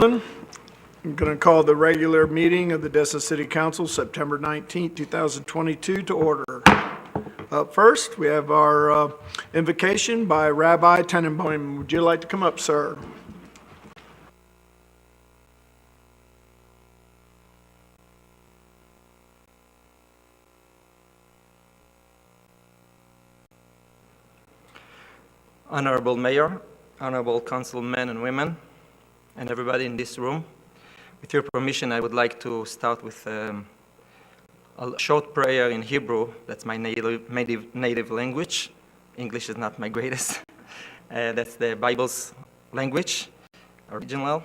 I'm going to call the regular meeting of the Destin City Council, September 19, 2022, to order. Up first, we have our invocation by Rabbi Tenenbaum. Would you like to come up, sir? Honorable Mayor, honorable councilmen and women, and everybody in this room. With your permission, I would like to start with a short prayer in Hebrew. That's my native language. English is not my greatest. That's the Bible's language, original.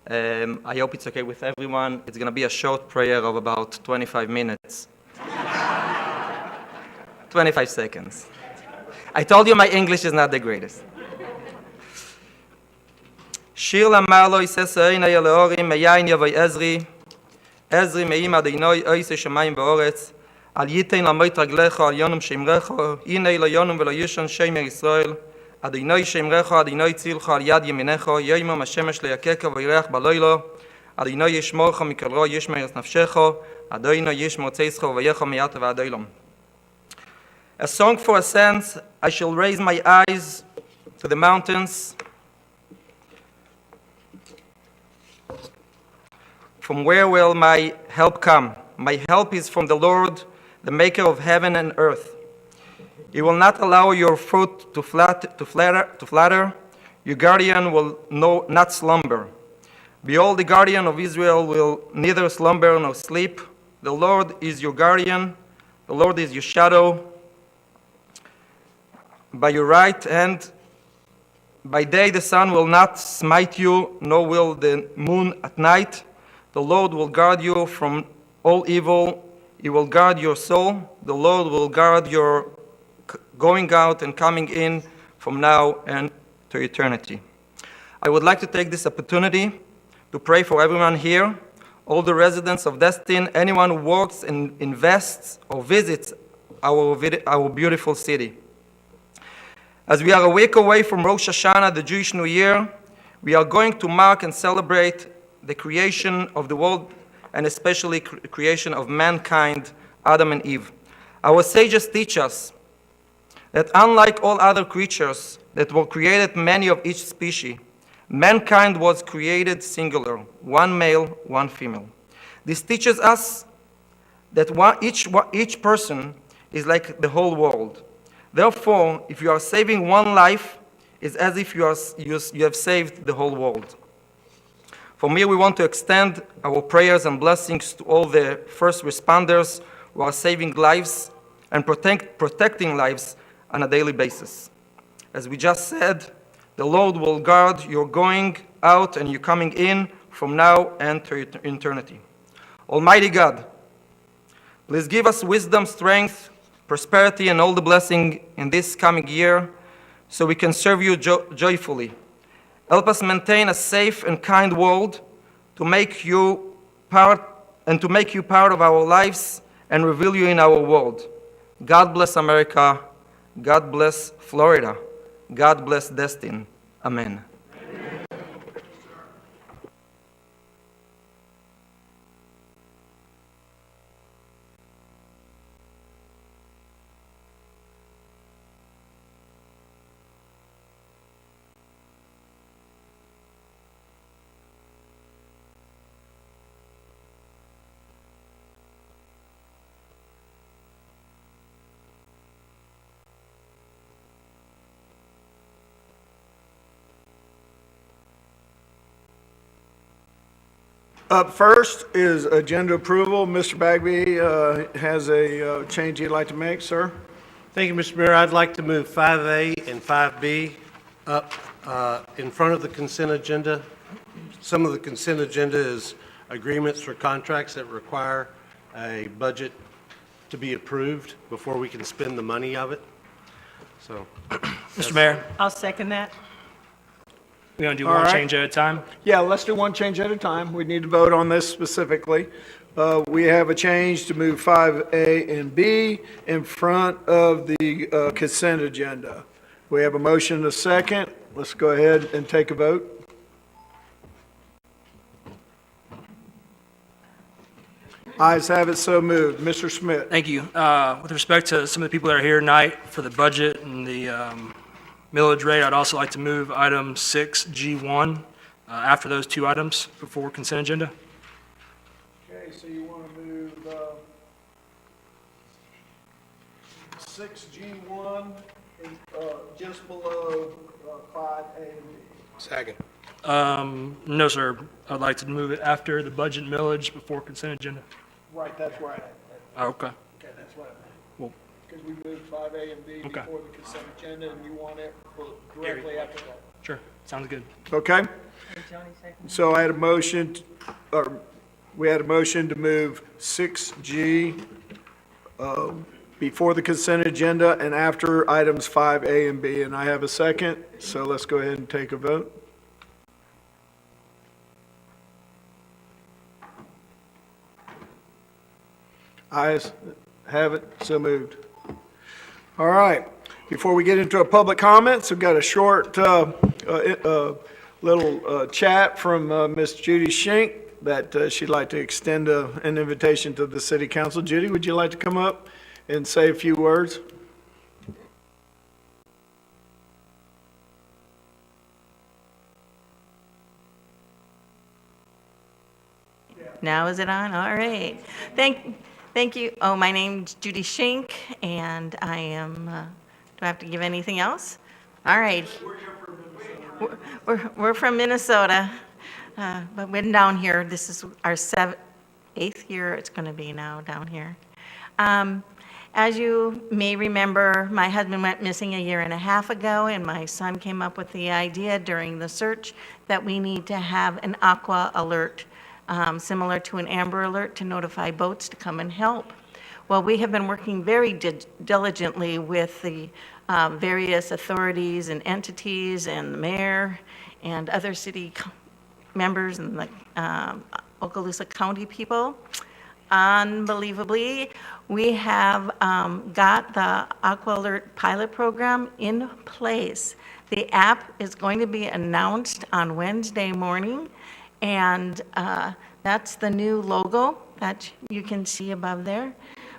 I hope it's okay with everyone. It's going to be a short prayer of about 25 minutes. 25 seconds. I told you my English is not the greatest. Shir l'amalo yisesei na yeleorim meyayin yavoi Ezri meim adinoi oise shamayim v'oretz al yitein lamoit raglecho al yonum shemrecho inei lo yonum v'lo yishon shemer Yisrael adinoi shemrecho adinoi tzilcho al yad yeminecho yoimom hashemesh leyakeka v'yireach baloilo adinoi yishmorcho mikol ro yishmer es nafshecho adinoi yishmor tzeischo v'yecho miyata v'adoilom. A song for ascents, I shall raise my eyes to the mountains. From where will my help come? My help is from the Lord, the maker of heaven and earth. He will not allow your foot to flatter. Your guardian will not slumber. Behold, the guardian of Israel will neither slumber nor sleep. The Lord is your guardian. The Lord is your shadow. By your right hand, by day the sun will not smite you, nor will the moon at night. The Lord will guard you from all evil. He will guard your soul. The Lord will guard your going out and coming in from now and to eternity. I would like to take this opportunity to pray for everyone here, all the residents of Destin, anyone who works and invests or visits our beautiful city. As we are a week away from Rosh Hashanah, the Jewish New Year, we are going to mark and celebrate the creation of the world and especially creation of mankind, Adam and Eve. Our sages teach us that unlike all other creatures that were created many of each species, mankind was created singular, one male, one female. This teaches us that each person is like the whole world. Therefore, if you are saving one life, it's as if you have saved the whole world. From here, we want to extend our prayers and blessings to all the first responders who are saving lives and protecting lives on a daily basis. As we just said, the Lord will guard your going out and your coming in from now and to eternity. Almighty God, please give us wisdom, strength, prosperity, and all the blessing in this coming year so we can serve you joyfully. Help us maintain a safe and kind world to make you part of our lives and reveal you in our world. God bless America. God bless Florida. God bless Destin. Amen. Up first is agenda approval. Mr. Bagby has a change he'd like to make, sir. Thank you, Mr. Mayor. I'd like to move 5A and 5B up in front of the consent agenda. Some of the consent agenda is agreements for contracts that require a budget to be approved before we can spend the money of it. So, Mr. Mayor, I'll second that. we want to do All one right. change at a time? Yeah, let's do one change at a time. We need to vote on this specifically. We have a change to move 5A and B in front of the consent agenda. We have a motion and a second. Let's go ahead and take a vote. Ayes have it, so moved. Mr. Smith. Thank you. With respect to some of the people that are here tonight for the budget and the millage rate, I'd also like to move item 6G1 after those two items before consent agenda. Okay, so you want to move 6G1 just below 5A and B. Second. No, sir. I'd like to move it after the budget millage before consent agenda. Right, that's right. Okay. Okay, that's what I Well- meant. Because we moved 5A and B Okay. before the consent agenda, and you want it directly after that. Sure. Sounds good. Okay? So I had a motion, we had a motion to move 6G before the consent agenda and after items 5A and B, and I have a second, so let's go ahead and take a vote. Ayes have it, so moved. All right, before we get into our public comments, we've got a short little chat from Miss Judy Schenck that she'd like to extend an invitation to the city council. Judy, would you like to come up and say a few words? Now is it on? All right. Thank you. Oh, my name's Judy Schenck, and I am, do I have to give anything else? All right. We're from Minnesota, but we're down here. This is our eighth year it's going to be now down here. As you may remember, my husband went missing a year and a half ago, and my son came up with the idea during the search that we need to have an Aqua alert, similar to an Amber Alert, to notify boats to come and help. Well, we have been working very diligently with the various authorities and entities and the mayor and other city members and the Okaloosa County people. Unbelievably, we have got the Aqua Alert pilot program in place. The app is going to be announced on Wednesday morning, and that's the new logo that you can see above there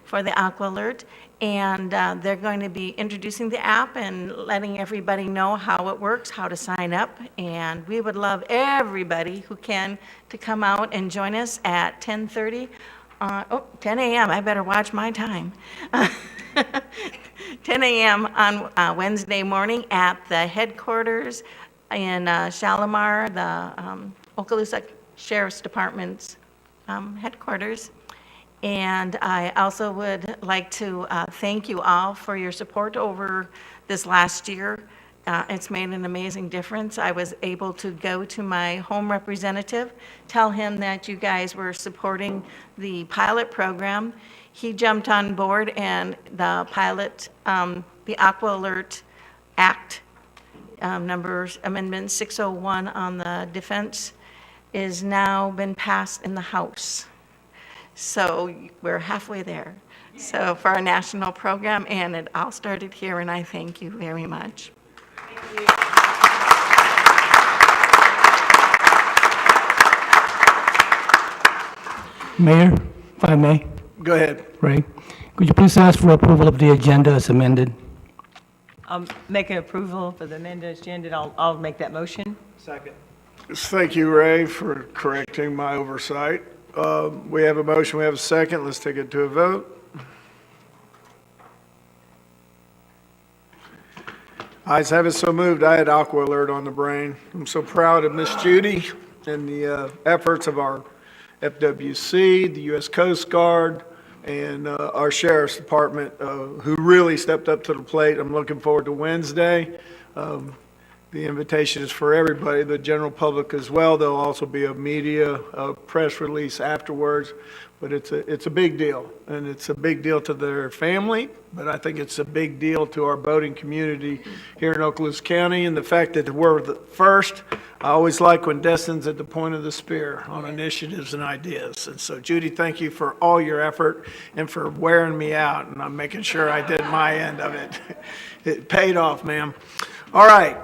for the Aqua Alert. And they're going to be introducing the app and letting everybody know how it works, how to sign up. And we would love everybody who can to come out and join us at 10:30. 10 a.m., I better watch my time. 10 a.m. on Wednesday morning at the headquarters in Shalimar, the Okaloosa Sheriff's Department's headquarters. And I also would like to thank you all for your support over this last year. It's made an amazing difference. I was able to go to my home representative, tell him that you guys were supporting the pilot program. He jumped on board, and the pilot, the Aqua Alert Act, numbers Amendment 601 on the defense, is now been passed in the House. So we're halfway there. So for our national program, and it all started here, and I thank you very much. Mayor, if I may, Go ahead. Ray, could you please ask for approval of the agenda as amended? I'll make an approval for the amended agenda. I'll make that motion. Second. Thank you, Ray, for correcting my oversight. We have a motion, we have a second. Let's take it to a vote. Ayes have it, so moved. I had Aqua Alert on the brain. I'm so proud of Miss Judy and the efforts of our FWC, the U.S. Coast Guard, and our Sheriff's Department, who really stepped up to the plate. I'm looking forward to Wednesday. The invitation is for everybody, the general public as well. There'll also be a media press release afterwards, but it's a big deal, and it's a big deal to their family, but I think it's a big deal to our boating community here in Okaloosa County, and the fact that we're the first. I always like when Destin's at the point of the spear on initiatives and ideas. And so, Judy, thank you for all your effort and for wearing me out, and I'm making sure I did my end of it. It paid off, ma'am. All right.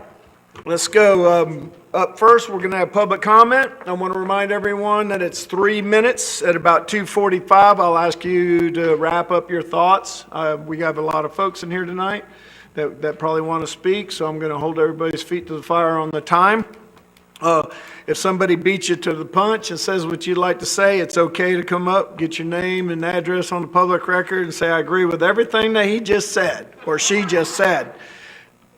Let's go. Up first, we're going to have public comment. I want to remind everyone that it's 3 minutes. At about 2:45, I'll ask you to wrap up your thoughts. We have a lot of folks in here tonight that probably want to speak, so I'm going to hold everybody's feet to the fire on the time. If somebody beats you to the punch and says what you'd like to say, it's okay to come up, get your name and address on the public record and say, I agree with everything that he just said or she just said,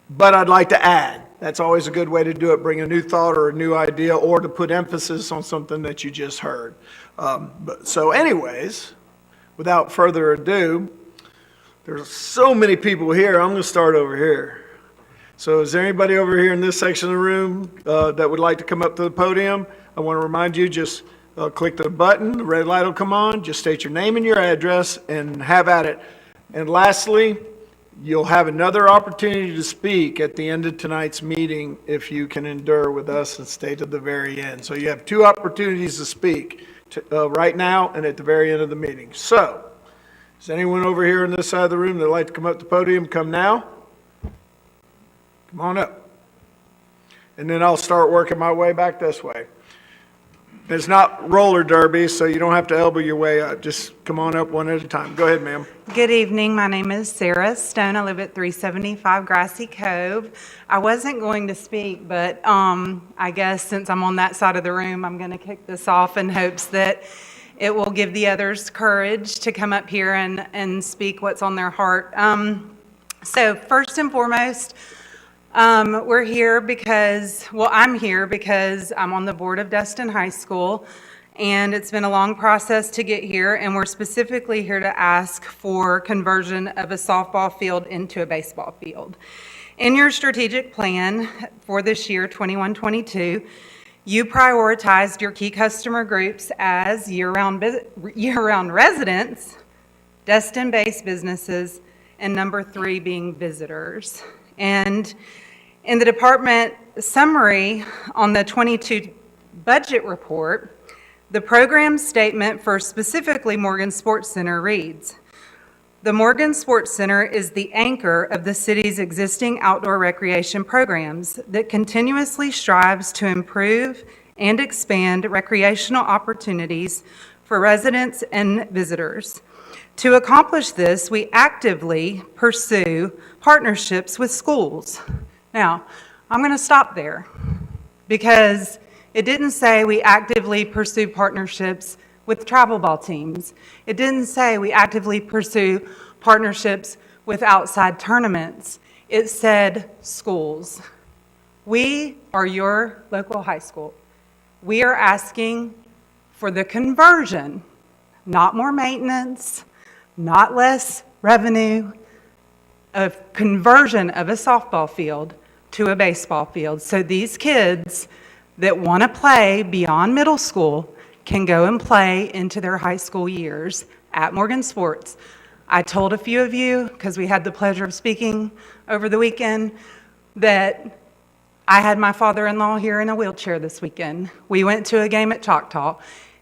but I'd like to add. That's always a good way to do it, bring a new thought or a new idea or to put emphasis on something that you just heard. So anyways, without further ado, there's so many people here, I'm going to start over here. So is there anybody over here in this section of the room that would like to come up to the podium? I want to remind you, just click the button, the red light will come on, just state your name and your address and have at it. And lastly, you'll have another opportunity to speak at the end of tonight's meeting if you can endure with us and stay to the very end. So you have 2 opportunities to speak, right now and at the very end of the meeting. So, is anyone over here on this side of the room that would like to come up to the podium? Come now. Come on up. And then I'll start working my way back this way. It's not roller derby, so you don't have to elbow your way up. Just come on up one at a time. Go ahead, ma'am. Good evening. My name is Sarah Stone. I live at 375 Grassy Cove. I wasn't going to speak, but I guess since I'm on that side of the room, I'm going to kick this off in hopes that it will give the others courage to come up here and speak what's on their heart. So first and foremost, we're here because, well, I'm here because I'm on the board of Destin High School, and it's been a long process to get here, and we're specifically here to ask for conversion of a softball field into a baseball field. In your strategic plan for this year, 21-22, you prioritized your key customer groups as year-round residents, Destin-based businesses, and number 3 being visitors. And in the department summary on the 22 budget report, the program statement for specifically Morgan Sports Center reads, the Morgan Sports Center is the anchor of the city's existing outdoor recreation programs that continuously strives to improve and expand recreational opportunities for residents and visitors. To accomplish this, we actively pursue partnerships with schools. Now, I'm going to stop there because it didn't say we actively pursue partnerships with travel ball teams. It didn't say we actively pursue partnerships with outside tournaments. It said schools. We are your local high school. We are asking for the conversion, not more maintenance, not less revenue, a conversion of a softball field to a baseball field. So these kids that want to play beyond middle school can go and play into their high school years at Morgan Sports. I told a few of you, because we had the pleasure of speaking over the weekend, that I had my father-in-law here in a wheelchair this weekend. We went to a game at Choctaw.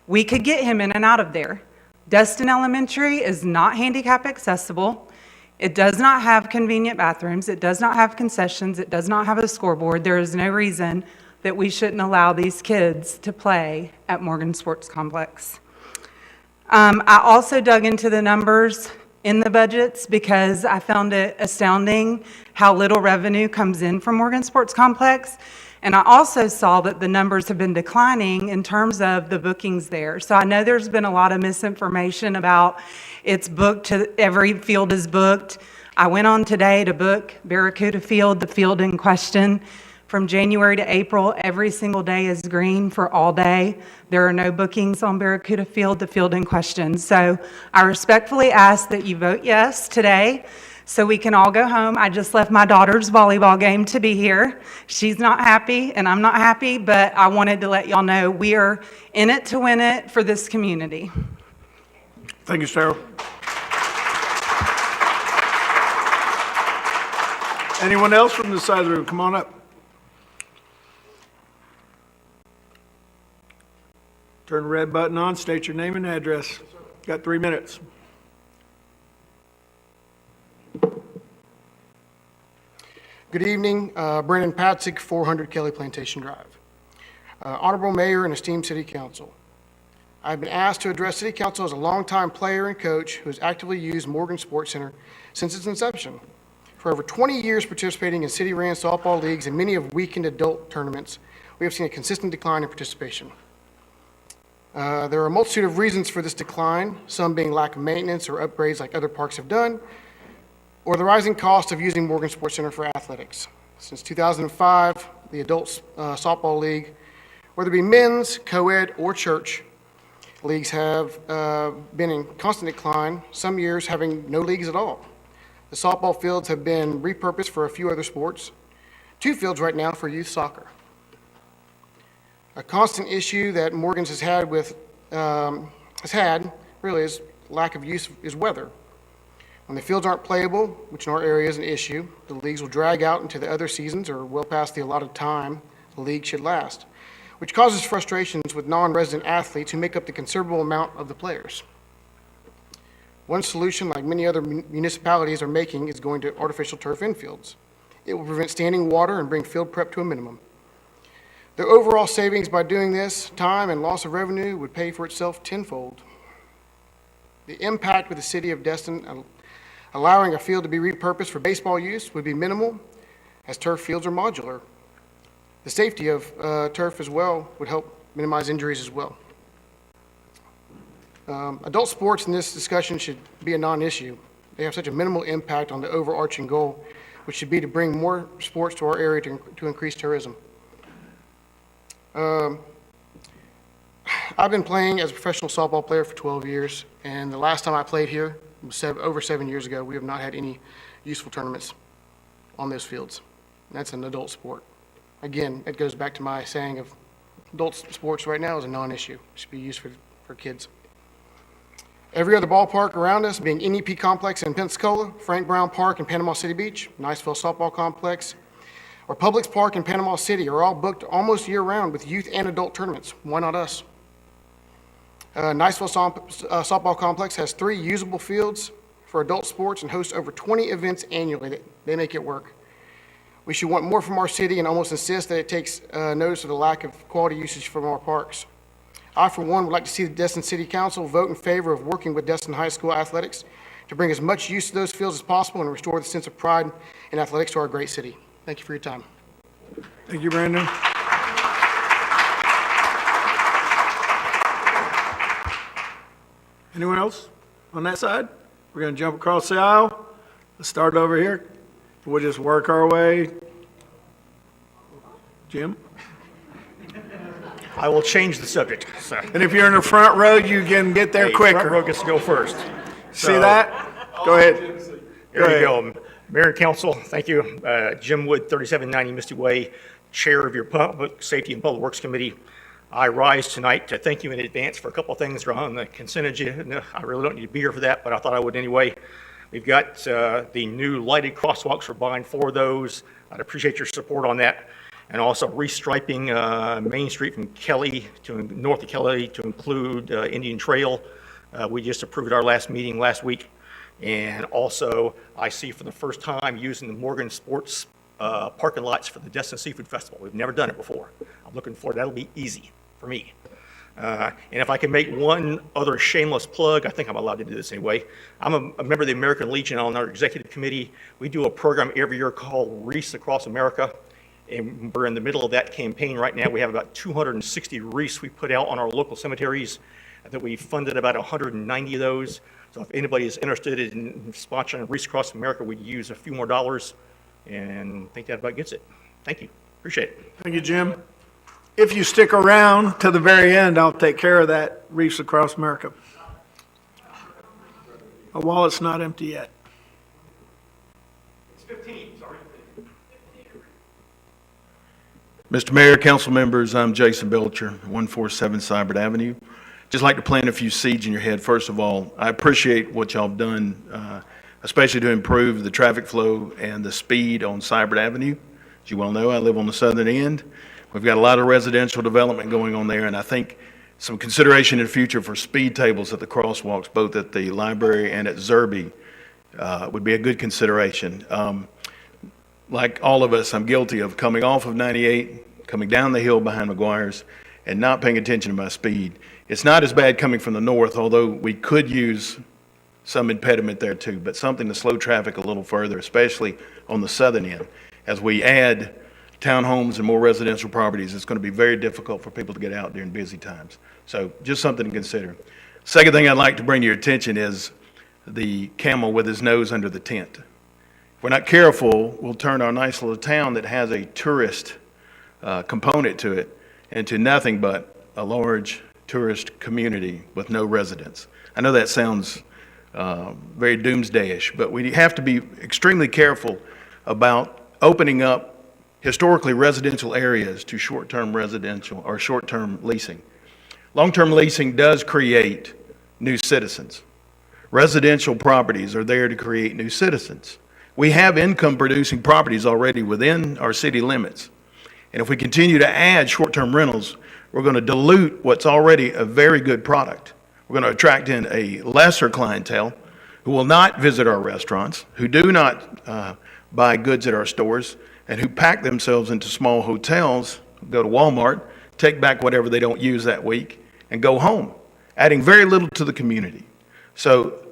We could get him in and out of there. Destin Elementary is not handicap accessible. It does not have convenient bathrooms. It does not have concessions. It does not have a scoreboard. There is no reason that we shouldn't allow these kids to play at Morgan Sports Complex. I also dug into the numbers in the budgets because I found it astounding how little revenue comes in from Morgan Sports Complex. And I also saw that the numbers have been declining in terms of the bookings there. So I know there's been a lot of misinformation about it's booked, every field is booked. I went on today to book Barracuda Field, the field in question. From January to April, every single day is green for all day. There are no bookings on Barracuda Field, the field in question. So I respectfully ask that you vote yes today so we can all go home. I just left my daughter's volleyball game to be here. She's not happy and I'm not happy, but I wanted to let y'all know we are in it to win it for this community. Thank you, Sarah. Anyone else from this side of the room? Come on up. Turn the red button on, state your name and address. Got 3 minutes. Good evening, Brandon Patzig, 400 Kelly Plantation Drive. Honorable Mayor and esteemed City Council, I've been asked to address City Council as a longtime player and coach who has actively used Morgan Sports Center since its inception. For over 20 years participating in city-ran softball leagues and many of weekend adult tournaments, we have seen a consistent decline in participation. There are a multitude of reasons for this decline, some being lack of maintenance or upgrades like other parks have done, or the rising cost of using Morgan Sports Center for athletics. Since 2005, the adult softball league, whether it be men's, co-ed, or church, leagues have been in constant decline, some years having no leagues at all. The softball fields have been repurposed for a few other sports, 2 fields right now for youth soccer. A constant issue that Morgan's has had really is lack of use is weather. When the fields aren't playable, which in our area is an issue, the leagues will drag out into the other seasons or well past the allotted time the league should last, which causes frustrations with non-resident athletes who make up the considerable amount of the players. One solution, like many other municipalities are making, is going to artificial turf infields. It will prevent standing water and bring field prep to a minimum. The overall savings by doing this, time and loss of revenue, would pay for itself tenfold. The impact with the city of Destin allowing a field to be repurposed for baseball use would be minimal, as turf fields are modular. The safety of turf as well would help minimize injuries as well. Adult sports in this discussion should be a non-issue. They have such a minimal impact on the overarching goal, which should be to bring more sports to our area to increase tourism. I've been playing as a professional softball player for 12 years, and the last time I played here was over 7 years ago. We have not had any useful tournaments on those fields. That's an adult sport. Again, it goes back to my saying of adult sports right now is a non-issue. It should be used for kids. Every other ballpark around us, being NEP Complex in Pensacola, Frank Brown Park in Panama City Beach, Niceville Softball Complex, or Publix Park in Panama City, are all booked almost year-round with youth and adult tournaments. Why not us? Niceville Softball Complex has 3 usable fields for adult sports and hosts over 20 events annually. They make it work. We should want more from our city and almost insist that it takes notice of the lack of quality usage from our parks. I, for one, would like to see the Destin City Council vote in favor of working with Destin High School athletics to bring as much use to those fields as possible and restore the sense of pride in athletics to our great city. Thank you for your time. Thank you, Brandon. Anyone else on that side? We're going to jump across the aisle. Let's start over here. We'll just work our way. Jim? I will change the subject. So. And if you're in the front row, you can get there quicker. Front row gets to go first. See that? Go ahead. There you go. Mayor and Council, thank you. Jim Wood, 3790 Misty Way, Chair of your Public Safety and Public Works Committee. I rise tonight to thank you in advance for a couple of things that are on the consent agenda. I really don't need to be here for that, but I thought I would anyway. We've got the new lighted crosswalks. We're buying 4 of those. I'd appreciate your support on that. And also restriping Main Street from Kelly to north of Kelly to include Indian Trail. We just approved our last meeting last week. And also, I see for the first time using the Morgan Sports parking lots for the Destin Seafood Festival. We've never done it before. I'm looking forward. That'll be easy for me. And if I can make one other shameless plug, I think I'm allowed to do this anyway. I'm a member of the American Legion on our executive committee. We do a program every year called Wreaths Across America. And we're in the middle of that campaign right now. We have about 260 wreaths we put out on our local cemeteries. I think we funded about 190 of those. So if anybody is interested in sponsoring Wreaths Across America, we'd use a few more dollars, and I think that about gets it. Thank you. Appreciate it. Thank you, Jim. If you stick around to the very end, I'll take care of that Wreaths Across America. My wallet's not empty yet. It's 15, sorry. Mr. Mayor, council members, I'm Jason Belcher, 147 Cybert Avenue. Just like to plant a few seeds in your head. First of all, I appreciate what y'all have done, especially to improve the traffic flow and the speed on Cybert Avenue. As you well know, I live on the southern end. We've got a lot of residential development going on there, and I think some consideration in the future for speed tables at the crosswalks, both at the library and at Zerby, would be a good consideration. like all of us, I'm guilty of coming off of 98, coming down the hill behind McGuire's, and not paying attention to my speed. It's not as bad coming from the north, although we could use some impediment there too, but something to slow traffic a little further, especially on the southern end. As we add townhomes and more residential properties, it's going to be very difficult for people to get out during busy times. So just something to consider. Second thing I'd like to bring to your attention is the camel with his nose under the tent. If we're not careful, we'll turn our nice little town that has a tourist component to it into nothing but a large tourist community with no residents. I know that sounds very doomsdayish, but we have to be extremely careful about opening up historically residential areas to short-term residential or short-term leasing. Long-term leasing does create new citizens. Residential properties are there to create new citizens. We have income-producing properties already within our city limits. And if we continue to add short-term rentals, we're going to dilute what's already a very good product. We're going to attract in a lesser clientele who will not visit our restaurants, who do not buy goods at our stores, and who pack themselves into small hotels, go to Walmart, take back whatever they don't use that week, and go home, adding very little to the community. So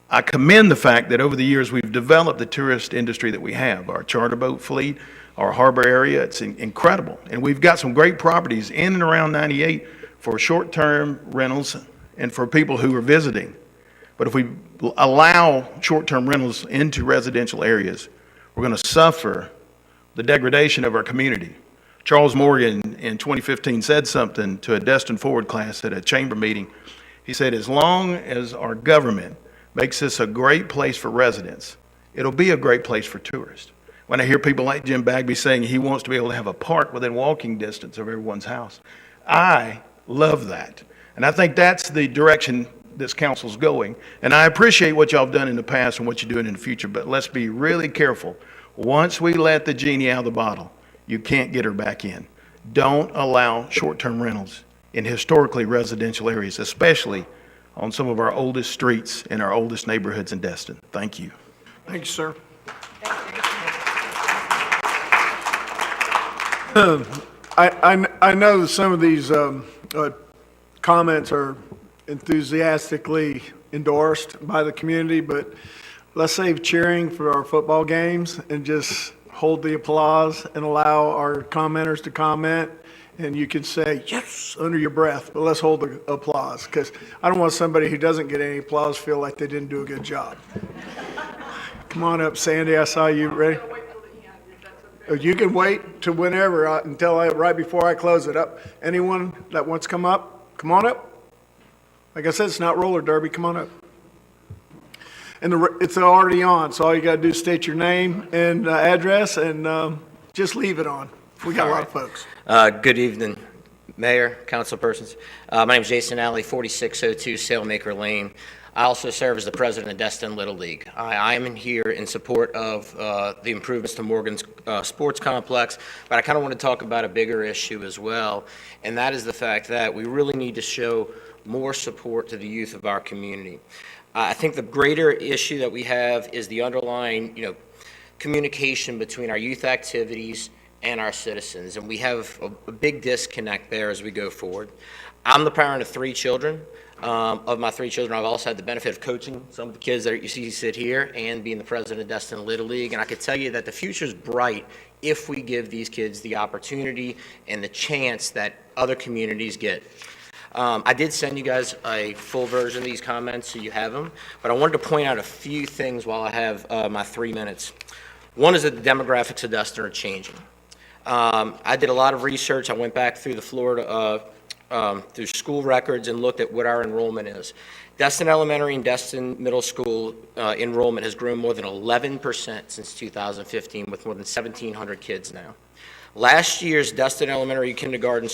I commend the fact that over the years we've developed the tourist industry that we have, our charter boat fleet, our harbor area. It's incredible. And we've got some great properties in and around 98 for short-term rentals and for people who are visiting. But if we allow short-term rentals into residential areas, we're going to suffer the degradation of our community. Charles Morgan in 2015 said something to a Destin Forward class at a chamber meeting. He said, as long as our government makes this a great place for residents, it'll be a great place for tourists. When I hear people like Jim Bagby saying he wants to be able to have a park within walking distance of everyone's house, I love that. And I think that's the direction this council's going. And I appreciate what y'all have done in the past and what you're doing in the future, but let's be really careful. Once we let the genie out of the bottle, you can't get her back in. Don't allow short-term rentals in historically residential areas, especially on some of our oldest streets in our oldest neighborhoods in Destin. Thank you. Thank you, sir. I know some of these comments are enthusiastically endorsed by the community, but let's save cheering for our football games and just hold the applause and allow our commenters to comment. And you can say, yes, under your breath, but let's hold the applause, because I don't want somebody who doesn't get any applause feel like they didn't do a good job. Come on up, Sandy. I saw you. Ready? You can wait to whenever, right before I close it up. Anyone that wants to come up, come on up. Like I said, it's not roller derby. Come on up. And it's already on, so all you got to do is state your name and address, and just leave it on. We got a lot of folks. Good evening, Mayor, councilpersons. My name is Jason Alley, 4602 Sailmaker Lane. I also serve as the president of Destin Little League. I am in here in support of the improvements to Morgan's sports complex, but I kind of want to talk about a bigger issue as well, and that is the fact that we really need to show more support to the youth of our community. I think the greater issue that we have is the underlying, communication between our youth activities and our citizens, and we have a big disconnect there as we go forward. I'm the parent of 3 children. Of my 3 children, I've also had the benefit of coaching some of the kids that you see sit here and being the president of Destin Little League, and I can tell you that the future's bright if we give these kids the opportunity and the chance that other communities get. I did send you guys a full version of these comments so you have them, but I wanted to point out a few things while I have my 3 minutes. One is that the demographics of Destin are changing. I did a lot of research. I went back through the Florida through school records and looked at what our enrollment is. Destin Elementary and Destin Middle School enrollment has grown more than 11% since 2015, with more than 1,700 kids now. Last year's Destin Elementary kindergarten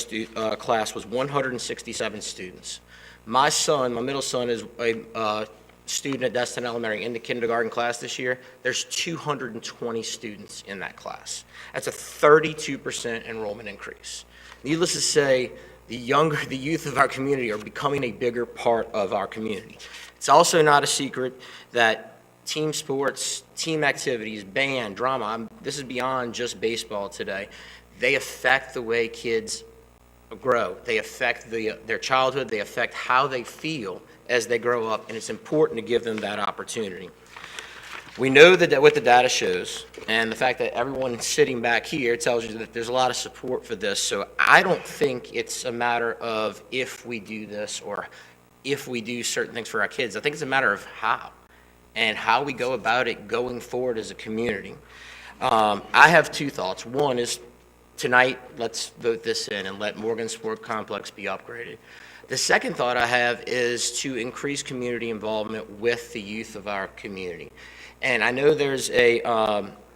class was 167 students. My middle son, is a student at Destin Elementary in the kindergarten class this year. There's 220 students in that class. That's a 32% enrollment increase. Needless to say, the youth of our community are becoming a bigger part of our community. It's also not a secret that team sports, team activities, band, drama, this is beyond just baseball today. They affect the way kids grow. They affect their childhood. They affect how they feel as they grow up, and it's important to give them that opportunity. We know that what the data shows, and the fact that everyone sitting back here tells you that there's a lot of support for this, so I don't think it's a matter of if we do this or if we do certain things for our kids. I think it's a matter of how, and how we go about it going forward as a community. I have two thoughts. One is, tonight, let's vote this in and let Morgan Sport Complex be upgraded. The second thought I have is to increase community involvement with the youth of our community. And I know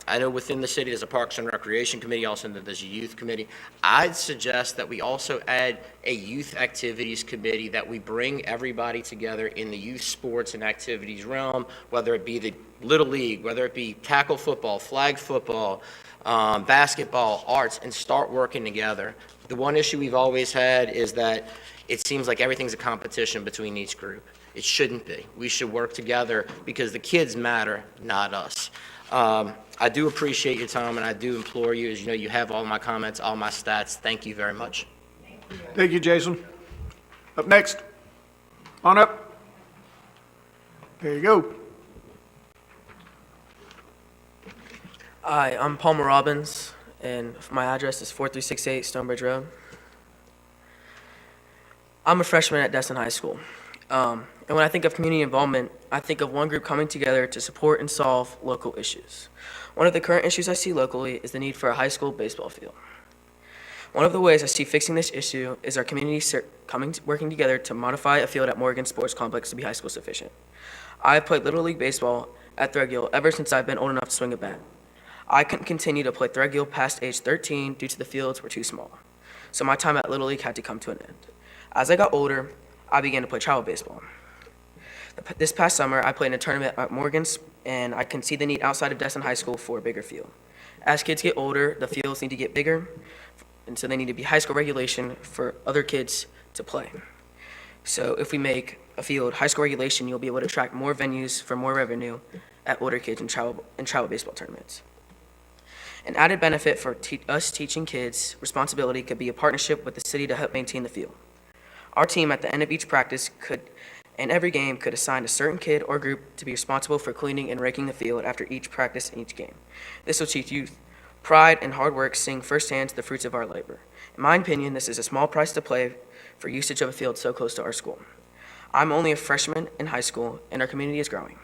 I know within the city there's a Parks and Recreation Committee, also there's a Youth Committee. I'd suggest that we also add a Youth Activities Committee, that we bring everybody together in the youth sports and activities realm, whether it be the Little League, whether it be tackle football, flag football, basketball, arts, and start working together. The one issue we've always had is that it seems like everything's a competition between each group. It shouldn't be. We should work together because the kids matter, not us. I do appreciate your time, and I do implore you, as you know, you have all my comments, all my stats. Thank you very much. Thank you, Jason. Up next. On up. There you go. Hi, I'm Palmer Robbins, and my address is 4368 Stonebridge Road. I'm a freshman at Destin High School. And when I think of community involvement, I think of one group coming together to support and solve local issues. One of the current issues I see locally is the need for a high school baseball field. One of the ways I see fixing this issue is our community working together to modify a field at Morgan Sports Complex to be high school sufficient. I have played Little League baseball at Threadgill ever since I've been old enough to swing a bat. I couldn't continue to play Threadgill past age 13 due to the fields were too small. So my time at Little League had to come to an end. As I got older, I began to play travel baseball. This past summer, I played in a tournament at Morgan's, and I can see the need outside of Destin High School for a bigger field. As kids get older, the fields need to get bigger, and so they need to be high school regulation for other kids to play. So if we make a field high school regulation, you'll be able to attract more venues for more revenue at older kids in travel baseball tournaments. An added benefit for us teaching kids responsibility could be a partnership with the city to help maintain the field. Our team at the end of each practice and every game could assign a certain kid or group to be responsible for cleaning and raking the field after each practice and each game. This will teach youth pride and hard work, seeing firsthand the fruits of our labor. In my opinion, this is a small price to pay for usage of a field so close to our school. I'm only a freshman in high school, and our community is growing.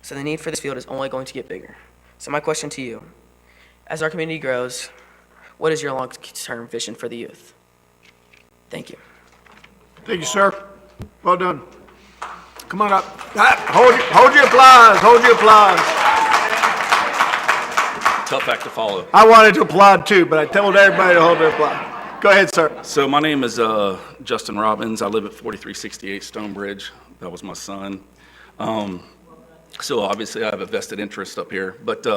So the need for this field is only going to get bigger. So my question to you, as our community grows, what is your long-term vision for the youth? Thank you. Thank you, sir. Well done. Come on up. Hold your applause. Hold your applause. Tough act to follow. I wanted to applaud too, but I told everybody to hold their applause. Go ahead, sir. So my name is Justin Robbins. I live at 4368 Stonebridge. That was my son. So obviously I have a vested interest up here, but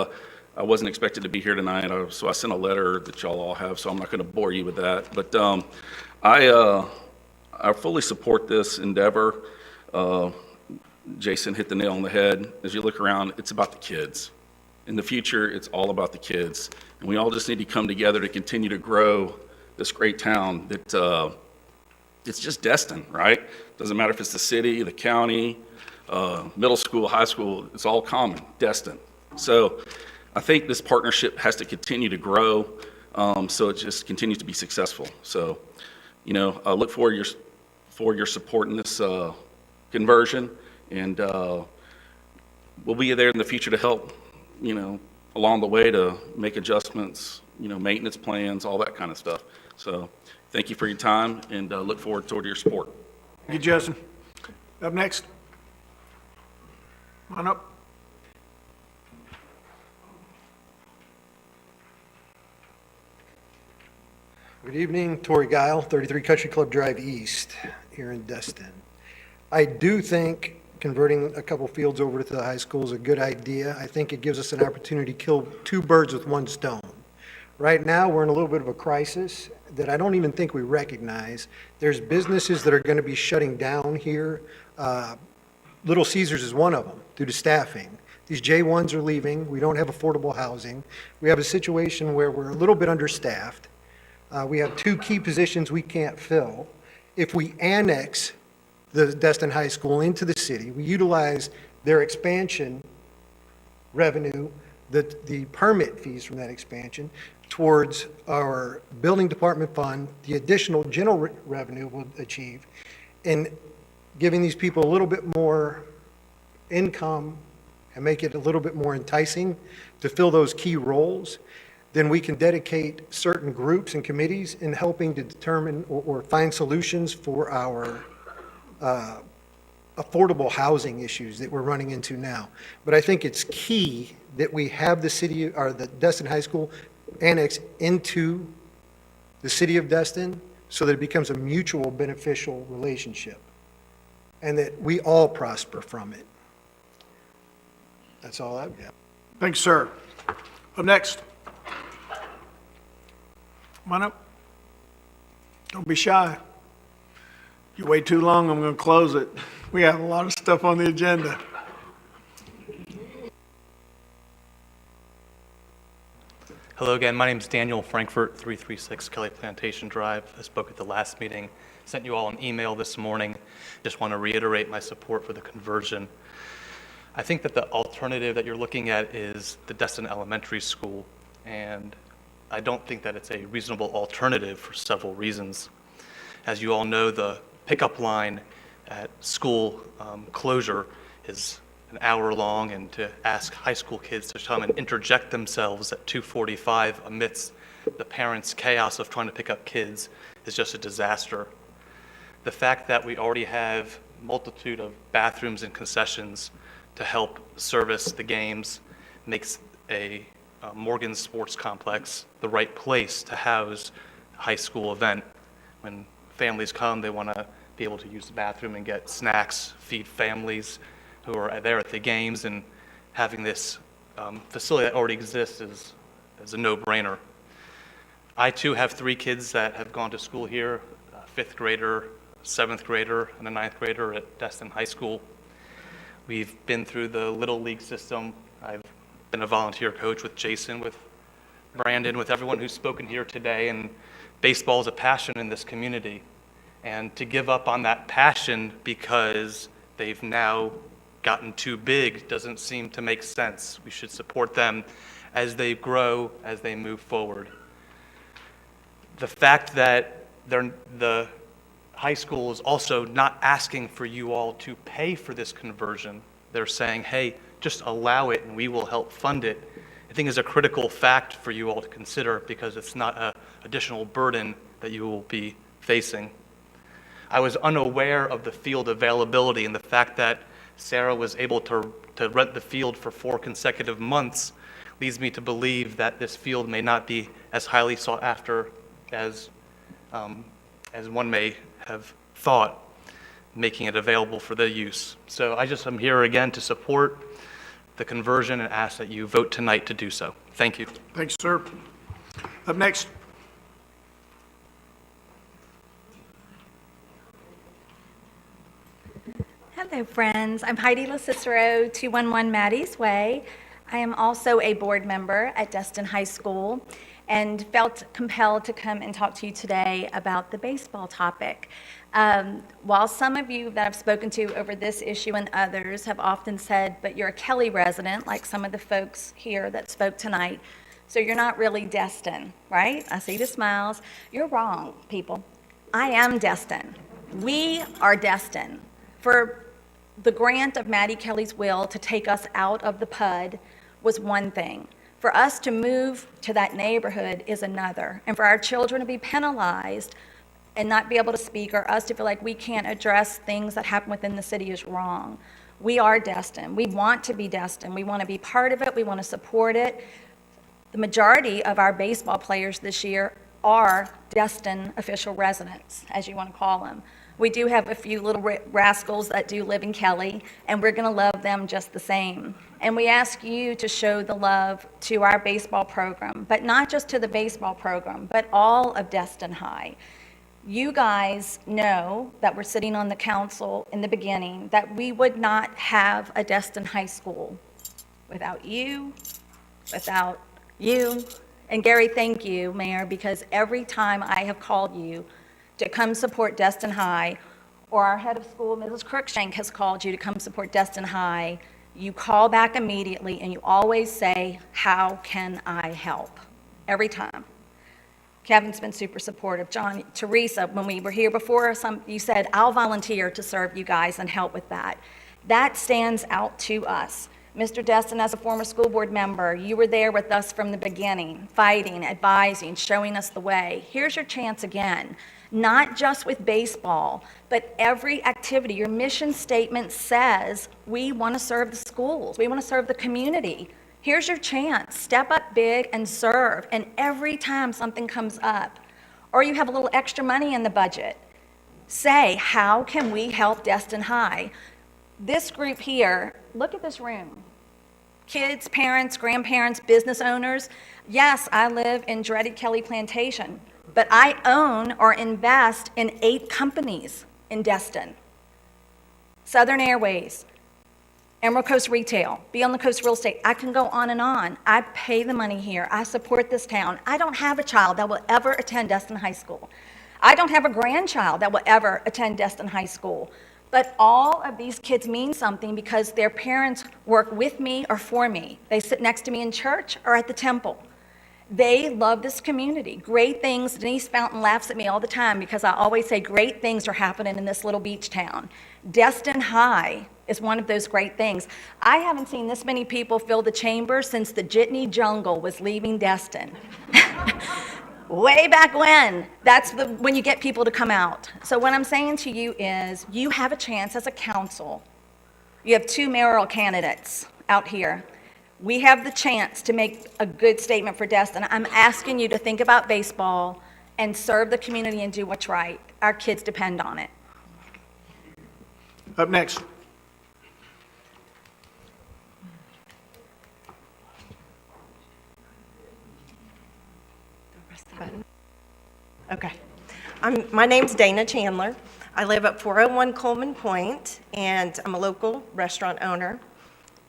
I wasn't expected to be here tonight, so I sent a letter that y'all all have, so I'm not going to bore you with that. But I fully support this endeavor. Jason hit the nail on the head. As you look around, it's about the kids. In the future, it's all about the kids. And we all just need to come together to continue to grow this great town that it's just Destin, right? Doesn't matter if it's the city, the county, middle school, high school, it's all common, Destin. So I think this partnership has to continue to grow so it just continues to be successful. So, you know, I look for your support in this conversion, and we'll be there in the future to help, you know, along the way to make adjustments, you know, maintenance plans, all that kind of stuff. So thank you for your time, and look forward toward your support. Thank you, Justin. Up next. Come on up. Good evening, Torrey Guile, 33 Country Club Drive East here in Destin. I do think converting a couple fields over to the high school is a good idea. I think it gives us an opportunity to kill two birds with one stone. Right now, we're in a little bit of a crisis that I don't even think we recognize. There's businesses that are going to be shutting down here. Little Caesars is one of them due to staffing. These J1s are leaving. We don't have affordable housing. We have a situation where we're a little bit understaffed. We have 2 key positions we can't fill. If we annex the Destin High School into the city, we utilize their expansion revenue, the permit fees from that expansion, towards our building department fund, the additional general revenue we'll achieve, and giving these people a little bit more income and make it a little bit more enticing to fill those key roles, then we can dedicate certain groups and committees in helping to determine or find solutions for our affordable housing issues that we're running into now. But I think it's key that we have the city, or the Destin High School annex into the city of Destin so that it becomes a mutual beneficial relationship and that we all prosper from it. That's all I've got. Thanks, sir. Up next. Come on up. Don't be shy. You wait too long, I'm going to close it. We have a lot of stuff on the agenda. Hello again, my name is Daniel Frankfurt, 336 Kelly Plantation Drive. I spoke at the last meeting, sent you all an email this morning. Just want to reiterate my support for the conversion. I think that the alternative that you're looking at is the Destin Elementary School, and I don't think that it's a reasonable alternative for several reasons. As you all know, the pickup line at school closure is an hour long, and to ask high school kids to come and interject themselves at 2:45 amidst the parents' chaos of trying to pick up kids is just a disaster. The fact that we already have multitude of bathrooms and concessions to help service the games makes a Morgan Sports Complex the right place to house a high school event. When families come, they want to be able to use the bathroom and get snacks, feed families who are there at the games, and having this facility that already exists is a no-brainer. I too have 3 kids that have gone to school here, a 5th grader, 7th grader, and a 9th grader at Destin High School. We've been through the Little League system. I've been a volunteer coach with Jason, with Brandon, with everyone who's spoken here today, and baseball is a passion in this community. And to give up on that passion because they've now gotten too big doesn't seem to make sense. We should support them as they grow, as they move forward. The fact that the high school is also not asking for you all to pay for this conversion. They're saying, hey, just allow it and we will help fund it, I think is a critical fact for you all to consider, because it's not an additional burden that you will be facing. I was unaware of the field availability, and the fact that Sarah was able to rent the field for 4 consecutive months leads me to believe that this field may not be as highly sought after as one may have thought, making it available for their use. So I just am here again to support the conversion and ask that you vote tonight to do so. Thank you. Thanks, sir. Up next. Hello, friends. I'm Heidi LaCicero, 211 Maddie's Way. I am also a board member at Destin High School and felt compelled to come and talk to you today about the baseball topic. While some of you that I've spoken to over this issue and others have often said, but you're a Kelly resident, like some of the folks here that spoke tonight, so you're not really Destin, right? I see the smiles. You're wrong, people. I am Destin. We are Destin. For the grant of Maddie Kelly's will to take us out of the PUD was one thing. For us to move to that neighborhood is another. And for our children to be penalized and not be able to speak, or us to feel like we can't address things that happen within the city is wrong. We are Destin. We want to be Destin. We want to be part of it. We want to support it. The majority of our baseball players this year are Destin official residents, as you want to call them. We do have a few little rascals that do live in Kelly, and we're going to love them just the same. And we ask you to show the love to our baseball program, but not just to the baseball program, but all of Destin High. You guys know that we're sitting on the council in the beginning, that we would not have a Destin High School without you, without you. And Gary, thank you, Mayor, because every time I have called you to come support Destin High, or our head of school, Mrs. Crookshank, has called you to come support Destin High, you call back immediately and you always say, how can I help? Every time. Kevin's been super supportive. John, Teresa, when we were here before, you said, I'll volunteer to serve you guys and help with that. That stands out to us. Mr. Destin, as a former school board member, you were there with us from the beginning, fighting, advising, showing us the way. Here's your chance again, not just with baseball, but every activity. Your mission statement says, we want to serve the schools, we want to serve the community. Here's your chance. Step up big and serve. And every time something comes up, or you have a little extra money in the budget, say, how can we help Destin High? This group here, look at this room. Kids, parents, grandparents, business owners. Yes, I live in dreaded Kelly Plantation, but I own or invest in 8 companies in Destin. Southern Airways, Emerald Coast Retail, Beyond the Coast Real Estate. I can go on and on. I pay the money here. I support this town. I don't have a child that will ever attend Destin High School. I don't have a grandchild that will ever attend Destin High School. But all of these kids mean something because their parents work with me or for me. They sit next to me in church or at the temple. They love this community. Great things. Denise Fountain laughs at me all the time because I always say great things are happening in this little beach town. Destin High is one of those great things. I haven't seen this many people fill the chamber since the Jitney Jungle was leaving Destin. Way back when. That's when you get people to come out. So what I'm saying to you is you have a chance as a council. You have 2 mayoral candidates out here. We have the chance to make a good statement for Destin. I'm asking you to think about baseball and serve the community and do what's right. Our kids depend on it. Up next. Okay. My name's Dana Chandler. I live at 401 Coleman Point, and I'm a local restaurant owner.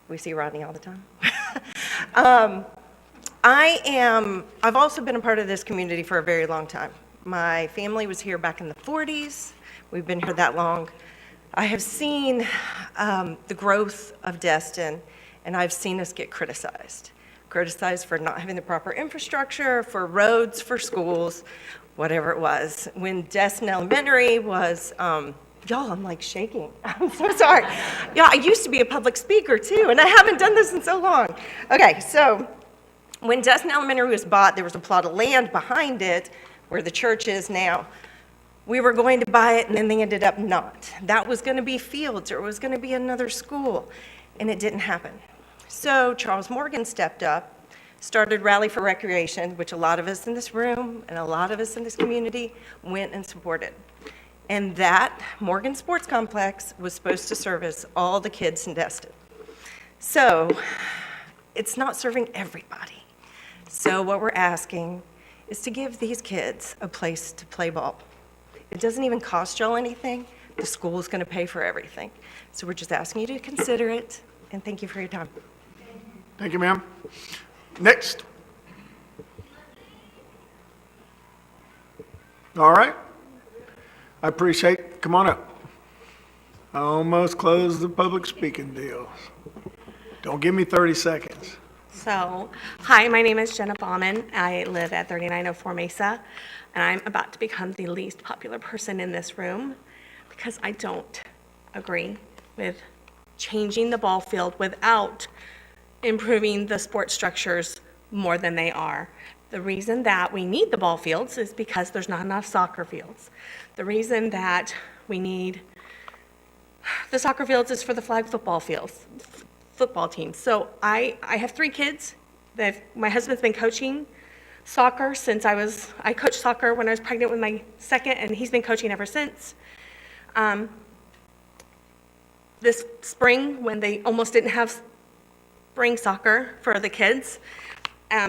We see Rodney all the time. I've also been a part of this community for a very long time. My family was here back in the 40s. We've been here that long. I have seen the growth of Destin, and I've seen us get criticized for not having the proper infrastructure, for roads, for schools, whatever it was. When Destin Elementary was, y'all, I'm like shaking. I'm so sorry. Yeah, I used to be a public speaker too, and I haven't done this in so long. Okay, so when Destin Elementary was bought, there was a plot of land behind it where the church is now. We were going to buy it, and then they ended up not. That was going to be Fields, or it was going to be another school, and it didn't happen. So Charles Morgan stepped up, started Rally for Recreation, which a lot of us in this room and a lot of us in this community went and supported. And that Morgan Sports Complex was supposed to service all the kids in Destin. So it's not serving everybody. So what we're asking is to give these kids a place to play ball. It doesn't even cost y'all anything. The school is going to pay for everything. So we're just asking you to consider it, and thank you for your time. Thank you, ma'am. Next. All right. I appreciate it. Come on up. I almost closed the public speaking deal. Don't give me 30 seconds. So, hi, my name is Jenna Bauman. I live at 3904 Mesa, and I'm about to become the least popular person in this room because I don't agree with changing the ball field without improving the sports structures more than they are. The reason that we need the ball fields is because there's not enough soccer fields. The reason that we need the soccer fields is for the flag football fields, football teams. So I have 3 kids. My husband's been coaching soccer since I coached soccer when I was pregnant with my second, and he's been coaching ever since. This spring, when they almost didn't have spring soccer for the kids,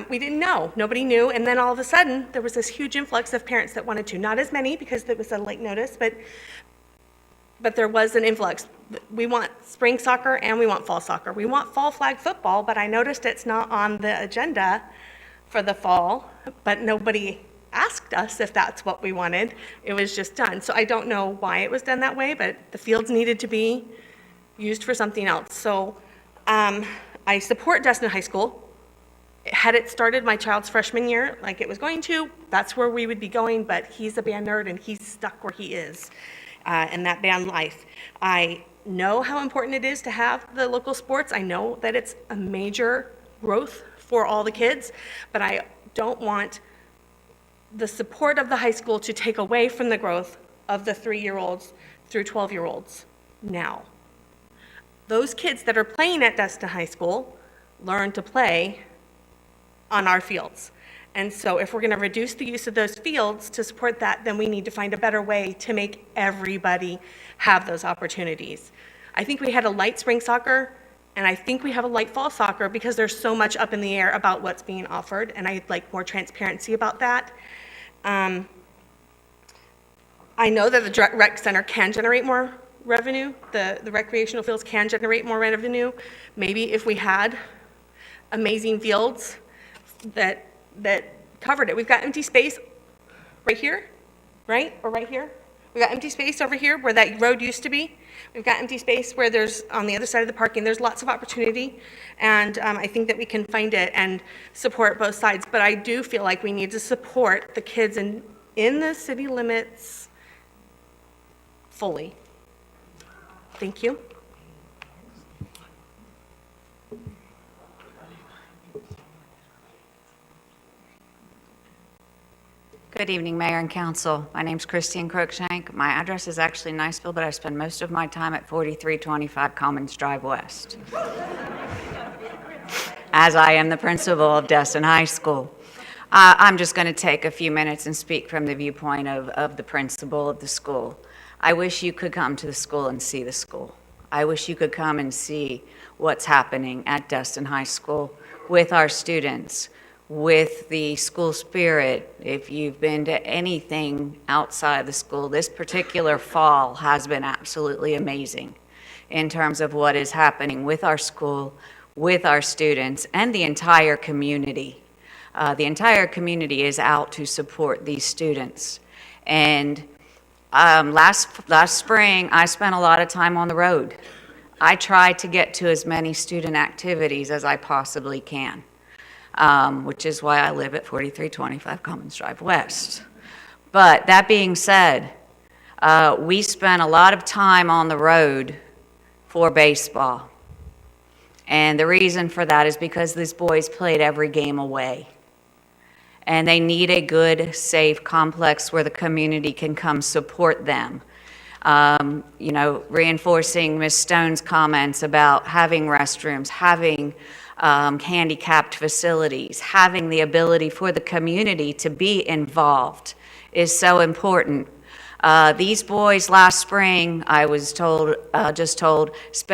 we didn't know. Nobody knew. And then all of a sudden, there was this huge influx of parents that wanted to. Not as many because it was a late notice, but there was an influx. We want spring soccer and we want fall soccer. We want fall flag football, but I noticed it's not on the agenda for the fall, but nobody asked us if that's what we wanted. It was just done. So I don't know why it was done that way, but the fields needed to be used for something else. So I support Destin High School. Had it started my child's freshman year like it was going to, that's where we would be going, but he's a band nerd and he's stuck where he is in that band life. I know how important it is to have the local sports. I know that it's a major growth for all the kids, but I don't want the support of the high school to take away from the growth of the 3-year-olds through 12-year-olds now. Those kids that are playing at Destin High School learn to play on our fields. And so if we're going to reduce the use of those fields to support that, then we need to find a better way to make everybody have those opportunities. I think we had a light spring soccer, and I think we have a light fall soccer because there's so much up in the air about what's being offered, and I'd like more transparency about that. I know that the rec center can generate more revenue. The recreational fields can generate more revenue. Maybe if we had amazing fields that covered it. We've got empty space right here, right? Or right here. We've got empty space over here where that road used to be. We've got empty space where there's, on the other side of the parking, there's lots of opportunity. And I think that we can find it and support both sides. But I do feel like we need to support the kids in the city limits fully. Thank you. Good evening, Mayor and Council. My name's Christine Cruikshank. My address is actually Niceville, but I spend most of my time at 4325 Commons Drive West, as I am the principal of Destin High School. I'm just going to take a few minutes and speak from the viewpoint of the principal of the school. I wish you could come to the school and see the school. I wish you could come and see what's happening at Destin High School with our students, with the school spirit. If you've been to anything outside the school, this particular fall has been absolutely amazing in terms of what is happening with our school, with our students, and the entire community. The entire community is out to support these students. And last spring, I spent a lot of time on the road. I tried to get to as many student activities as I possibly can. Which is why I live at 4325 Commons Drive West. But that being said, we spent a lot of time on the road for baseball. And the reason for that is because these boys played every game away. And they need a good, safe complex where the community can come support them. Reinforcing Ms. Stone's comments about having restrooms, having handicapped facilities, having the ability for the community to be involved is so important. These boys last spring, I was told, lost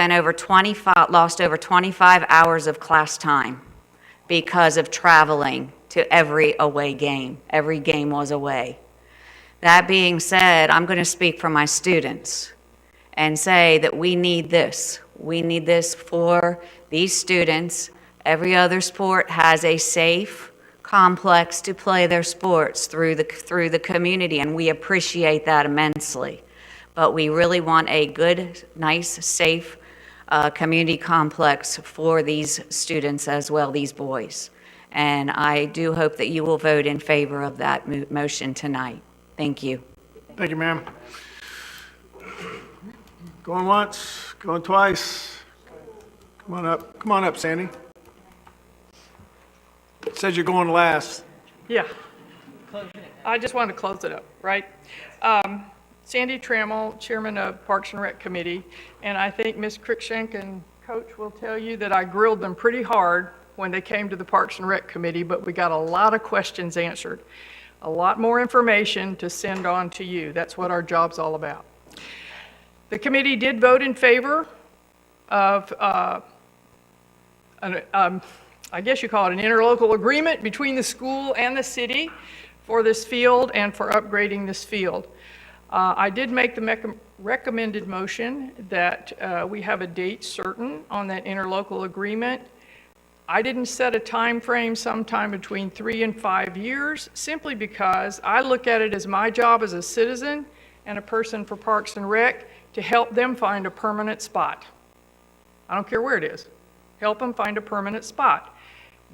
over 25 hours of class time because of traveling to every away game. Every game was away. That being said, I'm going to speak for my students and say that we need this. We need this for these students. Every other sport has a safe complex to play their sports through the community, and we appreciate that immensely. But we really want a good, nice, safe community complex for these students as well, these boys. And I do hope that you will vote in favor of that motion tonight. Thank you. Thank you, ma'am. Going once, going twice. Come on up, Sandy. It says you're going last. Yeah. I just wanted to close it up, right? Sandy Trammell, Chairman of Parks and Rec Committee, and I think Ms. Cruikshank and Coach will tell you that I grilled them pretty hard when they came to the Parks and Rec Committee, but we got a lot of questions answered. A lot more information to send on to you. That's what our job's all about. The committee did vote in favor of, I guess you call it an interlocal agreement between the school and the city for this field and for upgrading this field. I did make the recommended motion that we have a date certain on that interlocal agreement. I didn't set a time frame sometime between 3 and 5 years, simply because I look at it as my job as a citizen and a person for Parks and Rec to help them find a permanent spot. I don't care where it is. Help them find a permanent spot.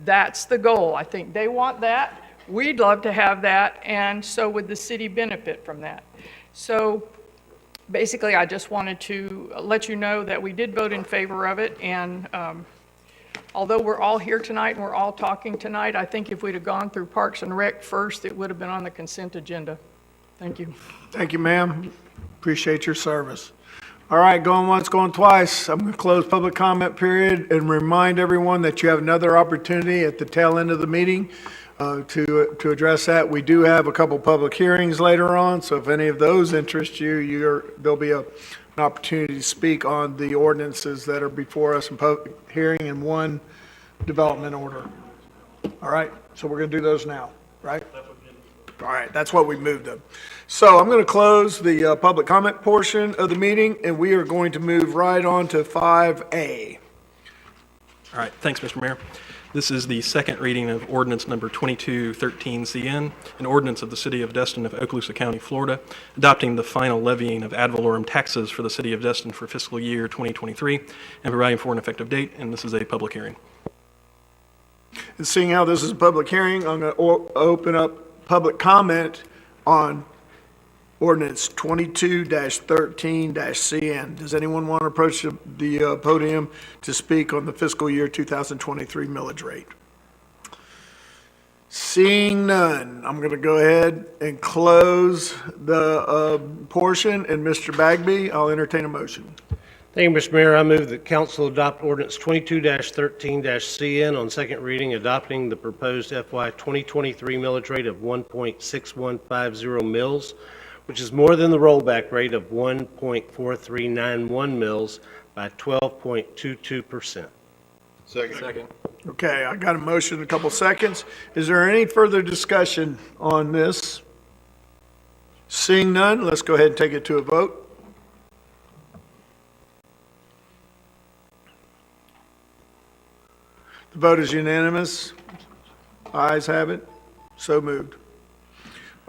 That's the goal. I think they want that. We'd love to have that, and so would the city benefit from that. So basically, I just wanted to let you know that we did vote in favor of it, and although we're all here tonight and we're all talking tonight, I think if we'd have gone through Parks and Rec first, it would have been on the consent agenda. Thank you. Thank you, ma'am. Appreciate your service. All right, going once, going twice. I'm going to close public comment period and remind everyone that you have another opportunity at the tail end of the meeting to address that. We do have a couple public hearings later on, so if any of those interest you, there'll be an opportunity to speak on the ordinances that are before us in public hearing and one development order. All right, so we're going to do those now, right? All right, that's what we moved them. So I'm going to close the public comment portion of the meeting, and we are going to move right on to 5A. All right, thanks, Mr. Mayor. This is the second reading of ordinance number 2213CN, an ordinance of the City of Destin of Okaloosa County, Florida, adopting the final levying of ad valorem taxes for the City of Destin for fiscal year 2023 and providing for an effective date, and this is a public hearing. And seeing how this is a public hearing, I'm going to open up public comment on ordinance 22-13-CN. Does anyone want to approach the podium to speak on the fiscal year 2023 millage rate? Seeing none, I'm going to go ahead and close the portion. And Mr. Bagby, I'll entertain a motion. Thank you, Mr. Mayor. I move that council adopt ordinance 22-13-CN on second reading, adopting the proposed FY 2023 millage rate of 1.6150 mils, which is more than the rollback rate of 1.4391 mils by 12.22%. Second. Okay, I got a motion in a couple seconds. Is there any further discussion on this? Seeing none, let's go ahead and take it to a vote. The vote is unanimous. Ayes have it. So moved.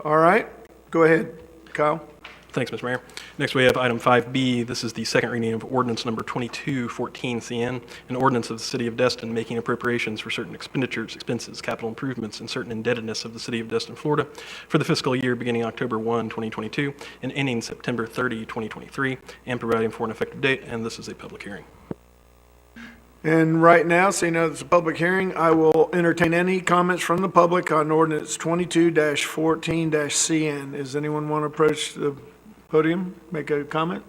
All right, go ahead, Kyle. Thanks, Mr. Mayor. Next, we have item 5B. This is the second reading of ordinance number 2214CN, an ordinance of the City of Destin making appropriations for certain expenditures, expenses, capital improvements, and certain indebtedness of the City of Destin, Florida for the fiscal year beginning October 1, 2022, and ending September 30, 2023, and providing for an effective date, and this is a public hearing. And right now, seeing as it's a public hearing, I will entertain any comments from the public on ordinance 22-14-CN. Does anyone want to approach the podium, make a comment?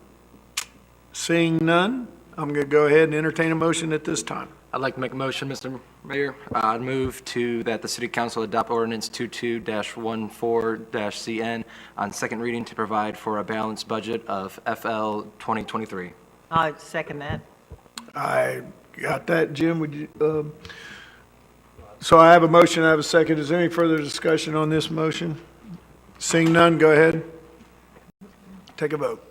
Seeing none, I'm going to go ahead and entertain a motion at this time. I'd like to make a motion, Mr. Mayor. I'd move that the City Council adopt ordinance 22-14-CN on second reading to provide for a balanced budget of FL 2023. I'll second that. I got that, Jim. Would you? So I have a motion, I have a second. Is there any further discussion on this motion? Seeing none, go ahead. Take a vote.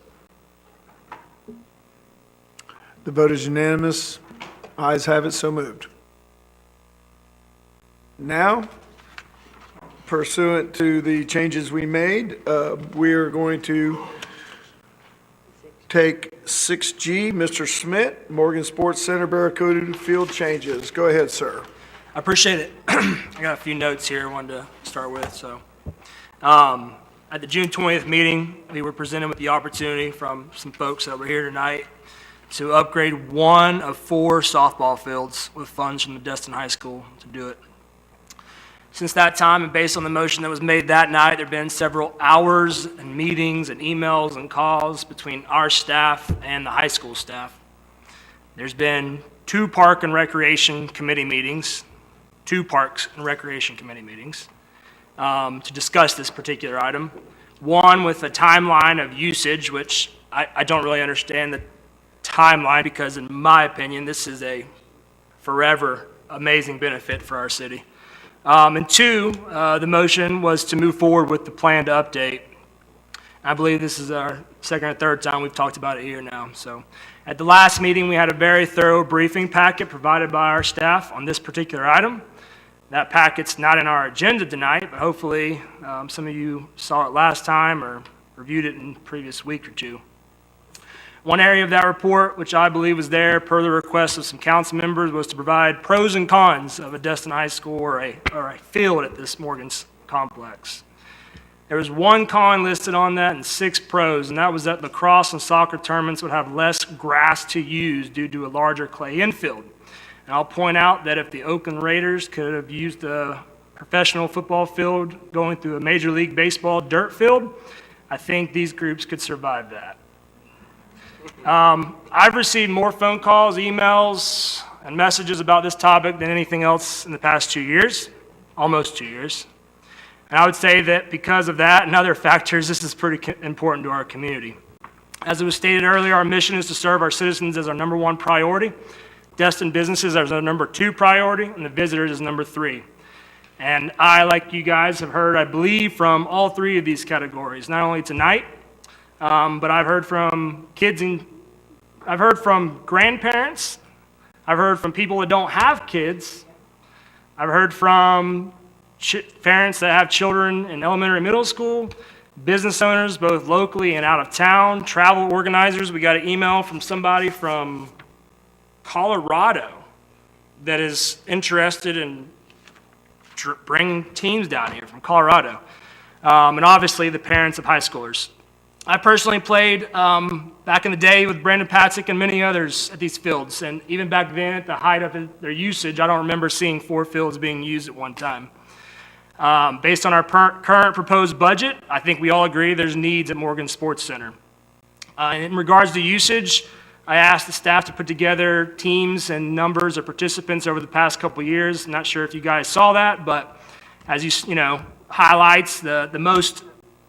The vote is unanimous. Ayes have it, so moved. Now, pursuant to the changes we made, we are going to take 6G, Mr. Smith, Morgan Sports Center, Barracuda Field changes. Go ahead, sir. I appreciate it. I got a few notes here I wanted to start with. So, at the June 20th meeting, we were presented with the opportunity from some folks that were here tonight to upgrade one of 4 softball fields with funds from the Destin High School to do it. Since that time, and based on the motion that was made that night, there have been several hours and meetings and emails and calls between our staff and the high school staff. There's been 2 Park and Recreation Committee meetings, to discuss this particular item. One with a timeline of usage, which I don't really understand the timeline because, in my opinion, this is a forever amazing benefit for our city. And 2, the motion was to move forward with the plan to update. I believe this is our second or third time we've talked about it here now. So at the last meeting, we had a very thorough briefing packet provided by our staff on this particular item. That packet's not in our agenda tonight, but hopefully some of you saw it last time or reviewed it in the previous week or two. One area of that report, which I believe was there per the request of some council members, was to provide pros and cons of a Destin High School or a field at this Morgan's complex. There was one con listed on that and 6 pros, and that was that lacrosse and soccer tournaments would have less grass to use due to a larger clay infield. And I'll point out that if the Oakland Raiders could have used a professional football field going through a Major League Baseball dirt field, I think these groups could survive that. I've received more phone calls, emails, and messages about this topic than anything else in the past 2 years, almost 2 years. And I would say that because of that and other factors, this is pretty important to our community. As it was stated earlier, our mission is to serve our citizens as our number 1 priority, Destin businesses as our number 2 priority, and the visitors as number 3. And I, like you guys, have heard, I believe, from all 3 of these categories, not only tonight, but I've heard from I've heard from grandparents, I've heard from people that don't have kids, I've heard from parents that have children in elementary and middle school, business owners both locally and out of town, travel organizers. We got an email from somebody from Colorado that is interested in bringing teams down here from Colorado, and obviously the parents of high schoolers. I personally played back in the day with Brandon Patzik and many others at these fields, and even back then at the height of their usage, I don't remember seeing 4 fields being used at one time. Based on our current proposed budget, I think we all agree there's needs at Morgan Sports Center. In regards to usage, I asked the staff to put together teams and numbers of participants over the past couple years. I'm not sure if you guys saw that, but as you know, highlights the most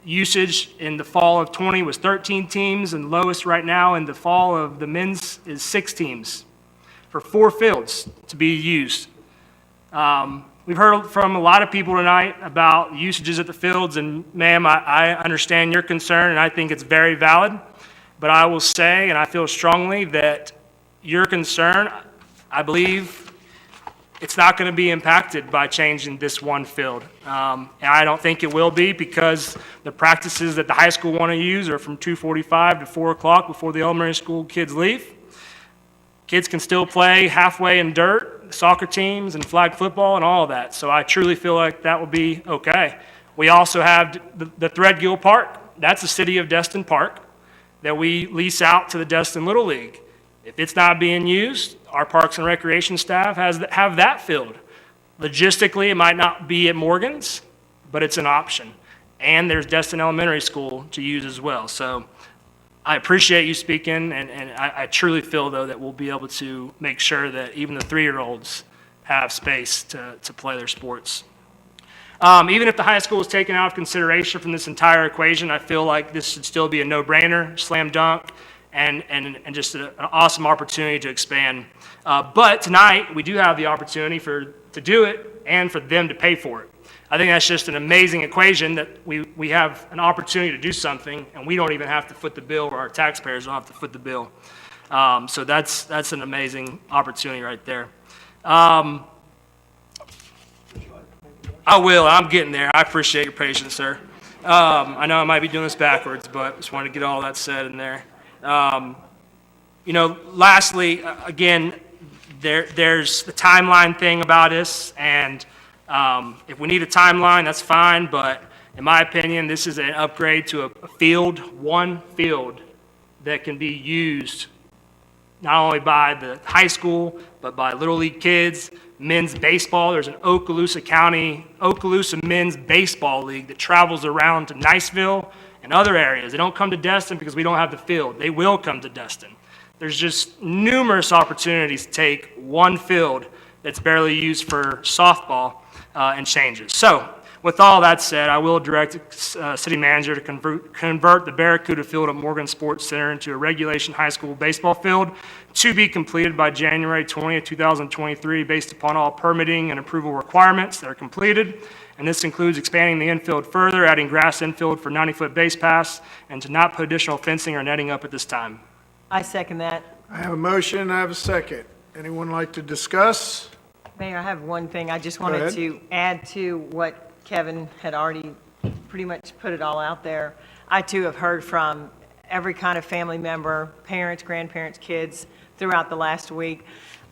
usage in the fall of 20 was 13 teams, and lowest right now in the fall of the men's is 6 teams for 4 fields to be used. We've heard from a lot of people tonight about usages at the fields, and ma'am, I understand your concern, and I think it's very valid. But I will say, and I feel strongly, that your concern, I believe, it's not going to be impacted by changing this one field. And I don't think it will be, because the practices that the high school want to use are from 2:45 to 4 o'clock before the elementary school kids leave. Kids can still play halfway in dirt, soccer teams and flag football and all of that. So I truly feel like that will be okay. We also have the Threadgill Park. That's a City of Destin park that we lease out to the Destin Little League. If it's not being used, our Parks and Recreation staff have that filled. Logistically, it might not be at Morgan's, but it's an option. And there's Destin Elementary School to use as well. So I appreciate you speaking, and I truly feel, though, that we'll be able to make sure that even the 3-year-olds have space to play their sports. Even if the high school is taken out of consideration from this entire equation, I feel like this should still be a no-brainer, slam dunk, and just an awesome opportunity to expand. But tonight, we do have the opportunity to do it and for them to pay for it. I think that's just an amazing equation, that we have an opportunity to do something, and we don't even have to foot the bill, or our taxpayers don't have to foot the bill. So that's an amazing opportunity right there. I will. I'm getting there. I appreciate your patience, sir. I know I might be doing this backwards, but just wanted to get all that said in there. Lastly, again, there's the timeline thing about this, and if we need a timeline, that's fine, but in my opinion, this is an upgrade to one field that can be used not only by the high school, but by Little League kids, men's baseball. There's an Okaloosa men's baseball league that travels around to Niceville and other areas. They don't come to Destin because we don't have the field. They will come to Destin. There's just numerous opportunities to take one field that's barely used for softball and changes. So With all that said, I will direct city manager to convert the Barracuda Field at Morgan Sports Center into a regulation high school baseball field to be completed by January 20th, 2023, based upon all permitting and approval requirements that are completed. And this includes expanding the infield further, adding grass infield for 90-foot base paths, and to not put additional fencing or netting up at this time. I second that. I have a motion, I have a second. Anyone like to discuss? Mayor, I have one thing. I just Go wanted ahead. to add to what Kevin had already pretty much put it all out there. I too have heard from every kind of family member, parents, grandparents, kids throughout the last week.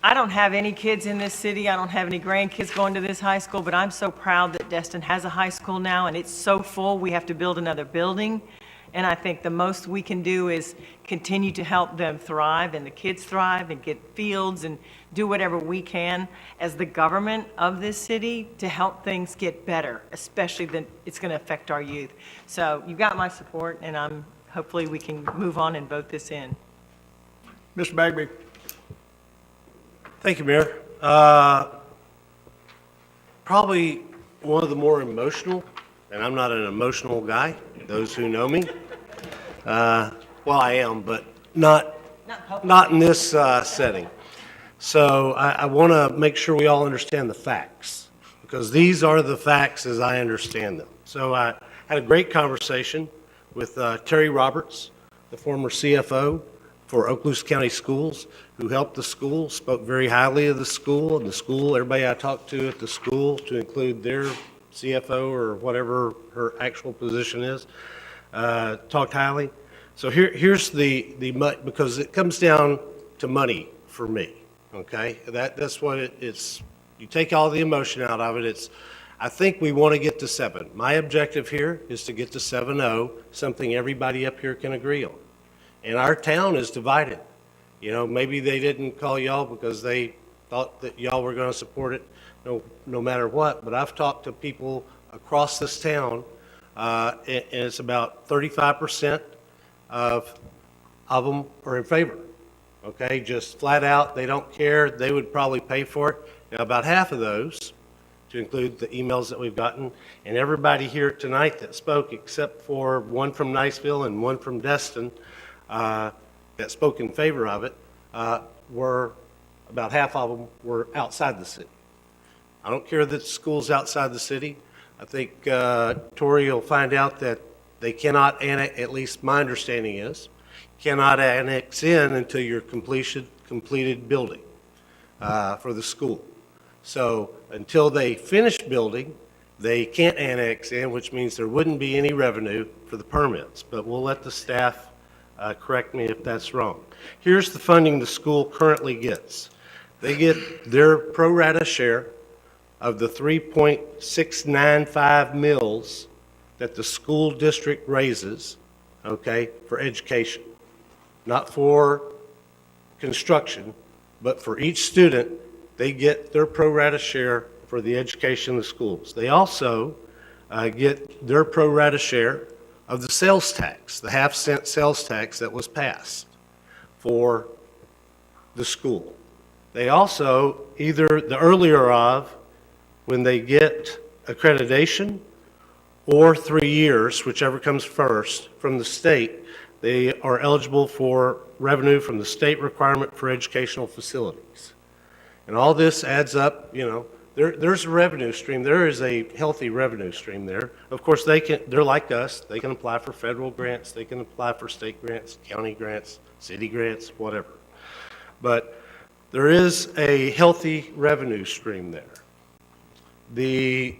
I don't have any kids in this city. I don't have any grandkids going to this high school, but I'm so proud that Destin has a high school now, and it's so full, we have to build another building. And I think the most we can do is continue to help them thrive and the kids thrive and get fields and do whatever we can as the government of this city to help things get better, especially that it's going to affect our youth. So you've got my support, and hopefully we can move on and vote this in. Mr. Bagby. Thank you, Mayor. Probably one of the more emotional, and I'm not an emotional guy, those who know me. Well, I am, but not in this setting. So I want to make sure we all understand the facts, because these are the facts as I understand them. So I had a great conversation with Terry Roberts, the former CFO for Okaloosa County Schools, who helped the school, spoke very highly of the school, and the school, everybody I talked to at the school, to include their CFO or whatever her actual position is, talked highly. So here's the because it comes down to money for me, okay? That's what it's, you take all the emotion out of it, I think we want to get to 7. My objective here is to get to 7-0, something everybody up here can agree on. And our town is divided. You know, maybe they didn't call y'all because they thought that y'all were going to support it no matter what, but I've talked to people across this town, and it's about 35% of them are in favor, okay? Just flat out, they don't care, they would probably pay for it. Now, about half of those, to include the emails that we've gotten, and everybody here tonight that spoke, except for one from Niceville and one from Destin, that spoke in favor of it, were, about half of them were outside the city. I don't care that the school's outside the city. I think Tori will find out that they cannot annex, at least my understanding is, cannot annex in until you're completed building for the school. So until they finish building, they can't annex in, which means there wouldn't be any revenue for the permits. But we'll let the staff correct me if that's wrong. Here's the funding the school currently gets. They get their pro rata share of the 3.695 mills that the school district raises, okay, for education. Not for construction, but for each student, they get their pro rata share for the education of the schools. They also get their pro rata share of the sales tax, the half-cent sales tax that was passed for the school. They also, either the earlier of, when they get accreditation, or 3 years, whichever comes first, from the state, they are eligible for revenue from the state requirement for educational facilities. And all this adds up, you know, there's a revenue stream. There is a healthy revenue stream there. Of course, they're like us. They can apply for federal grants. They can apply for state grants, county grants, city grants, whatever. But there is a healthy revenue stream there. The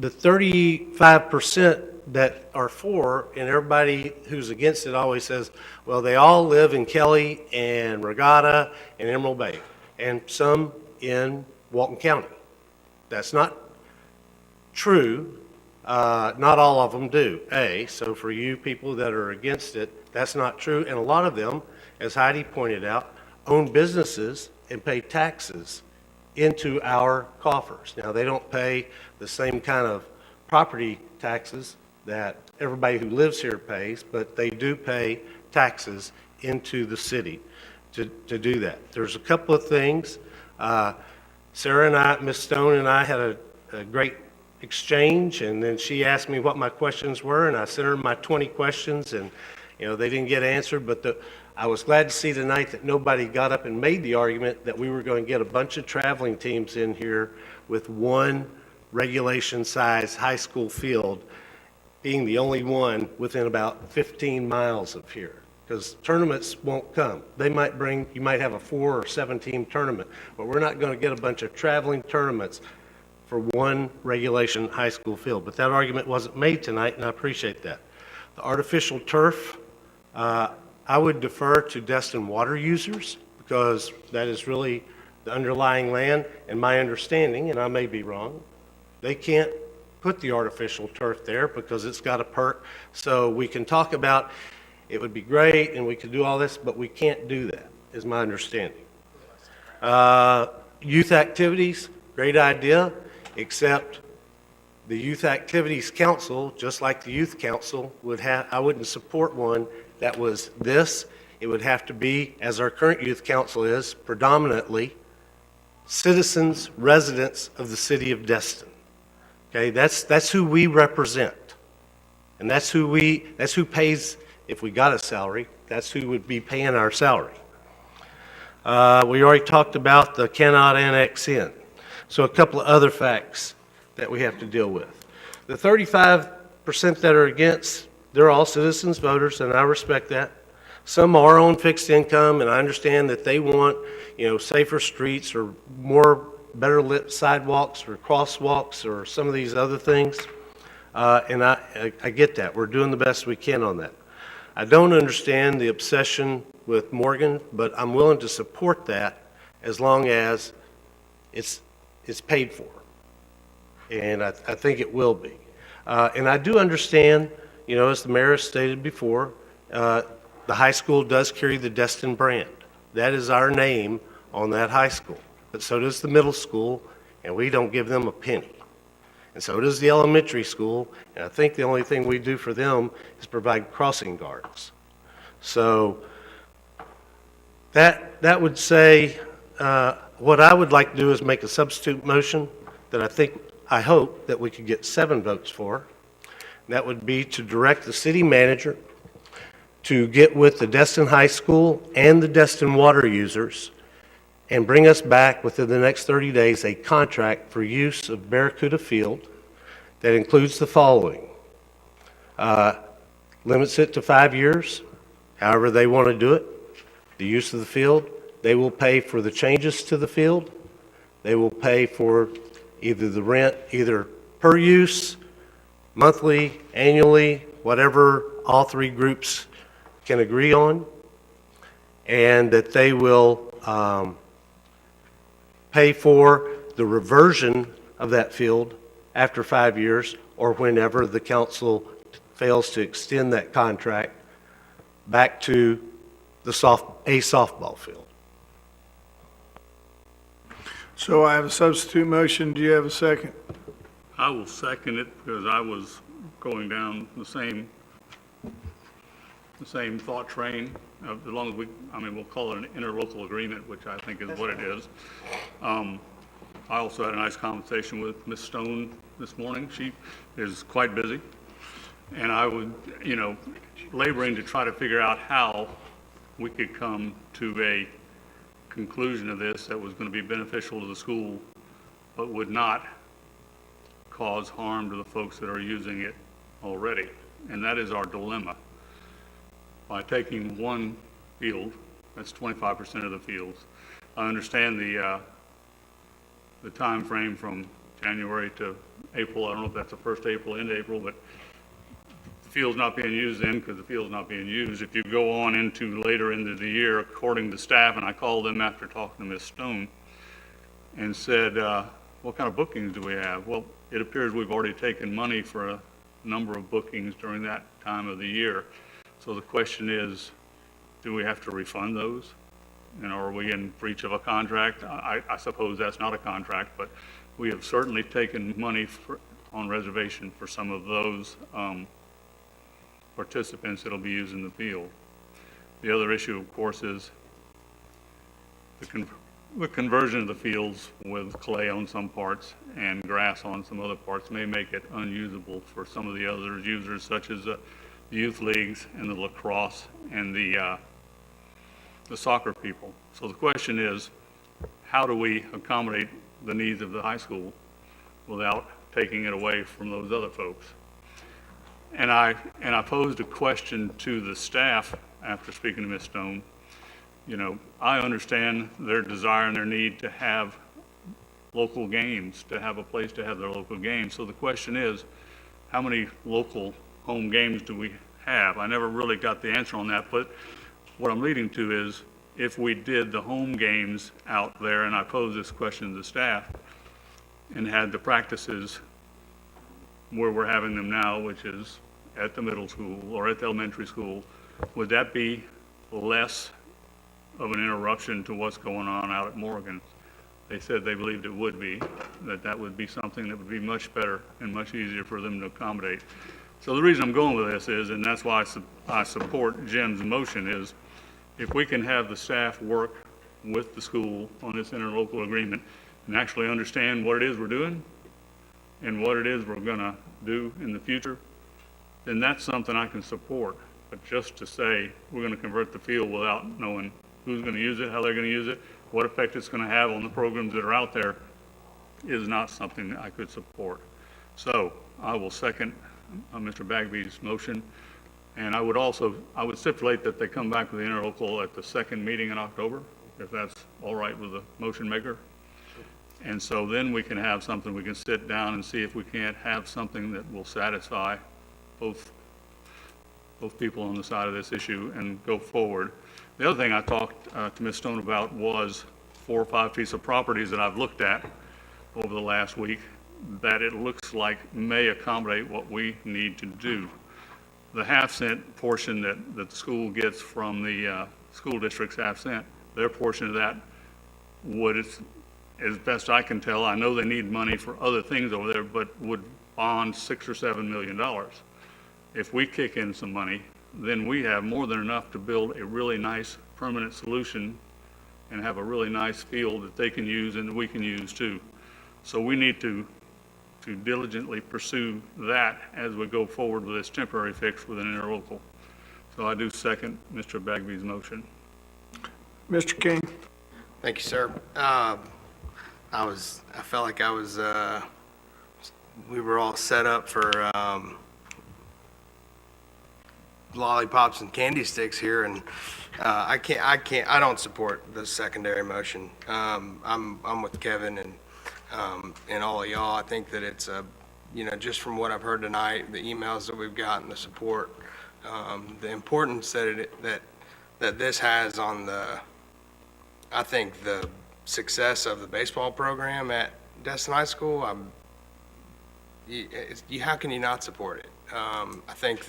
35% that are for, and everybody who's against it always says, well, they all live in Kelly and Regatta and Emerald Bay, and some in Walton County. That's not true. Not all of them do, so for you people that are against it, that's not true. And a lot of them, as Heidi pointed out, own businesses and pay taxes into our coffers. Now, they don't pay the same kind of property taxes that everybody who lives here pays, but they do pay taxes into the city to do that. There's a couple of things. Sarah and I, Ms. Stone and I had a great exchange, and then she asked me what my questions were, and I sent her my 20 questions, and, they didn't get answered, but I was glad to see tonight that nobody got up and made the argument that we were going to get a bunch of traveling teams in here with one regulation-size high school field, being the only one within about 15 miles of here, because tournaments won't come. You might have a 4 or 7 team tournament, but we're not going to get a bunch of traveling tournaments for one regulation high school field. But that argument wasn't made tonight, and I appreciate that. The artificial turf, I would defer to Destin water users, because that is really the underlying land, and my understanding, and I may be wrong, they can't put the artificial turf there because it's got a perk. So we can talk about it would be great and we could do all this, but we can't do that, is my understanding. Youth activities, great idea, except the Youth Activities Council, just like the Youth Council, I wouldn't support one that was this. It would have to be, as our current Youth Council is, predominantly citizens, residents of the city of Destin. Okay, that's who we represent. And that's who pays, if we got a salary, that's who would be paying our salary. We already talked about the cannot annex in. So a couple of other facts that we have to deal with. The 35% that are against, they're all citizens voters, and I respect that. Some are on fixed income, and I understand that they want, safer streets or better lit sidewalks or crosswalks or some of these other things. And I get that. We're doing the best we can on that. I don't understand the obsession with Morgan, but I'm willing to support that as long as it's paid for. And I think it will be. And I do understand, as the mayor has stated before, the high school does carry the Destin brand. That is our name on that high school. But so does the middle school, and we don't give them a penny. And so does the elementary school, and I think the only thing we do for them is provide crossing guards. So that would say, what I would like to do is make a substitute motion that I hope that we could get 7 votes for. That would be to direct the city manager to get with the Destin High School and the Destin water users and bring us back within the next 30 days a contract for use of Barracuda Field that includes the following. Limits it to 5 years, however they want to do it. The use of the field, they will pay for the changes to the field. They will pay for either the rent, either per use, monthly, annually, whatever all 3 groups can agree on, and that they will pay for the reversion of that field after 5 years or whenever the council fails to extend that contract back to a softball field. So I have a substitute motion. Do you have a second? I will second it because I was going down the same thought train, as long as we'll call it an interlocal agreement, which I think is what it is. I also had a nice conversation with Ms. Stone this morning. She is quite busy. And I would, laboring to try to figure out how we could come to a conclusion of this that was going to be beneficial to the school, but would not cause harm to the folks that are using it already. And that is our dilemma. By taking one field, that's 25% of the fields. I understand the time frame from January to April. I don't know if that's the first April, end April, but the field's not being used then because the field's not being used. If you go on into later into the year, according to staff, and I called them after talking to Ms. Stone and said, what kind of bookings do we have? Well, it appears we've already taken money for a number of bookings during that time of the year. So the question is, do we have to refund those? Are we in breach of a contract? I suppose that's not a contract, but we have certainly taken money on reservation for some of those participants that will be using the field. The other issue, of course, is the conversion of the fields with clay on some parts and grass on some other parts may make it unusable for some of the other users, such as the youth leagues and the lacrosse and the soccer people. So the question is, how do we accommodate the needs of the high school without taking it away from those other folks? And I posed a question to the staff after speaking to Ms. Stone. You know, I understand their desire and their need to have local games, to have a place to have their local games. So the question is, how many local home games do we have? I never really got the answer on that, but what I'm leading to is, if we did the home games out there, and I posed this question to the staff, and had the practices where we're having them now, which is at the middle school or at the elementary school, would that be less of an interruption to what's going on out at Morgan? They said they believed it would be, that would be something that would be much better and much easier for them to accommodate. So the reason I'm going with this is, and that's why I support Jim's motion, is if we can have the staff work with the school on this interlocal agreement and actually understand what it is we're doing and what it is we're gonna do in the future, then that's something I can support. But just to say we're gonna convert the field without knowing who's gonna use it, how they're gonna use it, what effect it's gonna have on the programs that are out there, is not something that I could support. So I will second Mr. Bagby's motion. And I would stipulate that they come back with the interlocal at the second meeting in October, if that's all right with the motion maker. And so then we can have something, we can sit down and see if we can't have something that will satisfy both people on the side of this issue and go forward. The other thing I talked to Ms. Stone about was 4 or 5 pieces of properties that I've looked at over the last week that it looks like may accommodate what we need to do. The half-cent portion that the school gets from the school district's half-cent, their portion of that would, as best I can tell, I know they need money for other things over there, but would bond $6 or $7 million. If we kick in some money, then we have more than enough to build a really nice permanent solution and have a really nice field that they can use and that we can use too. So we need to diligently pursue that as we go forward with this temporary fix with an interlocal. So I do second Mr. Bagby's motion. Mr. King? Thank you, sir. I felt like we were all set up for lollipops and candy sticks here, and I don't support the secondary motion. I'm with Kevin and all of y'all. I think that it's just from what I've heard tonight, the emails that we've gotten, the support, the importance that this has on I think the success of the baseball program at Destin High School. How can you not support it? I think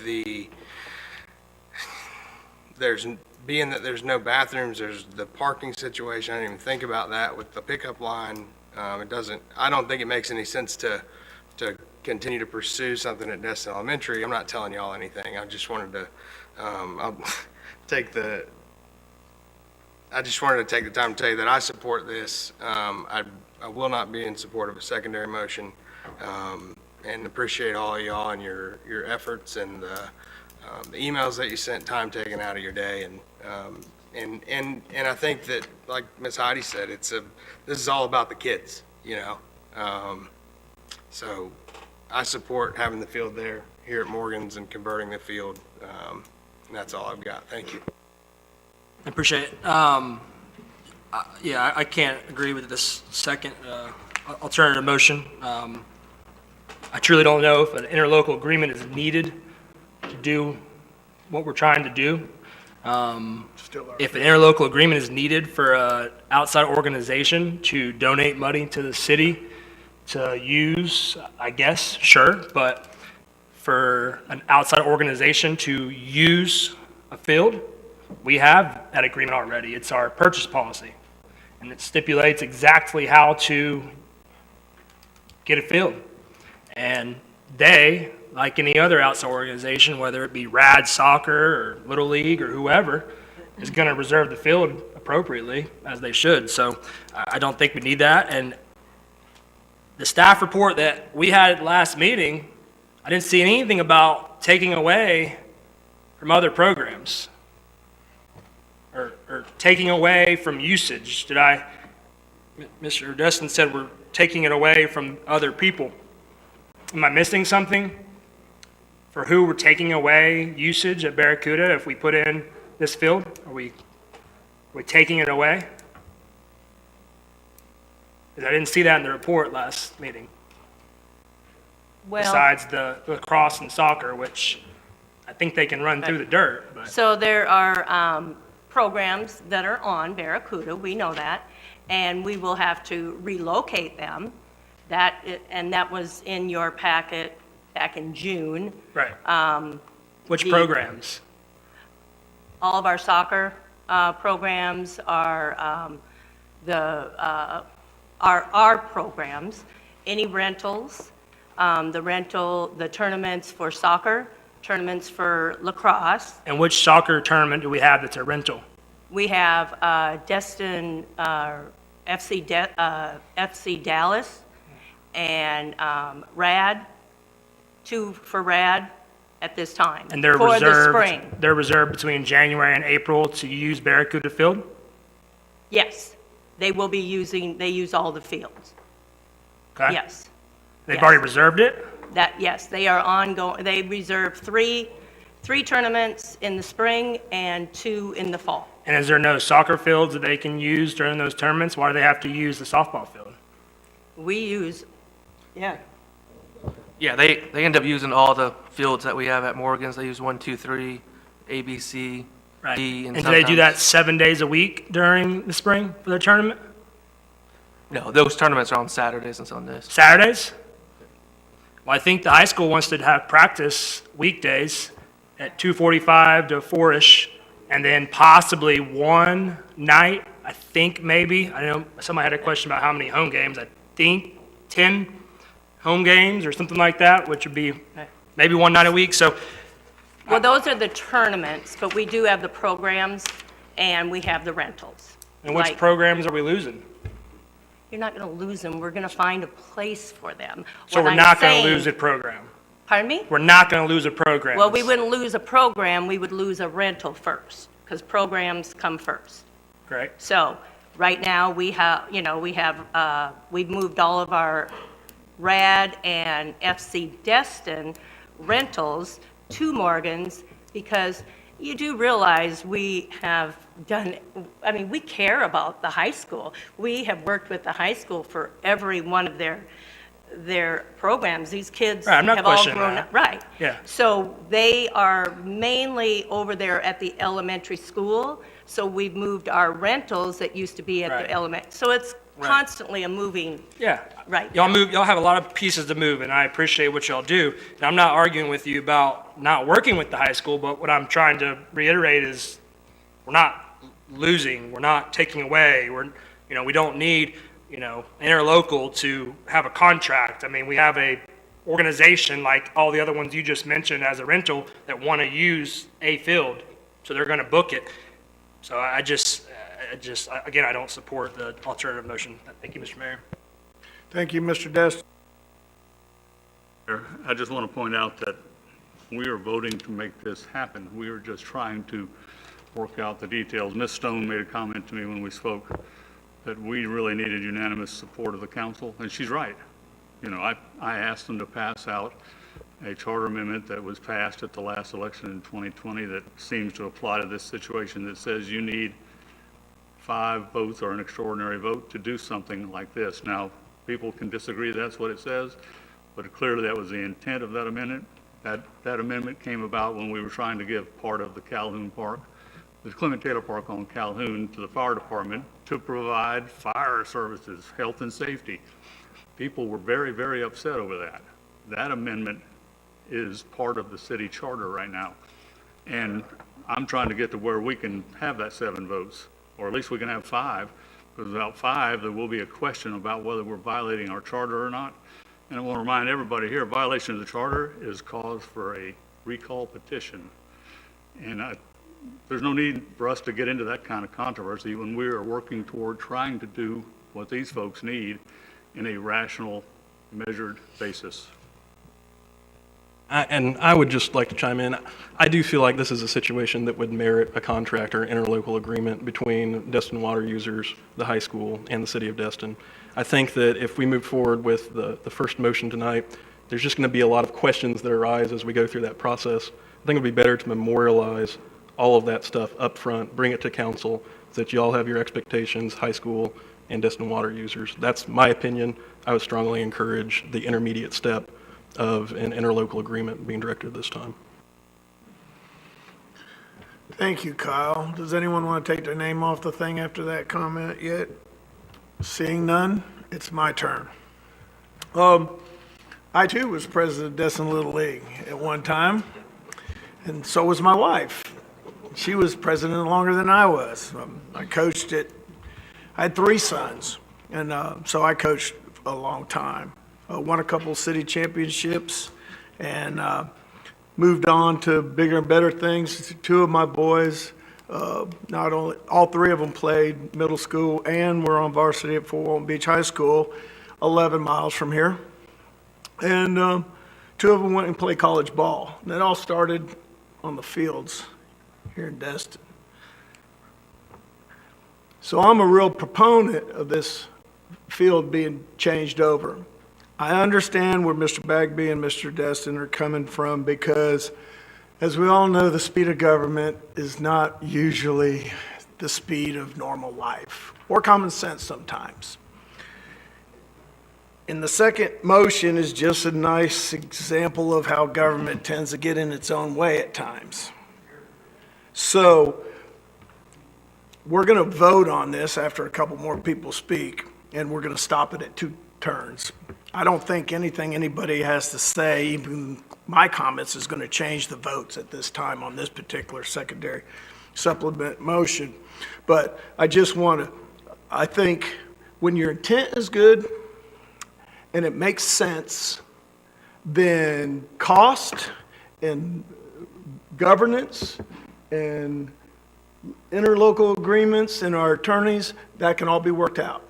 being that there's no bathrooms, there's the parking situation. I didn't even think about that with the pickup line. I don't think it makes any sense to continue to pursue something at Destin Elementary. I'm not telling y'all anything. I just wanted to take the time to tell you that I support this. I will not be in support of a secondary motion, and appreciate all of y'all and your efforts and the emails that you sent, time taken out of your day, and I think that, like Ms. Heidi said, this is all about the kids, so I support having the field there here at Morgan's and converting the field, and that's all I've got. Thank you. I appreciate it. I can't agree with this second alternative motion. I truly don't know if an interlocal agreement is needed to do what we're trying to do. If an interlocal agreement is needed for an outside organization to donate money to the city to use, I guess, sure, but for an outside organization to use a field, we have that agreement already. It's our purchase policy, and it stipulates exactly how to get a field. And they, like any other outside organization, whether it be Rad Soccer or Little League or whoever, is going to reserve the field appropriately, as they should. So I don't think we need that. And the staff report that we had at the last meeting, I didn't see anything about taking away from other programs or taking away from usage. Mr. Destin said we're taking it away from other people. Am I missing something for who we're taking away usage at Barracuda if we put in this field? Are we taking it away? 'Cause I didn't see that in the report last meeting. Well, Besides the lacrosse and soccer, which I think they can run through the dirt. But so there are programs that are on Barracuda, we know that, and we will have to relocate them. And that was in your packet back in June. Right. Which programs? All of our soccer programs are our programs. Any rentals, the tournaments for soccer, tournaments for lacrosse. And which soccer tournament do we have that's a rental? We have Destin FC Dallas and RAD, 2 for RAD at this time. And they're for the reserved. spring. They're reserved between January and April to use Barracuda Field. Yes, they will be using. They use all the fields. Okay. Yes. They've Yes. already reserved it. Yes, they are ongoing. They reserve three tournaments in the spring and 2 in the fall. And is there no soccer fields that they can use during those tournaments? Why do they have to use the softball field? We use, yeah. Yeah, they end up using all the fields that we have at Morgan's. They use 1, 2, 3, A, B, C, Right. D, And do they do that 7 days a week during the spring for their tournament? No, those tournaments are on Saturdays and Sundays. Saturdays? Well, I think the high school wants to have practice weekdays at 2:45 to 4-ish, and then possibly one night, I think maybe. I know somebody had a question about how many home games. I think 10 home games or something like that, which would be maybe one night a week. So Well, those are the tournaments, but we do have the programs and we have the rentals. and which Like, programs are we losing? You're not going to lose them. We're going to find a place for them. So What we're I'm not going to saying- lose a program. Pardon me? We're not going to lose a program. Well, we wouldn't lose a program, we would lose a rental first, because programs come first. Great. So, right now, we've moved all of our RAD and FC Destin rentals to Morgan's, because you do realize we have done, we care about the high school. We have worked with the high school for every one of their programs. These kids Right, I'm not have all questioning grown that. up. Right. Yeah. So they are mainly over there at the elementary school, so we've moved our rentals that used to be at Right. the element. So it's Right. constantly a moving. Yeah. Right. Y'all have a lot of pieces to move, and I appreciate what y'all do. And I'm not arguing with you about not working with the high school, but what I'm trying to reiterate is we're not losing, we're not taking away, we don't need, interlocal to have a contract. I mean, we have a organization like all the other ones you just mentioned as a rental that want to use a field, so they're going to book it. So again, I don't support the alternative motion. Thank you, Mr. Mayor. Thank you, Mr. Destin. I just want to point out that we are voting to make this happen. We are just trying to work out the details. Ms. Stone made a comment to me when we spoke that we really needed unanimous support of the council, and she's right. I asked them to pass out a charter amendment that was passed at the last election in 2020 that seems to apply to this situation, that says you need 5 votes or an extraordinary vote to do something like this. Now, people can disagree that's what it says, but clearly that was the intent of that amendment. That amendment came about when we were trying to give part of the Calhoun Park, the Clement Taylor Park on Calhoun, to the fire department to provide fire services, health and safety. People were very, very upset over that. That amendment is part of the city charter right now. And I'm trying to get to where we can have that 7 votes, or at least we can have 5, because without 5, there will be a question about whether we're violating our charter or not. And I want to remind everybody here, violation of the charter is cause for a recall petition. And there's no need for us to get into that kind of controversy when we are working toward trying to do what these folks need in a rational, measured basis. And I would just like to chime in. I do feel like this is a situation that would merit a contract or interlocal agreement between Destin water users, the high school, and the city of Destin. I think that if we move forward with the first motion tonight, there's just going to be a lot of questions that arise as we go through that process. I think it would be better to memorialize all of that stuff up front, bring it to council, so that you all have your expectations, high school and Destin water users. That's my opinion. I would strongly encourage the intermediate step of an interlocal agreement being directed this time. Thank you, Kyle. Does anyone want to take their name off the thing after that comment yet? Seeing none, it's my turn. I too was president of Destin Little League at one time, and so was my wife. She was president longer than I was. I coached it. I had 3 sons, and so I coached a long time. Won a couple city championships, and moved on to bigger and better things. 2 of my boys, not only, all 3 of them played middle school and were on varsity at Fort Walton Beach High School, 11 miles from here. And 2 of them went and played college ball. And it all started on the fields here in Destin. So I'm a real proponent of this field being changed over. I understand where Mr. Bagby and Mr. Destin are coming from because, as we all know, the speed of government is not usually the speed of normal life, or common sense sometimes. And the second motion is just a nice example of how government tends to get in its own way at times. So we're going to vote on this after a couple more people speak, and we're going to stop it at 2 turns. I don't think anything anybody has to say, even my comments, is going to change the votes at this time on this particular secondary supplement motion. But I just want to, I think when your intent is good and it makes sense, then cost and governance and interlocal agreements and our attorneys, that can all be worked out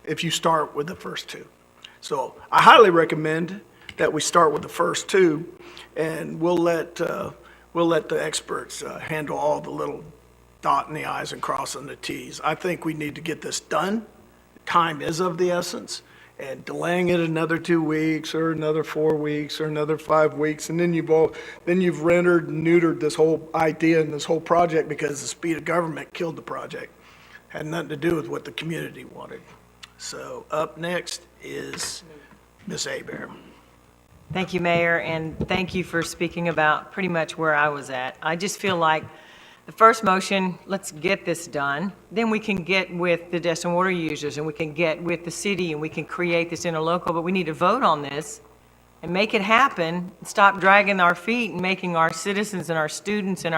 if you start with the first 2. So I highly recommend that we start with the first 2, and we'll let the experts handle all the little dotting the i's and crossing the t's. I think we need to get this done. Time is of the essence, and delaying it another 2 weeks or another 4 weeks or another 5 weeks, and then you've rendered and neutered this whole idea and this whole project because the speed of government killed the project. Had nothing to do with what the community wanted. So up next is Ms. Hebert. Thank you, Mayor, and thank you for speaking about pretty much where I was at. I just feel like the first motion, let's get this done. Then we can get with the Destin water users, and we can get with the city, and we can create this interlocal, but we need to vote on this and make it happen. Stop dragging our feet and making our citizens and our students and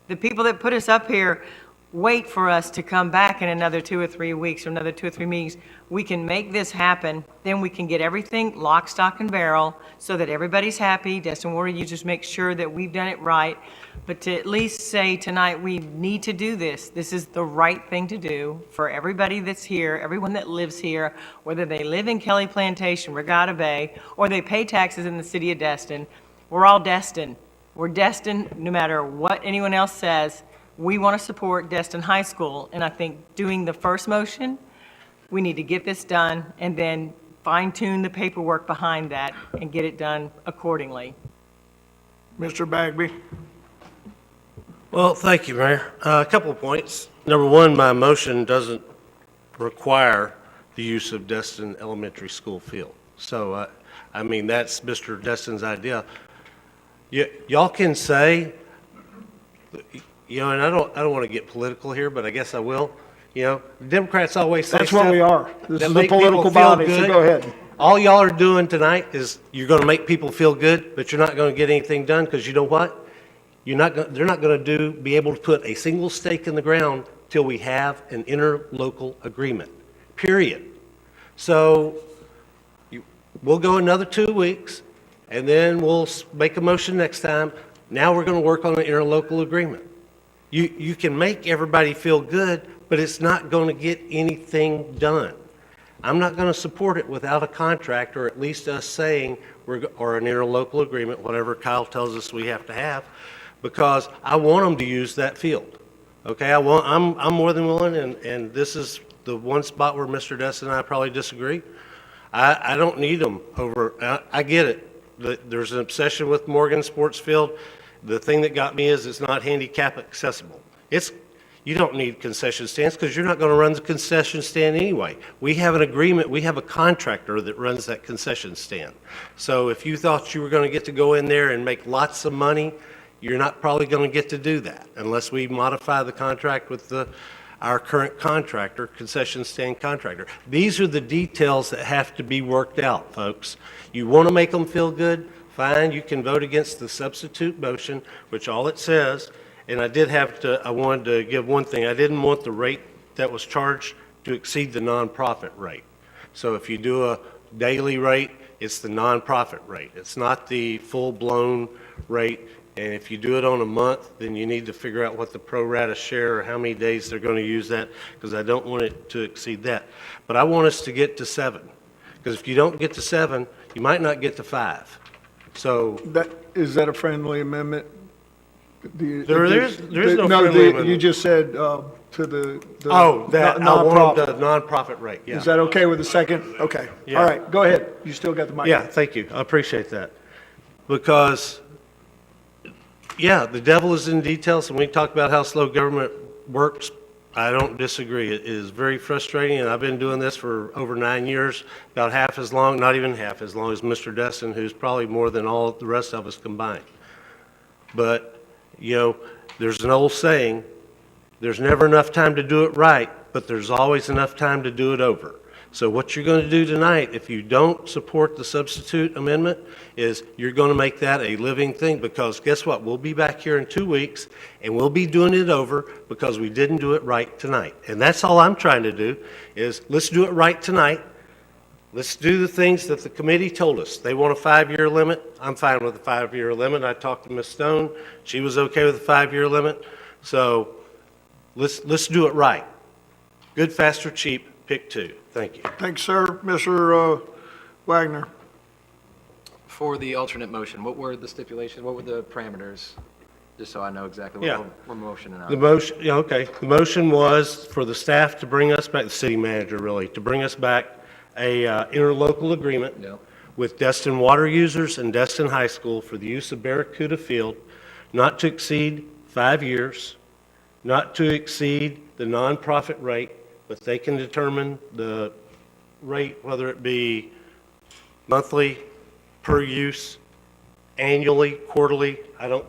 the people that put us up here wait for us to come back in another 2 or 3 weeks or another 2 or 3 meetings. We can make this happen. Then we can get everything lock, stock, and barrel so that everybody's happy. Destin water users make sure that we've done it right. But to at least say tonight, we need to do this. This is the right thing to do for everybody that's here, everyone that lives here, whether they live in Kelly Plantation, Regatta Bay, or they pay taxes in the city of Destin. We're all Destin. We're Destin no matter what anyone else says. We want to support Destin High School, and I think doing the first motion, we need to get this done and then fine-tune the paperwork behind that and get it done accordingly. Mr. Bagby. Well, thank you, Mayor. A couple of points. Number one, my motion doesn't require the use of Destin Elementary School field. So, I mean, that's Mr. Destin's idea. Y'all can say, you know, and I don't want to get political here, but I guess I will. You know, Democrats always say That's what we are. This is a make people political feel body, so good. go ahead. All y'all are doing tonight is you're going to make people feel good, but you're not going to get anything done because you know what? They're not going to be able to put a single stake in the ground till we have an interlocal agreement, period. So we'll go another 2 weeks, and then we'll make a motion next time. Now we're going to work on an interlocal agreement. You can make everybody feel good, but it's not going to get anything done. I'm not going to support it without a contract, or at least us saying, or an interlocal agreement, whatever Kyle tells us we have to have, because I want them to use that field. Okay, I'm more than willing, and this is the one spot where Mr. Destin and I probably disagree. I don't need them over, I get it. There's an obsession with Morgan Sports Field. The thing that got me is it's not handicap accessible. You don't need concession stands because you're not going to run the concession stand anyway. We have an agreement, we have a contractor that runs that concession stand. So if you thought you were going to get to go in there and make lots of money, you're not probably going to get to do that unless we modify the contract with our current contractor, concession stand contractor. These are the details that have to be worked out, folks. You want to make them feel good? Fine, you can vote against the substitute motion, which all it says, and I wanted to give one thing. I didn't want the rate that was charged to exceed the nonprofit rate. So if you do a daily rate, it's the nonprofit rate. It's not the full-blown rate. And if you do it on a month, then you need to figure out what the pro rata share or how many days they're going to use that, because I don't want it to exceed that. But I want us to get to 7, because if you don't get to 7, you might not get to 5. So Is that a friendly amendment? There's no friendly amendment. You just said to the I want the nonprofit. nonprofit rate, yeah. Is that okay with the second? Okay. Yeah. All right, go ahead. You still got the mic. Yeah, thank you. I appreciate that. Because, yeah, the devil is in details, and we talk about how slow government works. I don't disagree. It is very frustrating, and I've been doing this for over 9 years, about half as long, not even half as long as Mr. Destin, who's probably more than all the rest of us combined. But, you know, there's an old saying, there's never enough time to do it right, but there's always enough time to do it over. So what you're going to do tonight, if you don't support the substitute amendment, is you're going to make that a living thing, because guess what? We'll be back here in 2 weeks, and we'll be doing it over because we didn't do it right tonight. And that's all I'm trying to do, is let's do it right tonight. Let's do the things that the committee told us. They want a 5-year limit. I'm fine with a 5-year limit. I talked to Ms. Stone. She was okay with a 5-year limit. So let's do it right. Good, faster, cheap, pick 2. Thank you. Thanks, sir. Mr. Wagner. For the alternate motion, what were the stipulations, what were the parameters? Just so I know exactly Yeah. what we're motioning on. The motion, yeah, okay. The motion was for the staff to bring us back, the city manager really, to bring us back a interlocal agreement with Destin water users and Destin High School for the use of Barracuda Field, not to exceed 5 years, not to exceed the nonprofit rate, but they can determine the rate, whether it be monthly, per use, annually, quarterly,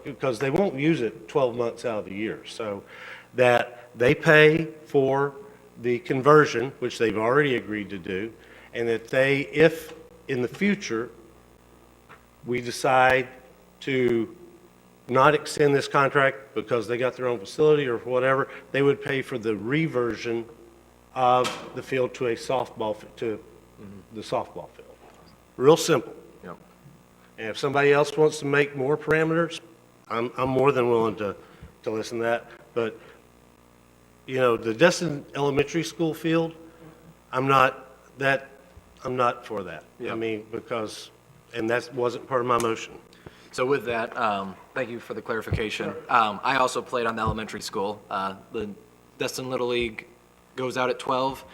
because they won't use it 12 months out of the year. So that they pay for the conversion, which they've already agreed to do, and that they, if in the future we decide to not extend this contract because they got their own facility or whatever, they would pay for the reversion of the field to a softball, to the softball field. Real simple. Yep. And if somebody else wants to make more parameters, I'm more than willing to listen to that. But, you know, the Destin Elementary School field, I'm not for that. Yep. I mean, because, and that wasn't part of my motion. So with that, thank you for the clarification. I also played on the elementary school. The Destin Little League goes out at 12.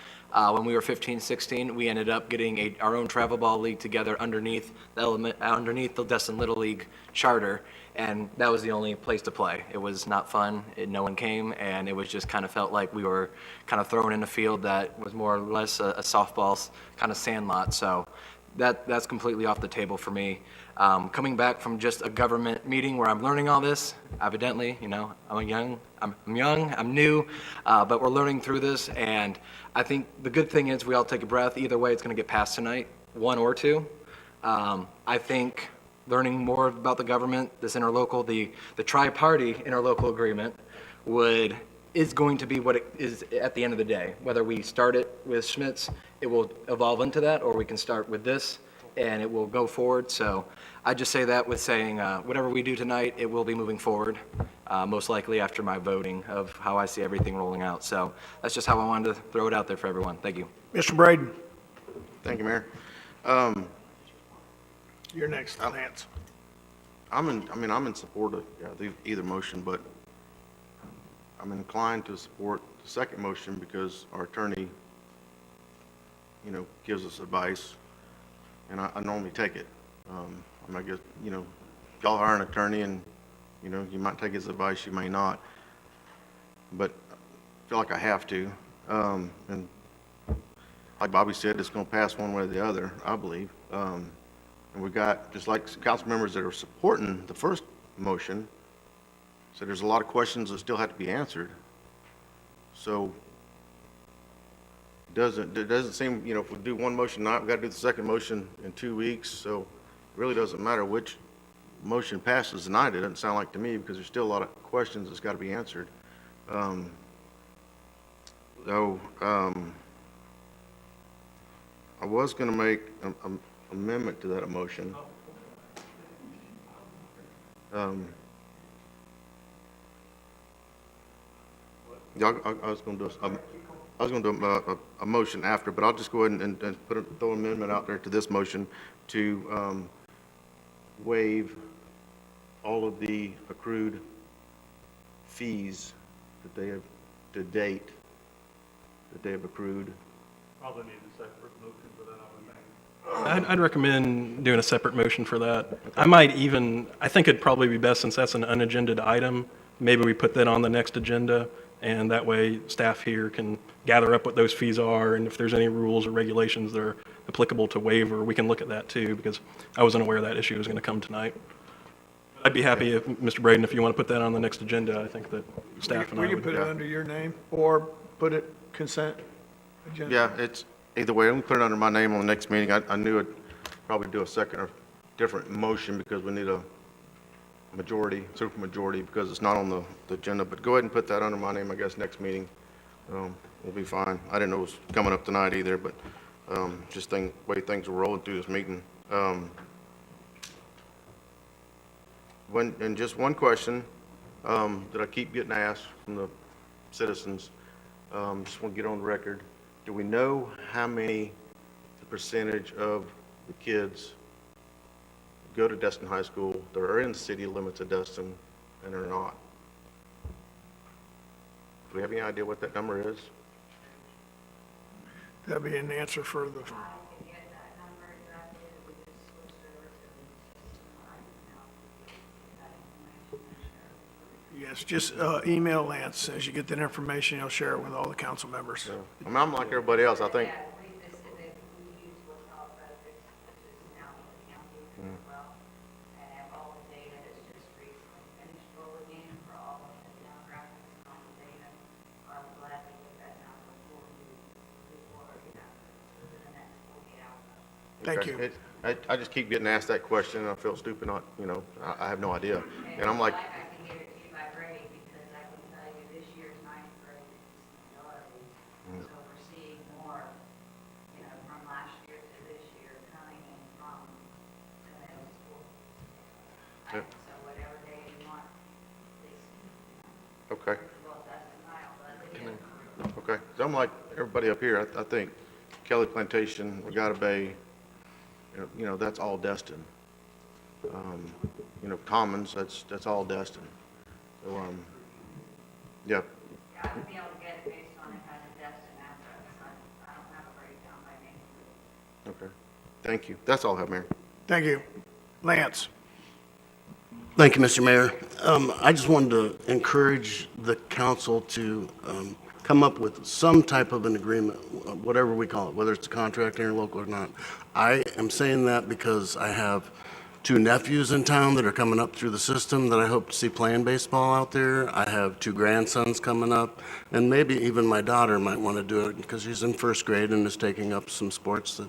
When we were 15, 16, we ended up getting our own travel ball league together underneath the Destin Little League charter, and that was the only place to play. It was not fun. No one came, and it was just kind of felt like we were kind of thrown in a field that was more or less a softball kind of sandlot. So that's completely off the table for me. Coming back from just a government meeting where I'm learning all this, evidently, you know, I'm young, I'm new, but we're learning through this, and I think the good thing is we all take a breath. Either way, it's going to get passed tonight, 1 or 2. I think learning more about the government, this interlocal, the tri-party interlocal agreement is going to be what it is at the end of the day. Whether we start it with Schmitz, it will evolve into that, or we can start with this, and it will go forward. So I just say that with saying whatever we do tonight, it will be moving forward. most likely after my voting of how I see everything rolling out. So that's just how I wanted to throw it out there for everyone. Thank you. Mr. Braden, Thank you, Mayor. you're next, Lance. I'm in support of either motion, but I'm inclined to support the second motion because our attorney, gives us advice, and I normally take it. I guess, y'all hire an attorney and, you might take his advice, you may not, but I feel like I have to. And like Bobby said, it's going to pass one way or the other, I believe. And we got, just like council members that are supporting the first motion, so there's a lot of questions that still have to be answered. So it doesn't seem, if we do one motion tonight, we've got to do the second motion in 2 weeks, so it really doesn't matter which motion passes tonight, it doesn't sound like to me, because there's still a lot of questions that's got to be answered. I was going to make an amendment to that motion. Yeah, I was going to do a motion after, but I'll just go ahead and throw an amendment out there to this motion to waive all of the accrued fees that they have to date, that they have accrued. Probably need a separate motion for that, I would think. I'd recommend doing a separate motion for that. I think it'd probably be best, since that's an unagended item, maybe we put that on the next agenda, and that way staff here can gather up what those fees are, and if there's any rules or regulations that are applicable to waiver, we can look at that too, because I wasn't aware that issue was going to come tonight. I'd be happy if, Mr. Braden, if you want to put that on the next agenda. I think that staff and I We can would. put it under your name, or put it consent agenda. Yeah, it's either way. I'm going to put it under my name on the next meeting. I knew I'd probably do a second or different motion because we need a majority, super majority, because it's not on the agenda. But go ahead and put that under my name, I guess, next meeting. We'll be fine. I didn't know it was coming up tonight either, but just the way things were rolling through this meeting. And just one question that I keep getting asked from the citizens, just want to get on the record. Do we know how many, the percentage of the kids go to Destin High School that are in the city limits of Destin and are not? Do we have any idea what that number is? That'd be an answer for the, yes, just email Lance. As you get that information, he'll share it with all the council members. I'm like everybody else, I think. Thank you. I just keep getting asked that question, and I feel stupid not, I have no idea. And I'm like, I can give it to you by grade, because I can tell you this year's ninth grade is majority. So we're seeing more, from last year to this year coming in from the middle school. Yeah. So whatever day you want, please. okay. Well, that's the title, but Okay, so I'm like everybody up here, I think Kelly Plantation, Regatta Bay, that's all Destin. Commons, that's all Destin. So, yeah. I would be able to get it based on it has a Destin address. I don't have a breakdown by name. Okay, thank you. That's all I have, Mayor. Thank you. Lance? Thank you, Mr. Mayor. I just wanted to encourage the council to come up with some type of an agreement, whatever we call it, whether it's a contract, interlocal or not. I am saying that because I have two nephews in town that are coming up through the system that I hope to see playing baseball out there. I have two grandsons coming up, and maybe even my daughter might want to do it because she's in first grade and is taking up some sports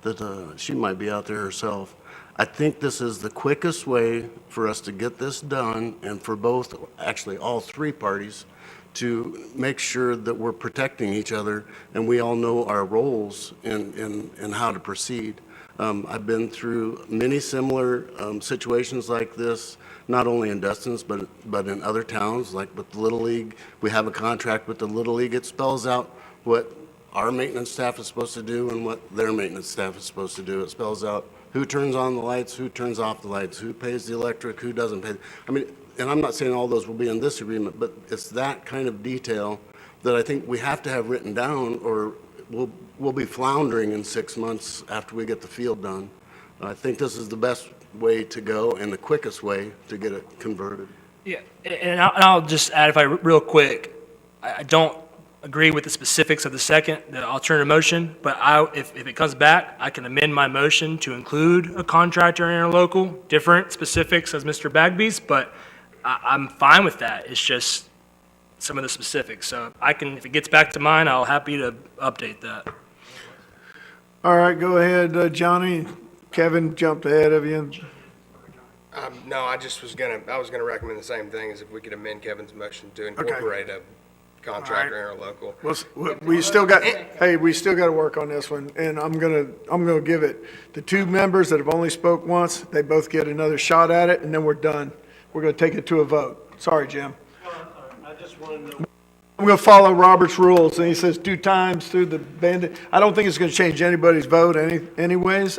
that she might be out there herself. I think this is the quickest way for us to get this done, and for both, actually all three parties, to make sure that we're protecting each other and we all know our roles in how to proceed. I've been through many similar situations like this, not only in Destin's, but in other towns, like with the Little League. We have a contract with the Little League. It spells out what our maintenance staff is supposed to do and what their maintenance staff is supposed to do. It spells out who turns on the lights, who turns off the lights, who pays the electric, who doesn't pay. I mean, and I'm not saying all those will be in this agreement, but it's that kind of detail that I think we have to have written down, or we'll be floundering in 6 months after we get the field done. I think this is the best way to go and the quickest way to get it converted. Yeah, and I'll just add, if I, real quick, I don't agree with the specifics of the alternative motion, but if it comes back, I can amend my motion to include a contractor interlocal, different specifics as Mr. Bagby's, but I'm fine with that. It's just some of the specifics. So if it gets back to mine, I'll happy to update that. All right, go ahead, Johnny. Kevin jumped ahead of you. No, I was gonna recommend the same thing, as if we could amend Kevin's motion to incorporate a contractor interlocal. We still got to work on this one, and I'm gonna give it, the two members that have only spoke once, they both get another shot at it, and then we're done. We're gonna take it to a vote. Sorry, Jim. I just want to know. I'm gonna follow Robert's rules, and he says 2 times through the bandit. I don't think it's gonna change anybody's vote anyways,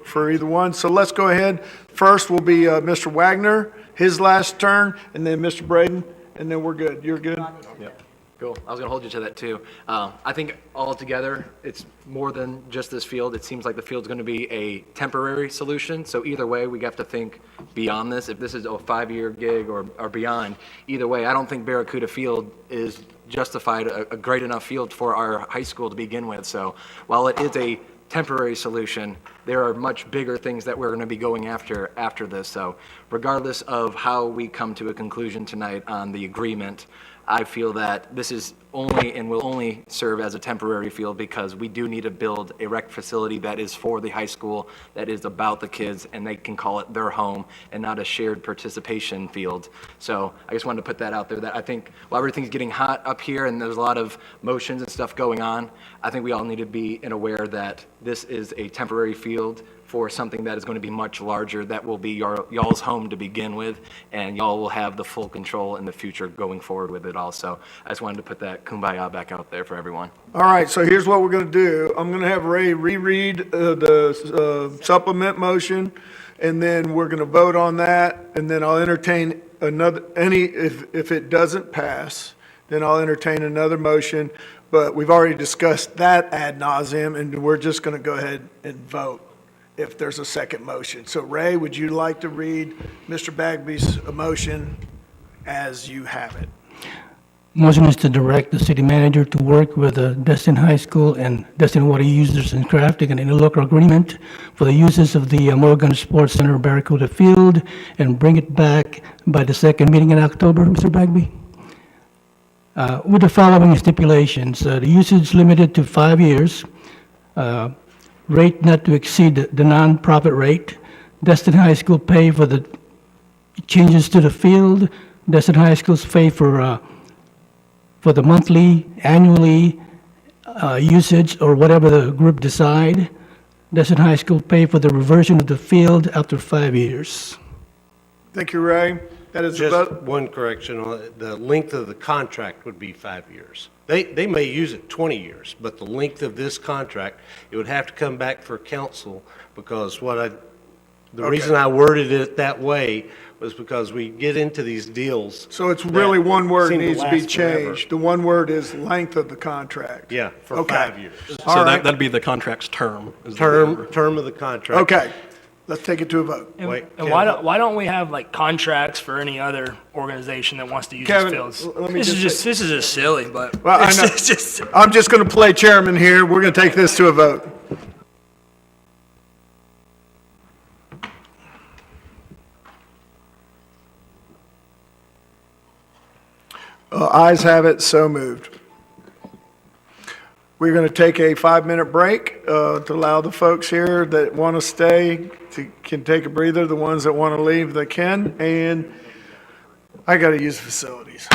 for either one. So let's go ahead. First will be Mr. Wagner, his last turn, and then Mr. Braden, and then we're good. You're good? Yep. Cool. I was going to hold you to that too. I think altogether, it's more than just this field. It seems like the field's going to be a temporary solution. So either way, we have to think beyond this. If this is a 5-year gig or beyond, either way, I don't think Barracuda Field is justified a great enough field for our high school to begin with. So while it is a temporary solution, there are much bigger things that we're going to be going after this. So regardless of how we come to a conclusion tonight on the agreement, I feel that this is only and will only serve as a temporary field, because we do need to build a rec facility that is for the high school, that is about the kids, and they can call it their home and not a shared participation field. So I just wanted to put that out there, that I think while everything's getting hot up here and there's a lot of motions and stuff going on, I think we all need to be aware that this is a temporary field for something that is going to be much larger, that will be y'all's home to begin with, and y'all will have the full control in the future going forward with it also. I just wanted to put that kumbaya back out there for everyone. All right, so here's what we're going to do. I'm going to have Ray reread the supplement motion, and then we're going to vote on that, and then I'll entertain if it doesn't pass, then I'll entertain another motion, but we've already discussed that ad nauseum, and we're just going to go ahead and vote if there's a second motion. So Ray, would you like to read Mr. Bagby's motion as you have it? Motion is to direct the city manager to work with the Destin High School and Destin water users in crafting an interlocal agreement for the uses of the Morgan Sports Center Barracuda Field, and bring it back by the second meeting in October, Mr. Bagby. With the following stipulations: the usage limited to 5 years, rate not to exceed the non-profit rate. Destin High School pay for the changes to the field. Destin High School's pay for the monthly, annually usage, or whatever the group decide. Destin High School pay for the reversion of the field after 5 years. Thank you, Ray. That is Just one correction. The length of the contract would be 5 years. They may use it 20 years, but the length of this contract, it would have to come back for council, because the reason I worded it that way was because we get into these deals. So it's really one word seem to needs to be last forever. changed. The one word is length of the contract. Yeah, for Okay. 5 years. So that'd be the contract's term. is the word. Term of the contract. Okay, let's take it to a vote. And, Wait, and why don't we have like contracts for any other organization that wants to use Kevin, these fields? let me This is just this is just silly, but Well, I know. it's just I'm just going to play chairman here. We're going to take this to a vote. Ayes have it, so moved. We're going to take a 5-minute break to allow the folks here that want to stay can take a breather. The ones that want to leave, they can. And I got to use the facilities.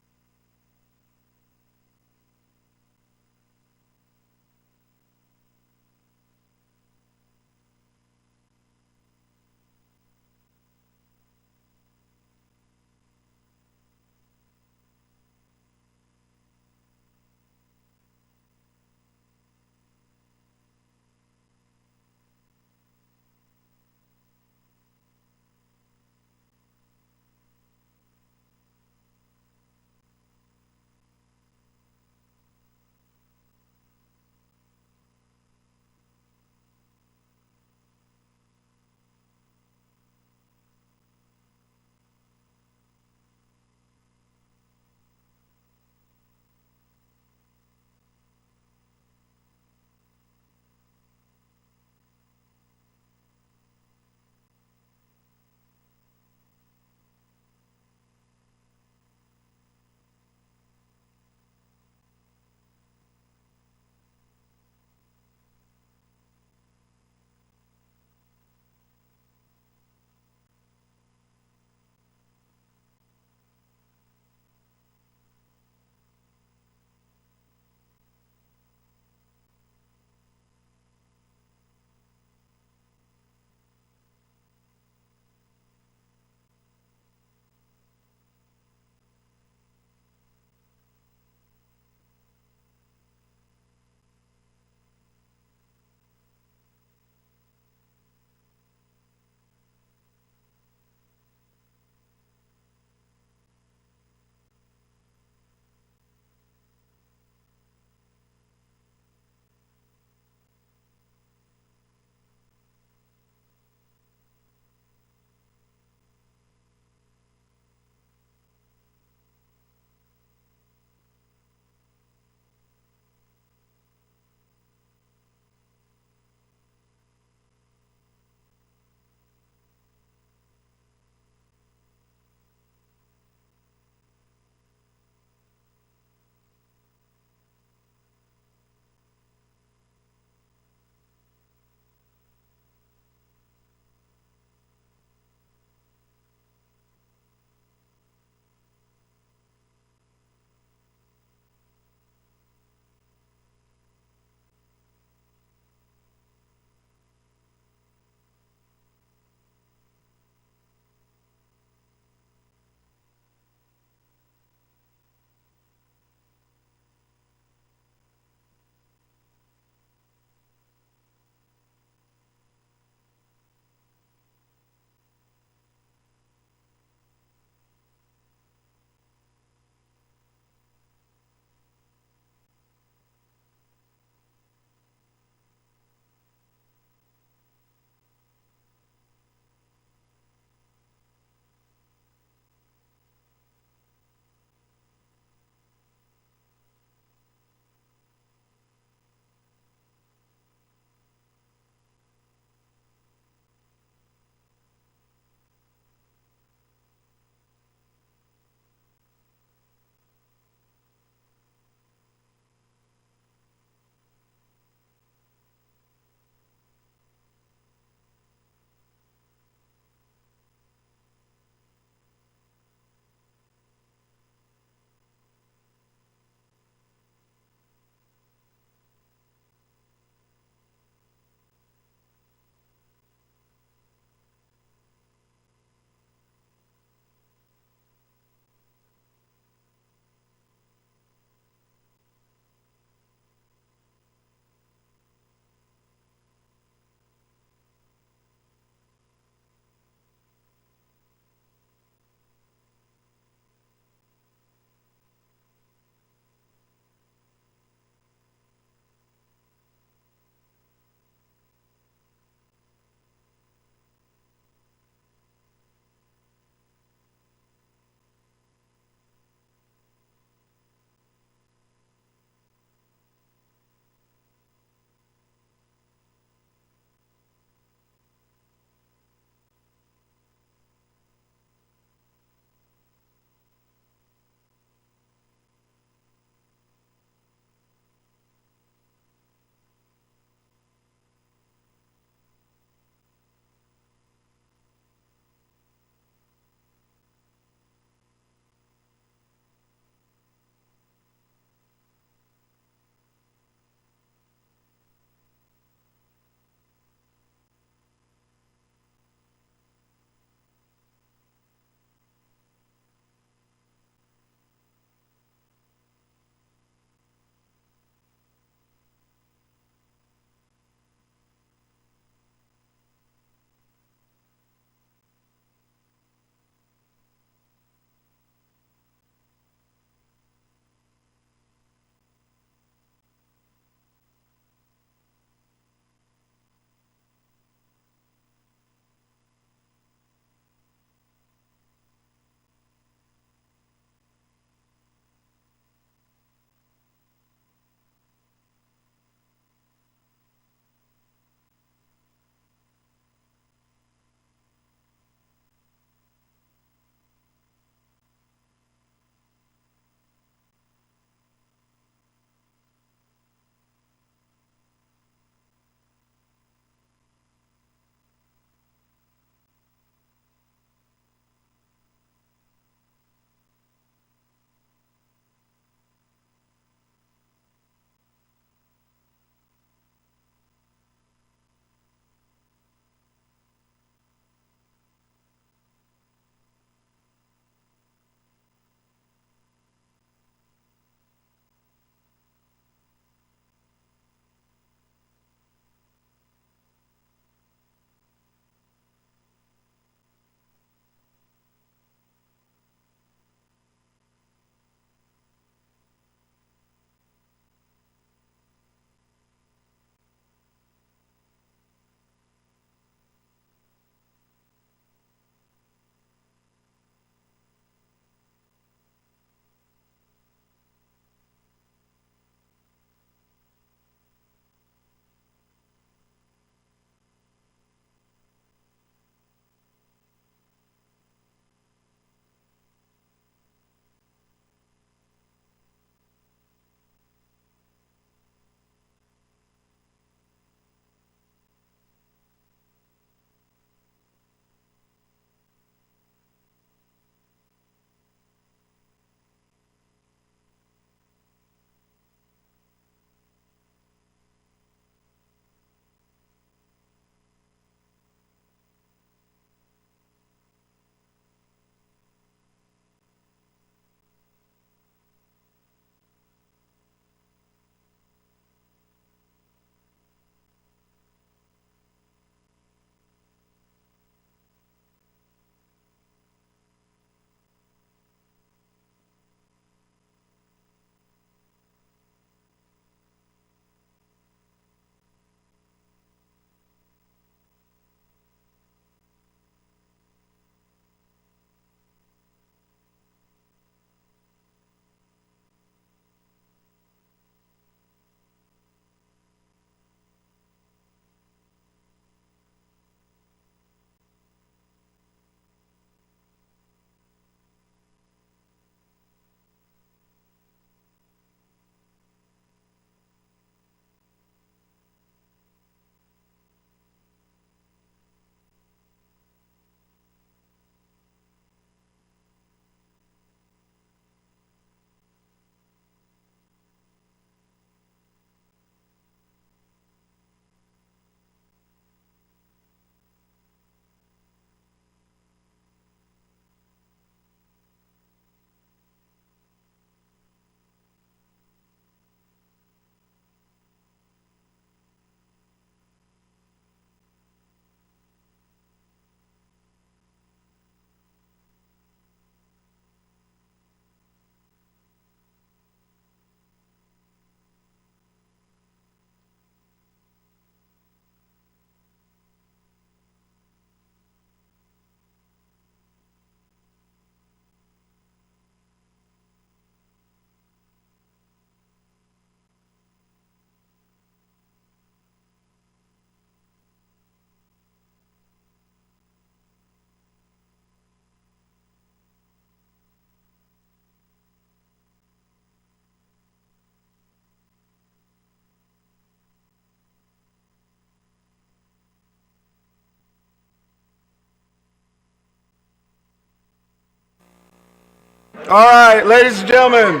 All right, ladies and gentlemen.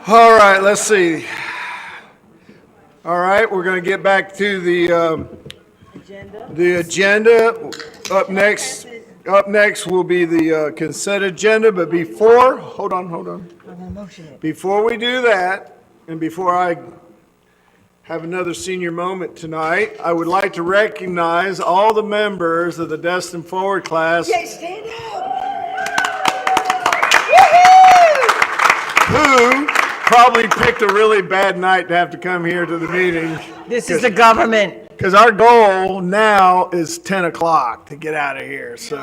All right, let's see. All right, we're going to get back to the agenda. Up next will be the consent agenda, but hold on. Before we do that, and before I have another senior moment tonight, I would like to recognize all the members of the Destin Forward class Stand up. who probably picked a really bad night to have to come here to the meeting. This is the government. Because our goal now is 10 o'clock to get out of here, so.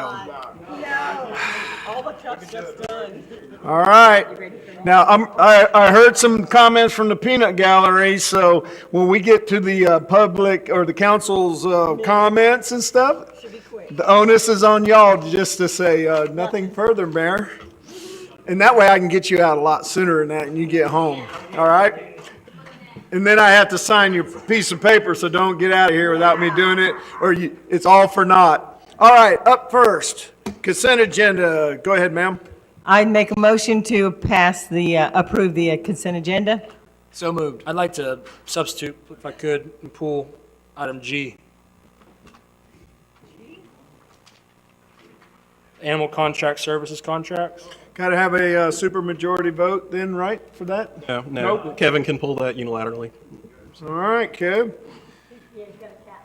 All the cups just done. All right. Now, I heard some comments from the peanut gallery, so when we get to the public or the council's comments and stuff, the onus is on y'all just to say nothing further, Mayor. And that way I can get you out a lot sooner than that and you get home, all right? And then I have to sign your piece of paper, so don't get out of here without me doing it, or it's all for naught. All right, up first, consent agenda. Go ahead, ma'am. I'd make a motion to approve the consent agenda. So moved. I'd like to substitute, if I could, and pull item G. Animal contract services contracts. Got to have a supermajority vote then, right, for that? No, Nope. Kevin can pull that unilaterally. All right, Kev.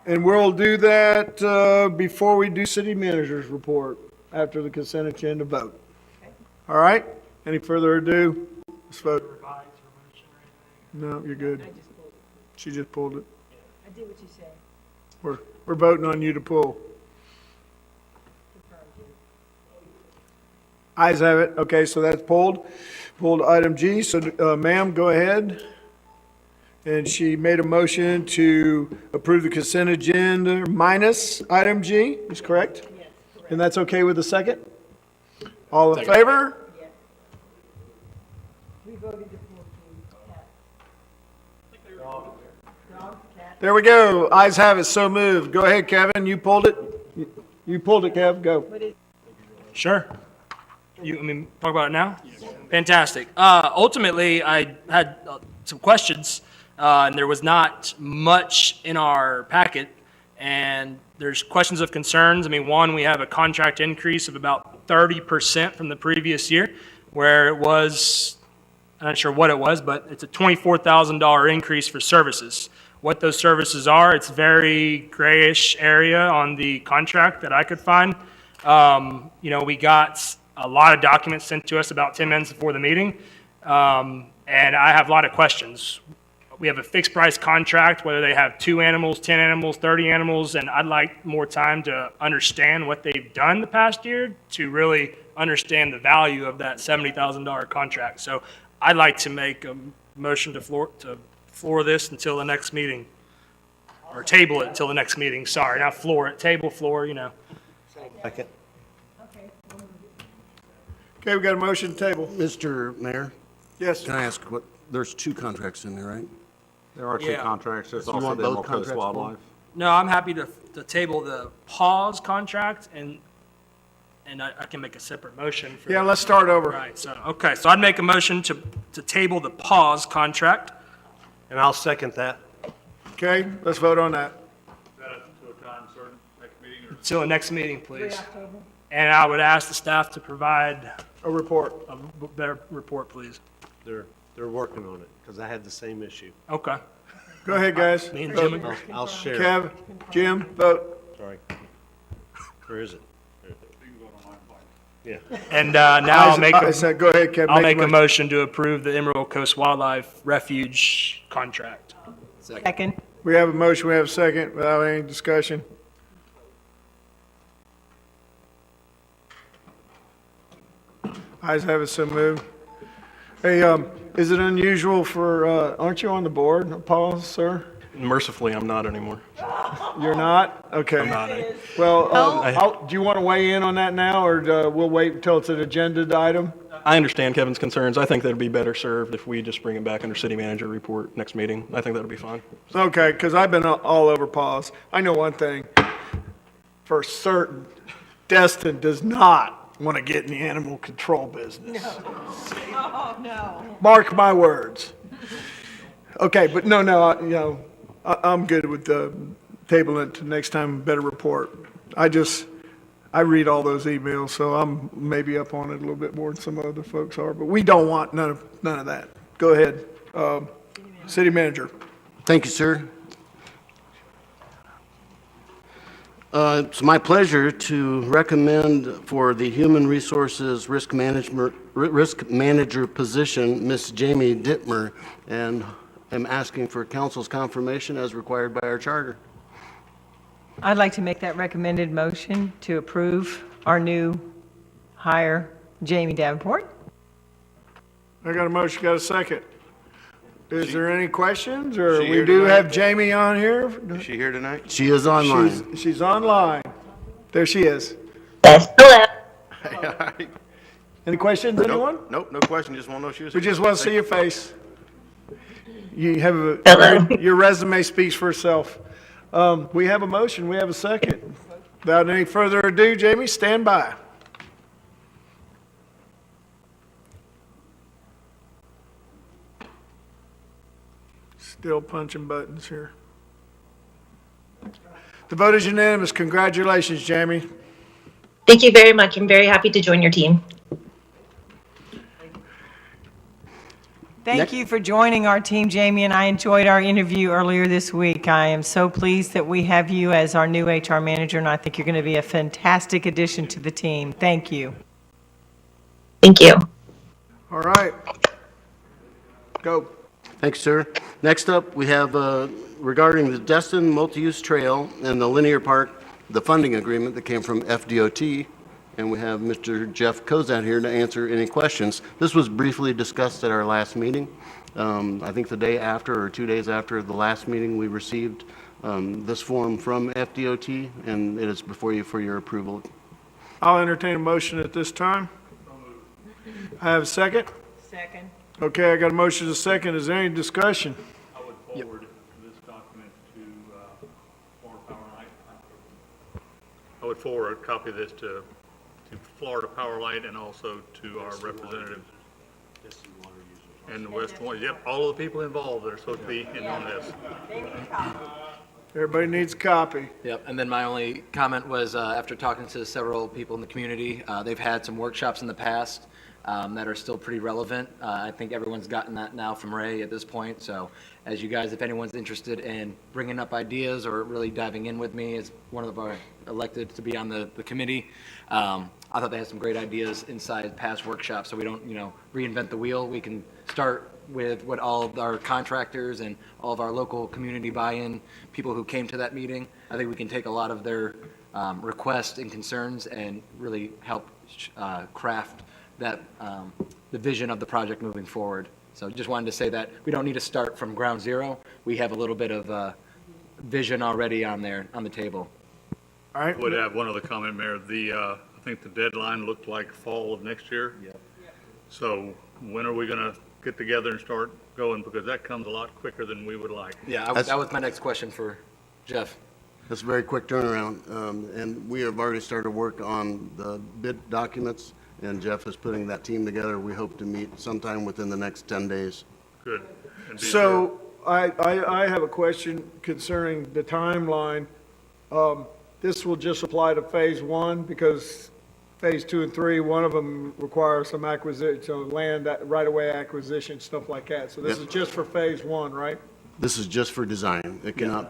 And we'll do that before we do city manager's report, after the consent agenda vote. All right? Any further ado? Let's vote. No, you're good. She just pulled it. I did what you said. We're voting on you to pull. Ayes have it. Okay, so that's pulled. Pulled item G. So, ma'am, go ahead. And she made a motion to approve the consent agenda minus item G. Is correct? Yes. And that's okay with the second? All in favor? Yes. We voted to pull There we go. Ayes have it. So moved. Go ahead, Kevin. You pulled it. You pulled it, Kev. Go. Sure. Talk about it now? Fantastic. Ultimately, I had some questions, and there was not much in our packet, and there's questions of concerns. One, we have a contract increase of about 30% from the previous year, where it was, I'm not sure what it was, but it's a $24,000 increase for services. What those services are, it's very grayish area on the contract that I could find. We got a lot of documents sent to us about 10 minutes before the meeting, and I have a lot of questions. We have a fixed price contract, whether they have 2 animals, 10 animals, 30 animals, and I'd like more time to understand what they've done the past year to really understand the value of that $70,000 contract. So I'd like to make a motion to floor this until the next meeting, or table it until the next meeting. Sorry, not floor it, table, floor, Second. Okay, we got a motion to table. Mr. Mayor, Yes. can I ask there's 2 contracts in there, right? There are 2 Yeah. contracts. There's You also want the both Emerald Coast contracts Wildlife. No, I'm happy to table the pause contract, and I can make a separate motion for. Yeah, let's start over. Right, so I'd make a motion to table the pause contract. And I'll second that. Okay, let's vote on that. Is that to a time certain, next meeting, or? Till the next meeting, please. And I would ask the staff to provide A report. a better report, please. They're working on it, because I had the same issue. Okay. Go ahead, guys. Me and Jim agree. I'll share. Kev, Jim, vote. Sorry. Where is it? Yeah. And now I'll make Go ahead, Kev. I'll make a motion to approve the Emerald Coast Wildlife Refuge contract. Second. We have a motion, we have a second, without any discussion. Ayes have it, so moved. Hey, is it unusual for, aren't you on the board, Paul, sir? Mercifully, I'm not anymore. You're not? Okay. I'm not. Well, do you want to weigh in on that now, or we'll wait until it's an agenda item? I understand Kevin's concerns. I think that'd be better served if we just bring it back under city manager report next meeting. I think that'd be fine. Okay, because I've been all over pause. I know one thing for certain. Destin does not want to get in the animal control business. Oh, no. Mark my words. Okay, but I'm good with tabling it to next time, better report. I read all those emails, so I'm maybe up on it a little bit more than some other folks are, but we don't want none of that. Go ahead. City manager. Thank you, sir. It's my pleasure to recommend for the Human Resources Risk Manager position, Ms. Jamie Dittmer, and am asking for council's confirmation as required by our charter. I'd like to make that recommended motion to approve our new hire, Jamie Davenport. I got a motion, got a second. Is there any questions, or She we here do tonight? have Jamie on here? Is she here tonight? She is online. She's online. There she is. Any questions, anyone? Nope, no question, just want to know she was We here. just want to see your face. You have your resume speaks for itself. We have a motion, we have a second. Without any further ado, Jamie, stand by. Still punching buttons here. The vote is unanimous. Congratulations, Jamie. Thank you very much. I'm very happy to join your team. Thank you for joining our team, Jamie, and I enjoyed our interview earlier this week. I am so pleased that we have you as our new HR manager, and I think you're going to be a fantastic addition to the team. Thank you. Thank you. All right. Go. Thanks, sir. Next up, we have regarding the Destin Multi-Use Trail and the Linear Park, the funding agreement that came from FDOT, and we have Mr. Jeff Kozat here to answer any questions. This was briefly discussed at our last meeting. I think the day after or 2 days after the last meeting, we received this form from FDOT, and it is before you for your approval. I'll entertain a motion at this time. I have a second? Second. Okay, I got a motion and a second. Is there any discussion? I would forward this document to Florida Power Light. I would forward a copy of this to Florida Power Light and also to our representative. And the West One, yep, all of the people involved that are supposed to be in on this. Everybody needs a copy. Yep, and then my only comment was, after talking to several people in the community, they've had some workshops in the past that are still pretty relevant. I think everyone's gotten that now from Ray at this point, so as you guys, if anyone's interested in bringing up ideas or really diving in with me as one of our elected to be on the committee, I thought they had some great ideas inside past workshops, so we don't, reinvent the wheel. We can start with what all of our contractors and all of our local community buy-in, people who came to that meeting. I think we can take a lot of their requests and concerns and really help craft that the vision of the project moving forward. So just wanted to say that we don't need to start from ground zero. We have a little bit of vision already on the table. All right. Would have one other comment, Mayor. I think the deadline looked like fall of next year. Yep. So when are we going to get together and start going? Because that comes a lot quicker than we would like. Yeah, that was my next question for Jeff. That's a very quick turnaround, and we have already started work on the bid documents, and Jeff is putting that team together. We hope to meet sometime within the next 10 days. Good. And be So I have a question concerning the timeline. This will just apply to phase one because phase 2 and 3, one of them requires some acquisition, so land, right-of-way acquisition, stuff like that. So this is just for phase 1, right? This is just for design.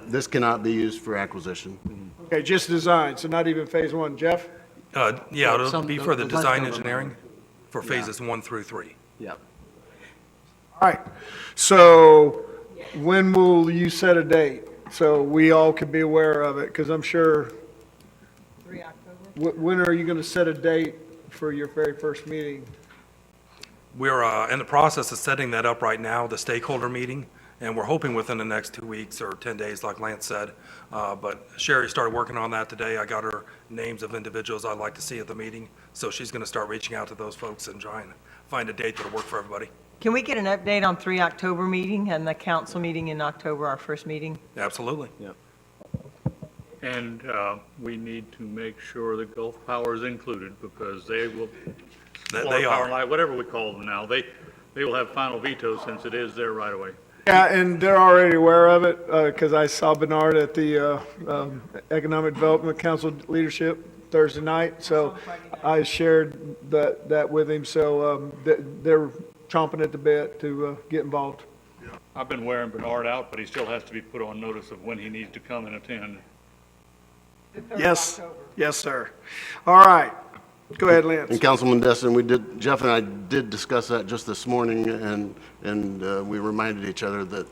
This cannot be used for acquisition. Okay, just design, so not even phase 1. Jeff? Yeah, it'll be for the design engineering for phases 1 through 3. Yep. All right, so when will you set a date? So we all can be aware of it, because I'm sure. 3 October? When are you going to set a date for your very first meeting? We're in the process of setting that up right now, the stakeholder meeting, and we're hoping within the next 2 weeks or 10 days, like Lance said. But Sherry started working on that today. I got her names of individuals I'd like to see at the meeting, so she's going to start reaching out to those folks and try and find a date that'll work for everybody. Can we get an update on 3 October meeting and the council meeting in October, our first meeting? Absolutely. Yep. And we need to make sure that Gulf Power is included, because they will, They Florida Power are. Line, whatever we call them now, they will have final veto since it is their right of way. Yeah, and they're already aware of it, because I saw Bernard at the Economic Development Council leadership Thursday night, so I shared that with him, so they're chomping at the bit to get involved. I've been wearing Bernard out, but he still has to be put on notice of when he needs to come and attend. Yes, yes, sir. All right, go ahead, Lance. And Councilman Destin, Jeff and I did discuss that just this morning, and we reminded each other that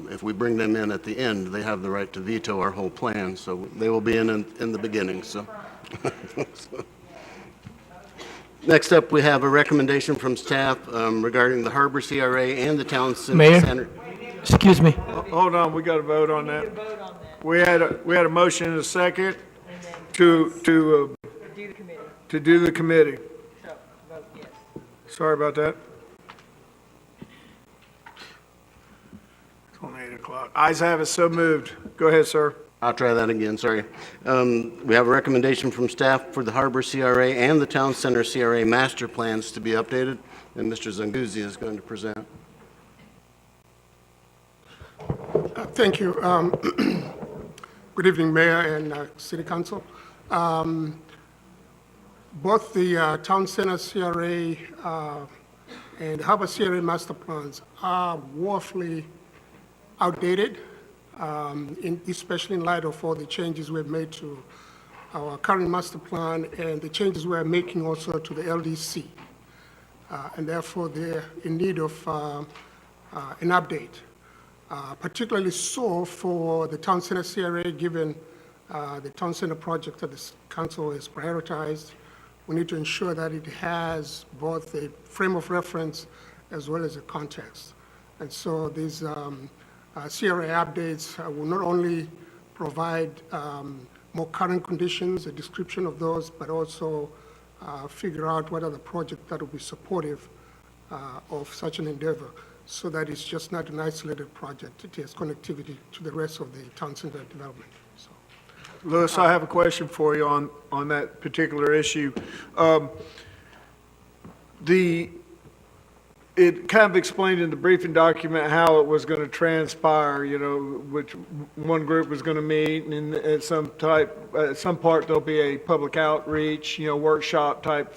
if we bring them in at the end, they have the right to veto our whole plan, so they will be in the beginning, so. Next up, we have a recommendation from staff regarding the Harbor CRA and the Town Center. Mayor? Excuse me. Hold on, we got to vote on that. We had a motion and a second to do the committee. Sorry about that. It's only 8 o'clock. Ayes have it, so moved. Go ahead, sir. I'll try that again, sorry. We have a recommendation from staff for the Harbor CRA and the Town Center CRA master plans to be updated, and Mr. Zanguzzi is going to present. Thank you. Good evening, Mayor and City Council. Both the Town Center CRA and Harbor CRA master plans are woefully outdated, especially in light of all the changes we've made to our current master plan and the changes we're making also to the LDC. And therefore, they're in need of an update. Particularly so for the Town Center CRA, given the Town Center project that the council has prioritized. We need to ensure that it has both a frame of reference as well as a context. And so these CRA updates will not only provide more current conditions, a description of those, but also figure out what are the projects that will be supportive of such an endeavor, so that it's just not an isolated project. It has connectivity to the rest of the town center development. So, Louis, I have a question for you on that particular issue. It kind of explained in the briefing document how it was going to transpire, which one group was going to meet, and at some part there'll be a public outreach, workshop type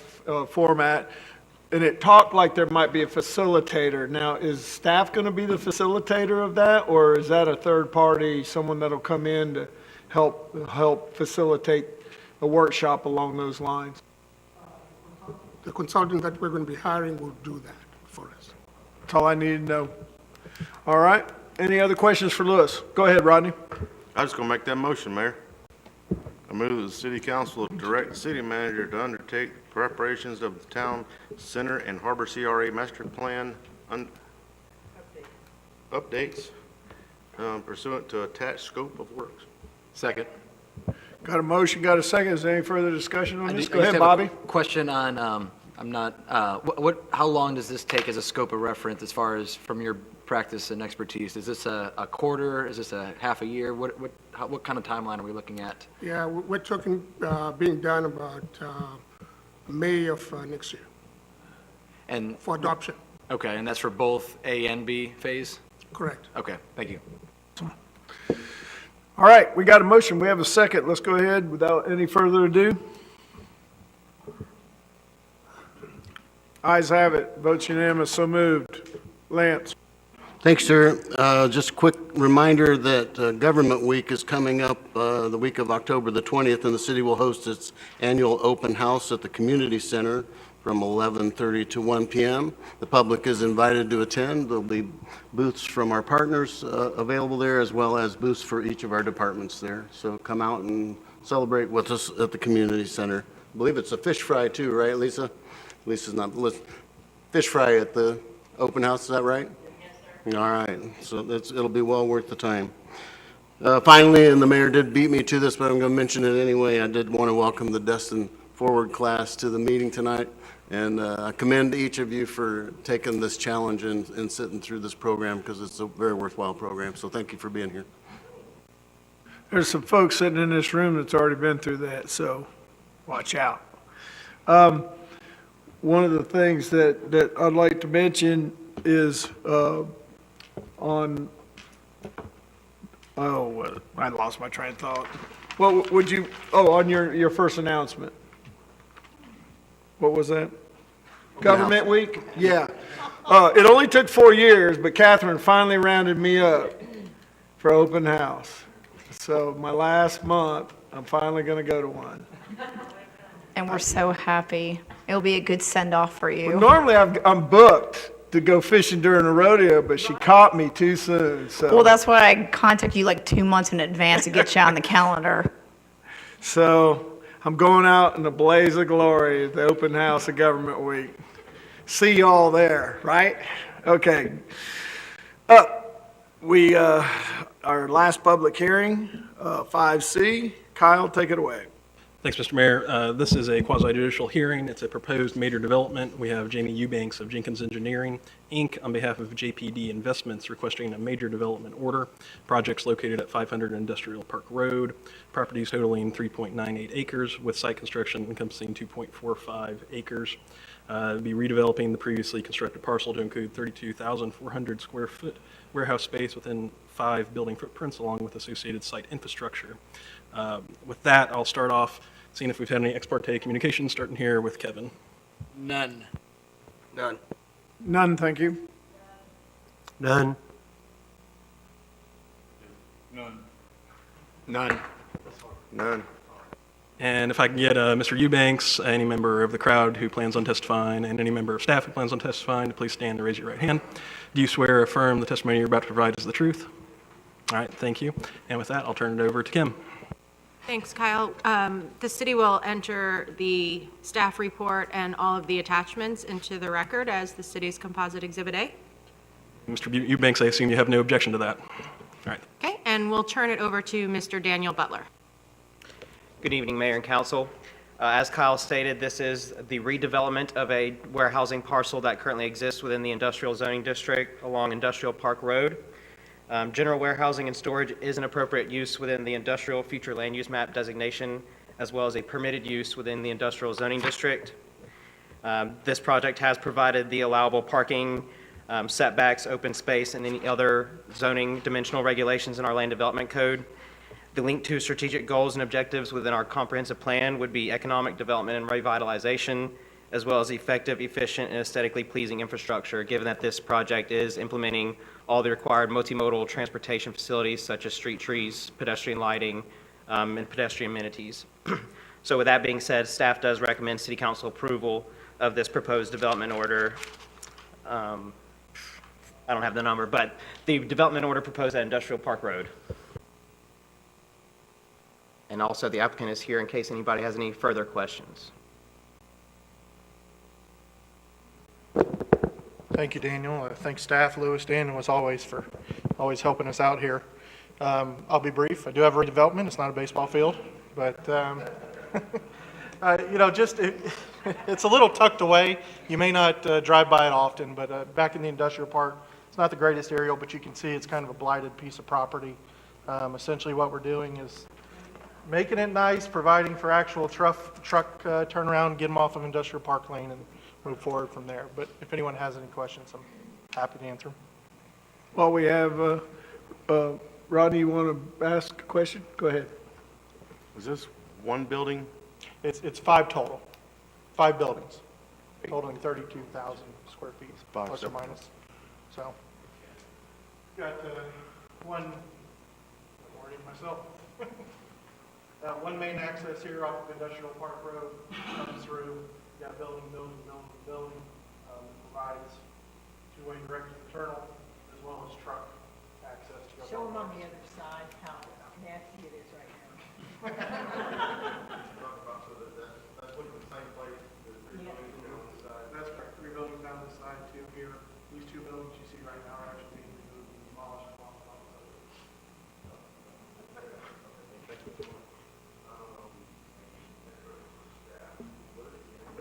format. And it talked like there might be a facilitator. Now, is staff going to be the facilitator of that, or is that a third party, someone that'll come in to help facilitate a workshop along those lines? the consultant that we're going to be hiring will do that for us. That's all I need to know. All right. Any other questions for Louis? Go ahead, Rodney. I was going to make that motion, Mayor. I move that the city council direct the city manager to undertake preparations of the town center and harbor CRA master plan updates pursuant to attached scope of works. Second. Got a motion, got a second. Is there any further discussion on I this? do- Go I just ahead, have a Bobby. Question on, I'm not, how long does this take as a scope of reference as far as from your practice and expertise? Is this a quarter? Is this a half a year? What kind of timeline are we looking at? Yeah, we're talking being done about May of next year And, for adoption. okay, and that's for both A and B phase? Correct. Okay, thank you. All right, we got a motion. We have a second. Let's go ahead without any further ado. Ayes have it. Votes unanimous. So moved. Lance. Thanks, sir. Just a quick reminder that Government Week is coming up the week of October the 20th, and the city will host its annual open house at the Community Center from 11:30 to 1 p.m. The public is invited to attend. There'll be booths from our partners available there, as well as booths for each of our departments there. So come out and celebrate with us at the Community Center. I believe it's a fish fry too, right, Lisa? Lisa's not, fish fry at the open house, is that right? Yes, sir. All right, so it'll be well worth the time. Finally, and the mayor did beat me to this, but I'm going to mention it anyway, I did want to welcome the Destin Forward class to the meeting tonight, and I commend each of you for taking this challenge and sitting through this program, because it's a very worthwhile program, so thank you for being here. There's some folks sitting in this room that's already been through that, so watch out. One of the things that I'd like to mention is on, I lost my train of thought. What would you, on your first announcement? What was that? Government Week? Yeah. It only took 4 years, but Catherine finally rounded me up for open house. So my last month, I'm finally going to go to one. And we're so happy. It'll be a good send-off for you. Normally, I'm booked to go fishing during a rodeo, but she caught me too soon, so. Well, that's why I contacted you like 2 months in advance to get you on the calendar. So I'm going out in a blaze of glory at the open house of Government Week. See you all there, right? Okay. Our last public hearing, 5C. Kyle, take it away. Thanks, Mr. Mayor. This is a quasi-judicial hearing. It's a proposed major development. We have Jamie Eubanks of Jenkins Engineering, Inc., on behalf of JPD Investments, requesting a major development order. Project's located at 500 Industrial Park Road. Properties totaling 3.98 acres, with site construction encompassing 2.45 acres. Be redeveloping the previously constructed parcel to include 32,400 square foot warehouse space within 5 building footprints, along with associated site infrastructure. With that, I'll start off seeing if we've had any ex parte communications, starting here with Kevin. None. None. None, thank you. None. None. None. None. And if I can get Mr. Eubanks, any member of the crowd who plans on testifying, and any member of staff who plans on testifying, to please stand and raise your right hand. Do you swear or affirm the testimony you're about to provide is the truth? All right, thank you. And with that, I'll turn it over to Kim. Thanks, Kyle. The city will enter the staff report and all of the attachments into the record as the city's composite Exhibit A. Mr. Eubanks, I assume you have no objection to that. All right. Okay, and we'll turn it over to Mr. Daniel Butler. Good evening, Mayor and Council. As Kyle stated, this is the redevelopment of a warehousing parcel that currently exists within the industrial zoning district along Industrial Park Road. General warehousing and storage is an appropriate use within the industrial future land use map designation, as well as a permitted use within the industrial zoning district. This project has provided the allowable parking, setbacks, open space, and any other zoning dimensional regulations in our land development code. The link to strategic goals and objectives within our comprehensive plan would be economic development and revitalization, as well as effective, efficient, and aesthetically pleasing infrastructure, given that this project is implementing all the required multimodal transportation facilities such as street trees, pedestrian lighting, and pedestrian amenities. So with that being said, staff does recommend City Council approval of this proposed development order. I don't have the number, but the development order proposed at Industrial Park Road. And also the applicant is here in case anybody has any further questions. Thank you, Daniel. Thanks staff, Lewis, Dan, as always, for always helping us out here. I'll be brief. I do have a redevelopment. It's not a baseball field, but it's a little tucked away. You may not drive by it often, but back in the industrial park, it's not the greatest aerial, but you can see it's kind of a blighted piece of property. Essentially what we're doing is making it nice, providing for actual truck turnaround, get them off of Industrial Park Lane and move forward from there. But if anyone has any questions, I'm happy to answer them. Well, we have, Rodney, you want to ask a question? Go ahead. Is this one building? It's 5 total, 5 buildings, totaling 32,000 square feet, Five plus or separate. minus. So, got one, I'm worried myself. One main access here off of Industrial Park Road comes through. Got building. Provides two-way direct internal as well as truck access. To Show them on the other side how nasty it is right now. That's correct. 3 buildings down this side, 2 here. These 2 buildings you see right now are actually being removed and demolished along the top of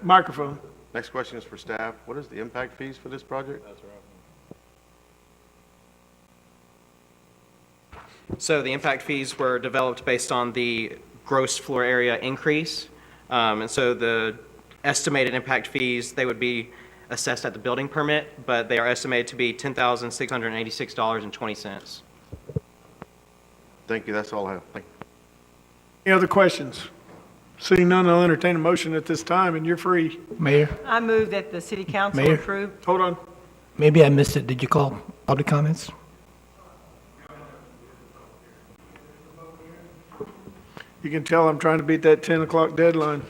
it. Microphone. Next question is for staff. What is the impact fees for this project? That's right. So the impact fees were developed based on the gross floor area increase. And so the estimated impact fees, they would be assessed at the building permit, but they are estimated to be $10,686.20. Thank you, that's all I have. Thank you. Any other questions? Seeing none, I'll entertain a motion at this time, and you're free. Mayor, I move that the city council Mayor? approve. Hold on. maybe I missed it. Did you call public comments? You can tell I'm trying to beat that 10 o'clock deadline.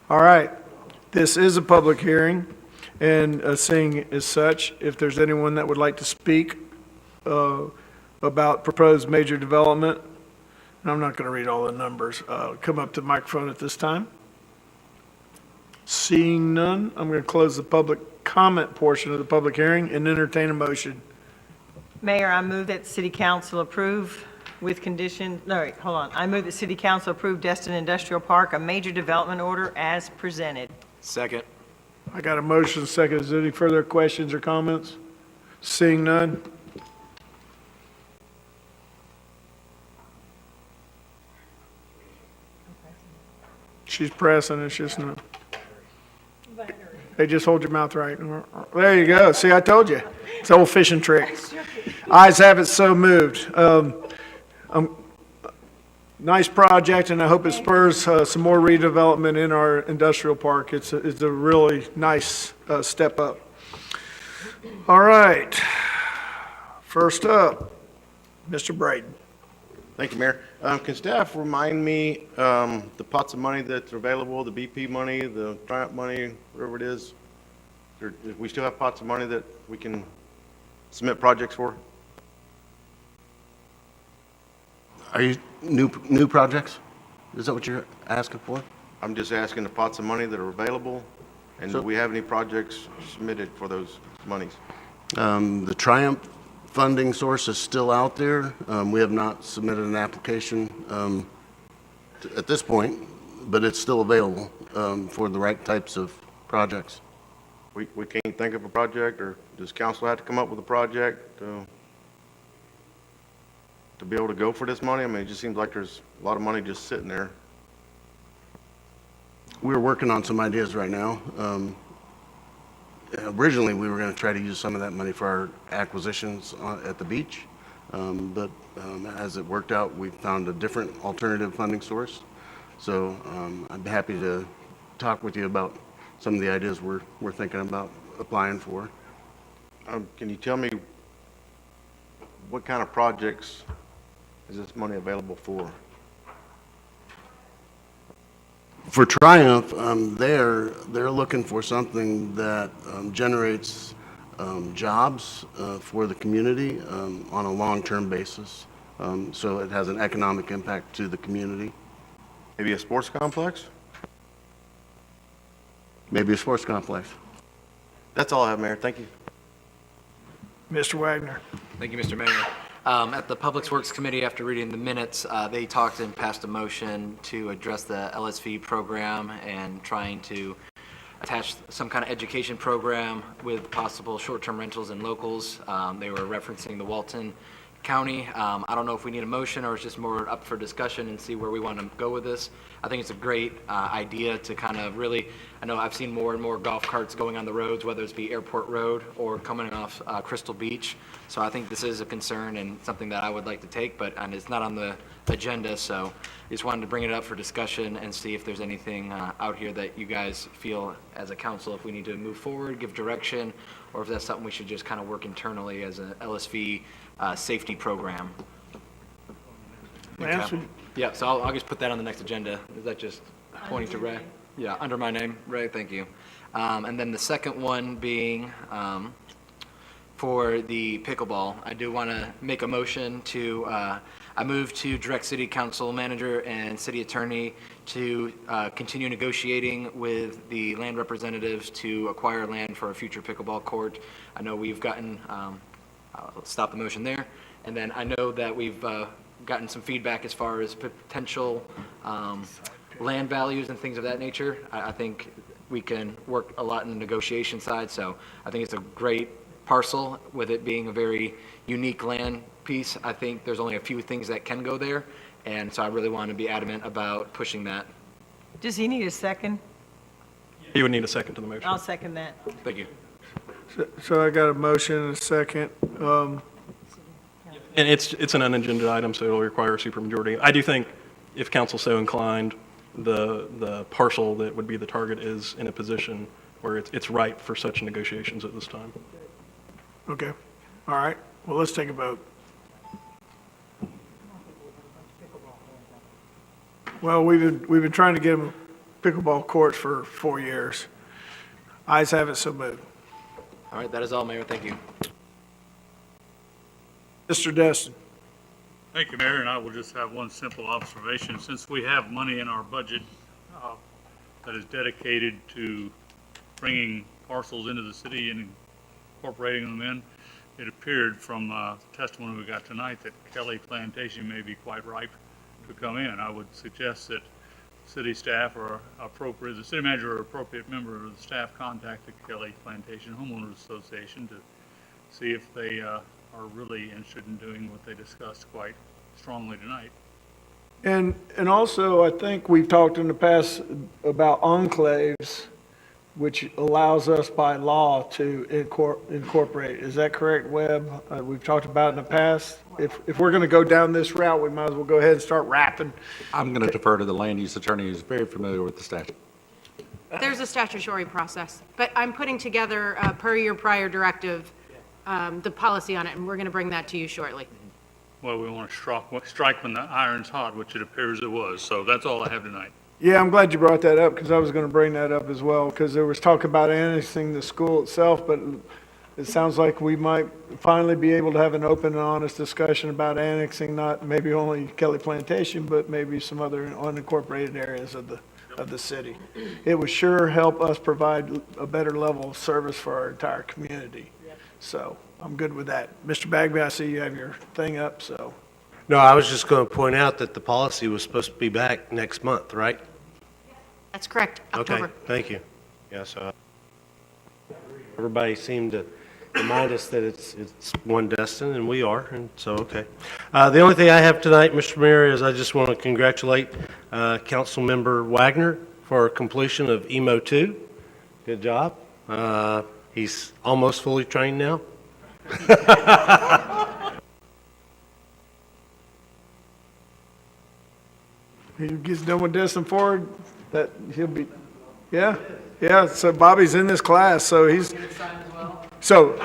All right. This is a public hearing, and seeing as such, if there's anyone that would like to speak about proposed major development, and I'm not going to read all the numbers, come up to the microphone at this time. Seeing none, I'm going to close the public comment portion of the public hearing and entertain a motion. Mayor, I move that city council approve with condition, no, wait, hold on. I move that city council approve Destin Industrial Park, a major development order as presented. Second. I got a motion, second. Is there any further questions or comments? Seeing none? She's pressing, it's just not. Hey, just hold your mouth right. There you go. See, I told you. It's an old fishing trick. Ayes have it, so moved. Nice project, and I hope it spurs some more redevelopment in our industrial park. It's a really nice step up. All right. First up, Mr. Braden. Thank you, Mayor. Can staff remind me the pots of money that's available, the BP money, the Triumph money, whatever it is? We still have pots of money that we can submit projects for? Are you new projects? Is that what you're asking for? I'm just asking the pots of money that are available, and do So- we have any projects submitted for those monies? The Triumph funding source is still out there. We have not submitted an application at this point, but it's still available for the right types of projects. We can't think of a project, or does council have to come up with a project to be able to go for this money? I mean, it just seems like there's a lot of money just sitting there. We're working on some ideas right now. Originally, we were going to try to use some of that money for our acquisitions at the beach, but as it worked out, we found a different alternative funding source. So I'd be happy to talk with you about some of the ideas we're thinking about applying for. Can you tell me what kind of projects is this money available for? For Triumph, they're looking for something that generates jobs for the community on a long-term basis, so it has an economic impact to the community. Maybe a sports complex? Maybe a sports complex. That's all I have, Mayor. Thank you. Mr. Wagner. Thank you, Mr. Mayor. At the Public Works Committee, after reading the minutes, they talked and passed a motion to address the LSV program and trying to attach some kind of education program with possible short-term rentals and locals. They were referencing the Walton County. I don't know if we need a motion or it's just more up for discussion and see where we want to go with this. I think it's a great idea to kind of really, I know I've seen more and more golf carts going on the roads, whether it's be Airport Road or coming off Crystal Beach. So I think this is a concern and something that I would like to take, and it's not on the agenda, so just wanted to bring it up for discussion and see if there's anything out here that you guys feel as a council, if we need to move forward, give direction, or if that's something we should just kind of work internally as an LSV safety program. Lance, Yeah, so I'll just put that on the next agenda. Is that just pointing to Ray? Yeah, under my name, Ray, thank you. And then the second one being for the pickleball. I do want to make a motion to, I move to direct city council manager and city attorney to continue negotiating with the land representatives to acquire land for a future pickleball court. I know we've gotten, I'll stop the motion there. And then I know that we've gotten some feedback as far as potential land values and things of that nature. I think we can work a lot in the negotiation side, so I think it's a great parcel, with it being a very unique land piece. I think there's only a few things that can go there, and so I really want to be adamant about pushing that. Does he need a second? You would need a second to the motion. I'll second that. Thank you. So I got a motion and a second. And it's an unagenda item, so it'll require a supermajority. I do think if council so inclined, the parcel that would be the target is in a position where it's ripe for such negotiations at this time. Okay, all right, well, let's take a vote. Well, we've been trying to get them pickleball courts for 4 years. Ayes have it, so moved. All right, that is all, Mayor. Thank you. Mr. Destin. Thank you, Mayor, and I will just have one simple observation. Since we have money in our budget that is dedicated to bringing parcels into the city and incorporating them in, it appeared from the testimony we got tonight that Kelly Plantation may be quite ripe to come in. I would suggest that city staff or the city manager or appropriate member of the staff contact the Kelly Plantation Homeowners Association to see if they are really interested in doing what they discussed quite strongly tonight. And also, I think we've talked in the past about enclaves, which allows us by law to incorporate. Is that correct, Webb? We've talked about it in the past. If we're going to go down this route, we might as well go ahead and start wrapping. I'm going to defer to the land use attorney who's very familiar with the statute. There's a statutory process, but I'm putting together, per your prior directive, the policy on it, and we're going to bring that to you shortly. Well, we want to strike when the iron's hot, which it appears it was. So that's all I have tonight. Yeah, I'm glad you brought that up, because I was going to bring that up as well, because there was talk about annexing the school itself, but it sounds like we might finally be able to have an open and honest discussion about annexing, not maybe only Kelly Plantation, but maybe some other unincorporated areas of the city. It would sure help us provide a better level of service for our entire community. So I'm good with that. Mr. Bagby, I see you have your thing up, so. No, I was just going to point out that the policy was supposed to be back next month, right? That's correct, October. Okay, thank you. Yeah, so everybody seemed to remind us that it's one Destin, and we are, and so, okay. The only thing I have tonight, Mr. Mayor, is I just want to congratulate Councilmember Wagner for completion of EMO 2. Good job. He's almost fully trained now. He gets done with Destin Ford, that he'll be, yeah, so Bobby's in this class, so he's, so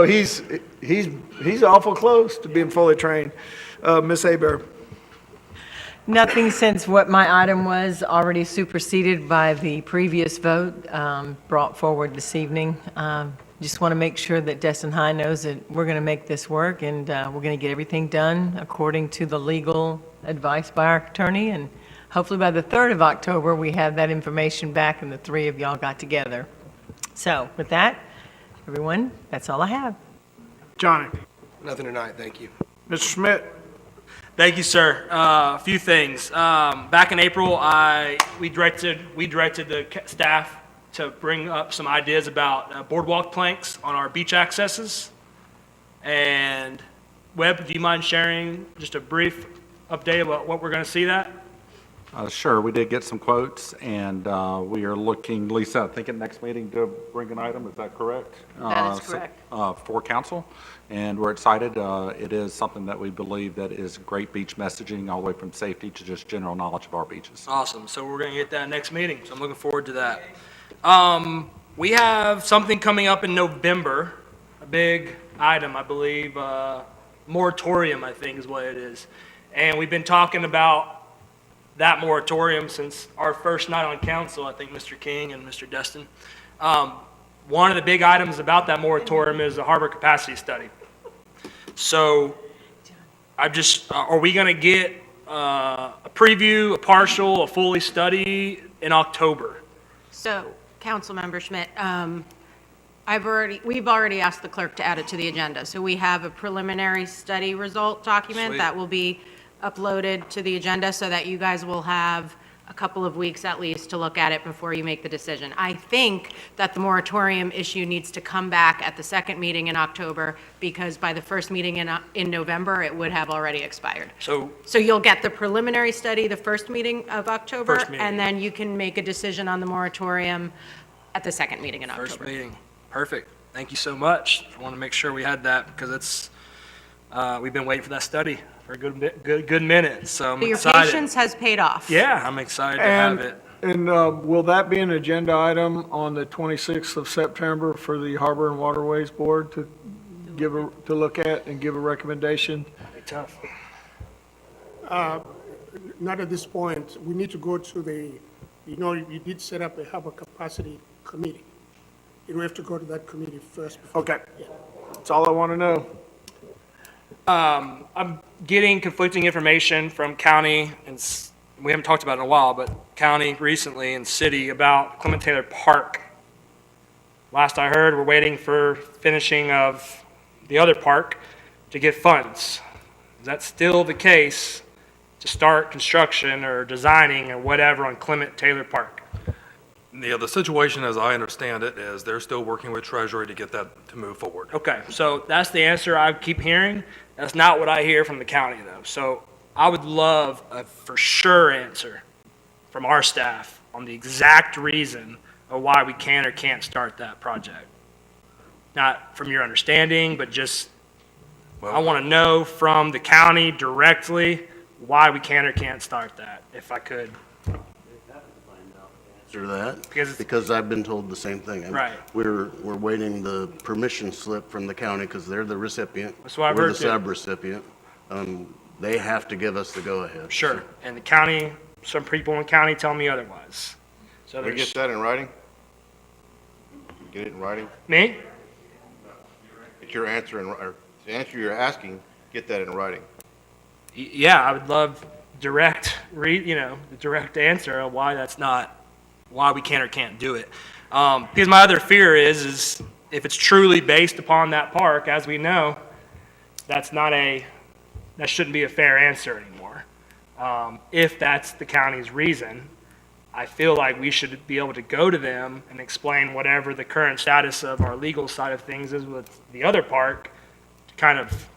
he's awful close to being fully trained. Ms. Aber. Nothing, since what my item was already superseded by the previous vote brought forward this evening. Just want to make sure that Destin High knows that we're going to make this work, and we're going to get everything done according to the legal advice by our attorney, and hopefully by the 3rd of October, we have that information back and the three of y'all got together. So with that, everyone, that's all I have. Johnny. Nothing tonight, thank you. Mr. Schmidt. Thank you, sir. A few things. Back in April, we directed the staff to bring up some ideas about boardwalk planks on our beach accesses. And Webb, do you mind sharing just a brief update about what we're going to see that? Sure, we did get some quotes, and we are looking, Lisa, I think at next meeting to bring an item, is that correct? That is correct. For council, and we're excited. It is something that we believe that is great beach messaging, all the way from safety to just general knowledge of our beaches. Awesome. So we're going to get that next meeting, so I'm looking forward to that. We have something coming up in November, a big item, I believe, moratorium, I think is what it is. And we've been talking about that moratorium since our first night on council, I think Mr. King and Mr. Destin. One of the big items about that moratorium is the harbor capacity study. So are we going to get a preview, a partial, a fully study in October? So, Councilmember Schmidt, we've already asked the clerk to add it to the agenda. So we have a preliminary study result document Sweet. that will be uploaded to the agenda so that you guys will have a couple of weeks at least to look at it before you make the decision. I think that the moratorium issue needs to come back at the second meeting in October, because by the first meeting in November, it would have already expired. So So you'll get the preliminary study the first meeting of October, First meeting. and then you can make a decision on the moratorium at the second meeting in October. first meeting, perfect. Thank you so much. I want to make sure we had that because it's, we've been waiting for that study for a good minute, so I'm But your excited. patience has paid off. Yeah, I'm excited to have it. And will that be an agenda item on the 26th of September for the Harbor and Waterways Board to to look at and give a recommendation? Be tough. Not at this point. We need to go to the, you did set up a harbor capacity committee. We have to go to that committee first. Okay. That's all I want to know. I'm getting conflicting information from county, and we haven't talked about it in a while, but county recently and city about Clement Taylor Park. Last I heard, we're waiting for finishing of the other park to get funds. Is that still the case to start construction or designing or whatever on Clement Taylor Park? Yeah, the situation, as I understand it, is they're still working with Treasury to get that to move forward. Okay, so that's the answer I keep hearing. That's not what I hear from the county, though. So I would love a for sure answer from our staff on the exact reason of why we can or can't start that project. Not from your understanding, but just, I want to know from the county directly why we can or can't start that, if I could. Answer that, Because- because I've been told the same thing. Right. We're waiting the permission slip from the county because they're the recipient. That's what I've We're heard, the too. sub-recipient. They have to give us the go-ahead. Sure, and the county, some people in the county tell me otherwise. So Can we there's, get that in writing? Get it in writing? me? Get your answer or the answer you're asking, get that in writing. Yeah, I would love the direct answer of why that's not, why we can or can't do it. Because my other fear is if it's truly based upon that park, as we know, that shouldn't be a fair answer anymore. If that's the county's reason, I feel like we should be able to go to them and explain whatever the current status of our legal side of things is with the other park, to kind of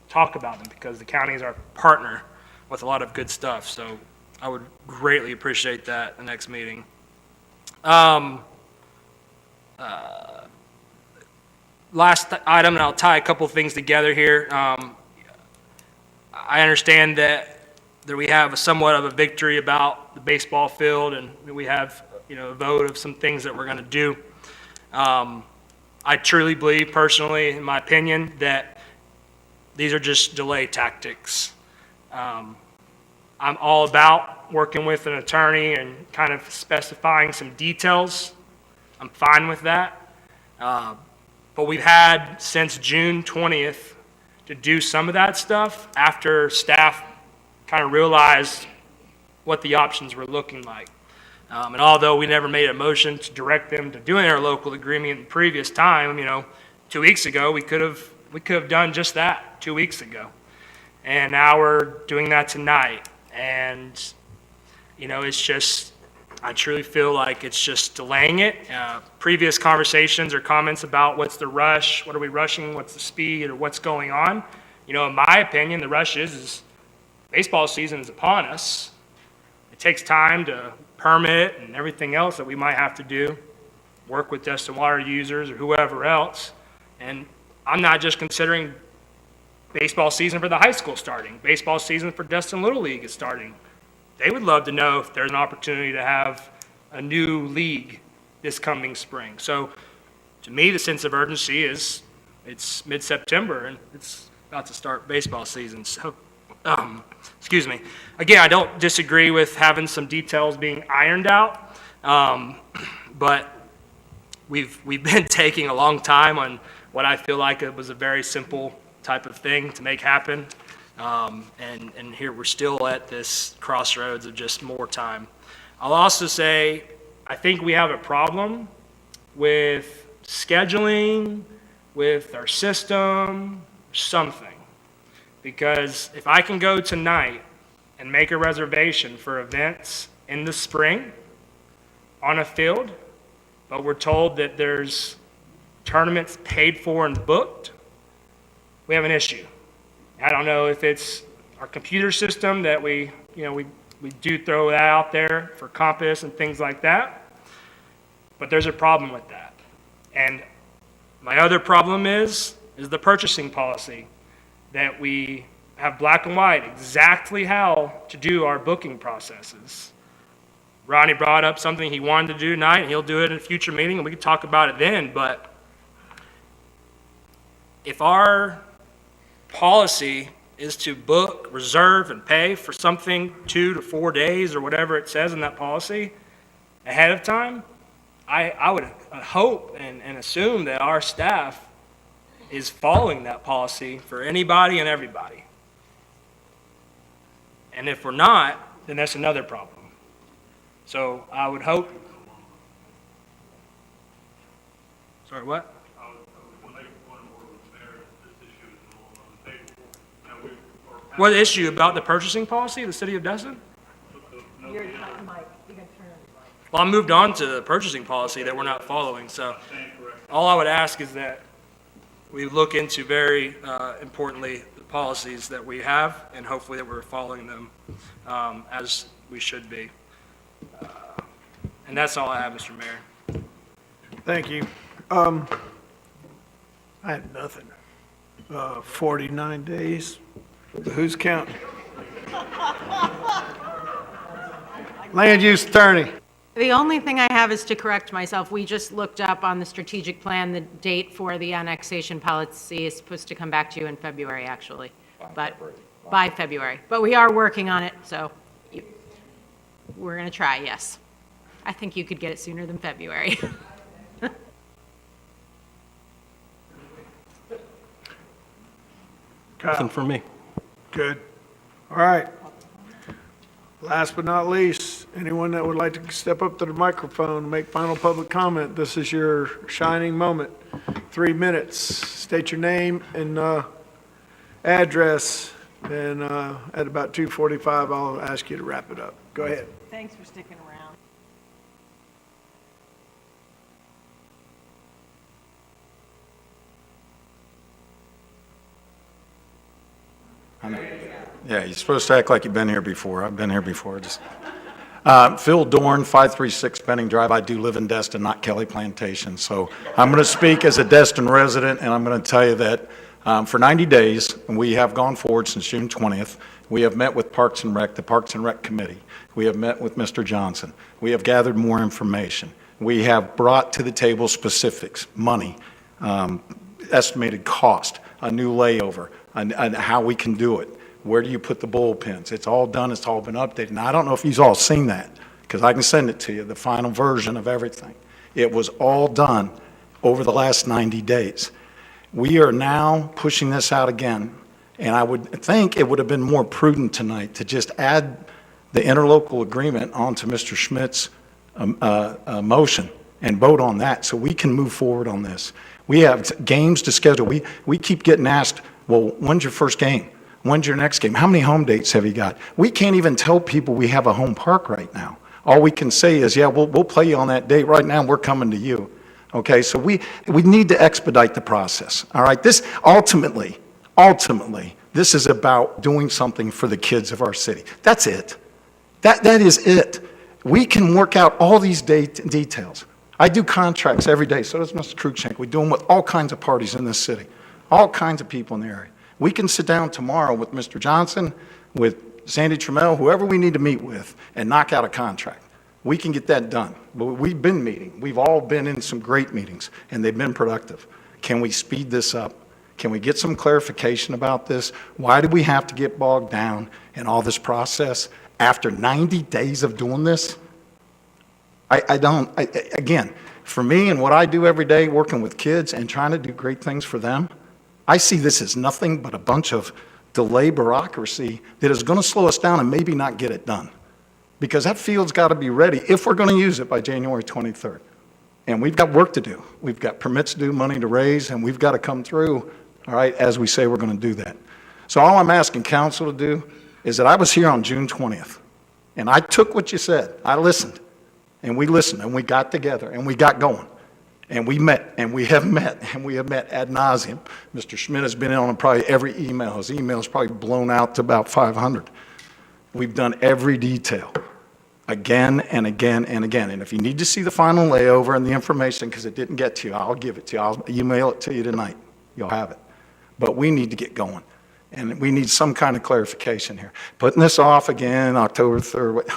talk about them, because the county is our partner with a lot of good stuff. So I would greatly appreciate that in the next meeting. Last item, and I'll tie a couple things together here. I understand that we have somewhat of a victory about the baseball field, and we have, a vote of some things that we're going to do. I truly believe, personally, in my opinion, that these are just delay tactics. I'm all about working with an attorney and kind of specifying some details. I'm fine with that. But we've had since June 20th to do some of that stuff after staff kind of realized what the options were looking like. And although we never made a motion to direct them to doing our local agreement in the previous time, 2 weeks ago, we could have done just that 2 weeks ago. And now we're doing that tonight. And, it's just, I truly feel like it's just delaying it. Previous conversations or comments about what's the rush, what are we rushing, what's the speed, or what's going on. In my opinion, the rush is baseball season is upon us. It takes time to permit and everything else that we might have to do, work with Destin water users or whoever else. And I'm not just considering baseball season for the high school starting. Baseball season for Destin Little League is starting. They would love to know if there's an opportunity to have a new league this coming spring. So to me, the sense of urgency is it's mid-September and it's about to start baseball season. So, excuse me. Again, I don't disagree with having some details being ironed out, but we've been taking a long time on what I feel like it was a very simple type of thing to make happen. And here we're still at this crossroads of just more time. I'll also say, I think we have a problem with scheduling, with our system, something. Because if I can go tonight and make a reservation for events in the spring on a field, but we're told that there's tournaments paid for and booked, we have an issue. I don't know if it's our computer system that we do throw that out there for compass and things like that, but there's a problem with that. And my other problem is the purchasing policy, that we have black and white exactly how to do our booking processes. Ronnie brought up something he wanted to do tonight, and he'll do it in a future meeting, and we can talk about it then, but if our policy is to book, reserve, and pay for something 2 to 4 days or whatever it says in that policy ahead of time, I would hope and assume that our staff is following that policy for anybody and everybody. And if we're not, then that's another problem. So I would hope. Sorry, what? What issue about the purchasing policy of the city of Destin? Well, I moved on to the purchasing policy that we're not following, so all I would ask is that we look into very importantly the policies that we have, and hopefully that we're following them as we should be. And that's all I have, Mr. Mayor. Thank you. I had nothing. 49 days. Who's counting? Land use attorney. The only thing I have is to correct myself. We just looked up on the strategic plan, the date for the annexation policy is supposed to come back to you in February, actually. By February. But we are working on it, so we're going to try, yes. I think you could get it sooner than February. Nothing from me. Good. All right. Last but not least, anyone that would like to step up to the microphone and make final public comment, this is your shining moment. 3 minutes. State your name and address, and at about 2:45, I'll ask you to wrap it up. Go ahead. Thanks for sticking around. I know. Yeah, you're supposed to act like you've been here before. I've been here before. Just Phil Dorn, 536 Benning Drive. I do live in Destin, not Kelly Plantation. So I'm going to speak as a Destin resident, and I'm going to tell you that for 90 days, and we have gone forward since June 20th, we have met with Parks and Rec, the Parks and Rec Committee. We have met with Mr. Johnson. We have gathered more information. We have brought to the table specifics, money, estimated cost, a new layover, and how we can do it. Where do you put the bullpens? It's all done. It's all been updated. Now, I don't know if you've all seen that, because I can send it to you, the final version of everything. It was all done over the last 90 days. We are now pushing this out again, and I would think it would have been more prudent tonight to just add the interlocal agreement onto Mr. Schmidt's motion and vote on that so we can move forward on this. We have games to schedule. We keep getting asked, well, when's your first game? When's your next game? How many home dates have you got? We can't even tell people we have a home park right now. All we can say is, yeah, we'll play you on that date. Right now, we're coming to you. Okay, so we need to expedite the process. All right, this ultimately, this is about doing something for the kids of our city. That's it. That is it. We can work out all these details. I do contracts every day, so does Mr. Cruikshank. We do them with all kinds of parties in this city, all kinds of people in the area. We can sit down tomorrow with Mr. Johnson, with Sandy Trammell, whoever we need to meet with, and knock out a contract. We can get that done. But we've been meeting. We've all been in some great meetings, and they've been productive. Can we speed this up? Can we get some clarification about this? Why do we have to get bogged down in all this process after 90 days of doing this? Again, for me and what I do every day, working with kids and trying to do great things for them, I see this as nothing but a bunch of delay bureaucracy that is going to slow us down and maybe not get it done. Because that field's got to be ready if we're going to use it by January 23rd. And we've got work to do. We've got permits due, money to raise, and we've got to come through, all right, as we say we're going to do that. So all I'm asking council to do is that I was here on June 20th, And I took what you said. I listened. And we listened, and we got together, and we got going. And we met, and we have met, and we have met ad nauseum. Mr. Schmidt has been in on probably every email. His email is probably blown out to about 500. We've done every detail, again and again and again. And if you need to see the final layover and the information, because it didn't get to you, I'll give it to you. I'll email it to you tonight. You'll have it. But we need to get going. And we need some kind of clarification here. Putting this off again, October 3rd,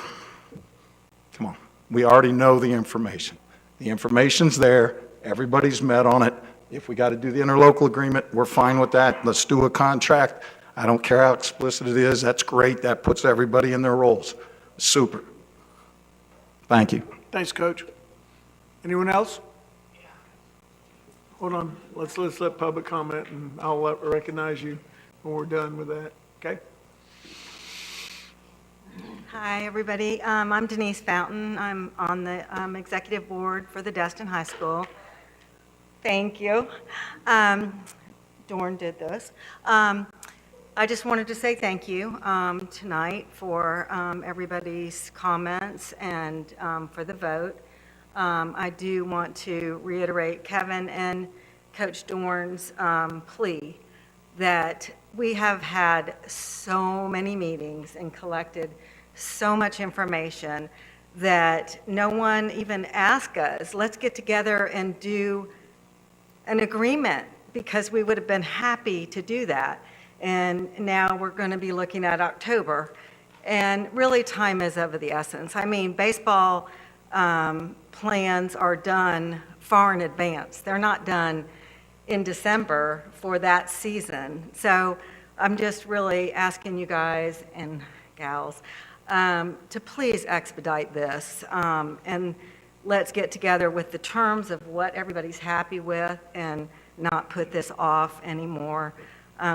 come on. We already know the information. The information's there. Everybody's met on it. If we got to do the interlocal agreement, we're fine with that. Let's do a contract. I don't care how explicit it is. That's great. That puts everybody in their roles. Super. Thank you. Thanks, Coach. Anyone else? Hold on. Let's let public comment, and I'll recognize you when we're done with that. Okay? Hi, everybody. I'm Denise Fountain. I'm on the executive board for the Destin High School. Thank you. Dorn did this. I just wanted to say thank you tonight for everybody's comments and for the vote. I do want to reiterate Kevin and Coach Dorn's plea that we have had so many meetings and collected so much information that no one even asked us, let's get together and do an agreement, because we would have been happy to do that. And now we're going to be looking at October, and really time is of the essence. I mean, baseball plans are done far in advance. They're not done in December for that season. So I'm just really asking you guys and gals to please expedite this, and let's get together with the terms of what everybody's happy with and not put this off anymore.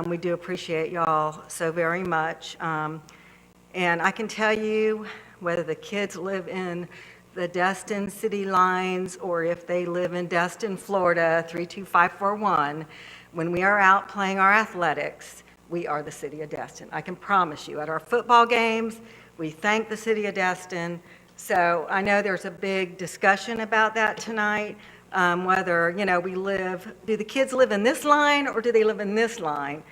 We do appreciate y'all so very much. And I can tell you, whether the kids live in the Destin city lines or if they live in Destin, Florida, 32541, when we are out playing our athletics, we are the city of Destin. I can promise you, at our football games, we thank the city of Destin. So I know there's a big discussion about that tonight, whether, do the kids live in this line or do they live in this line?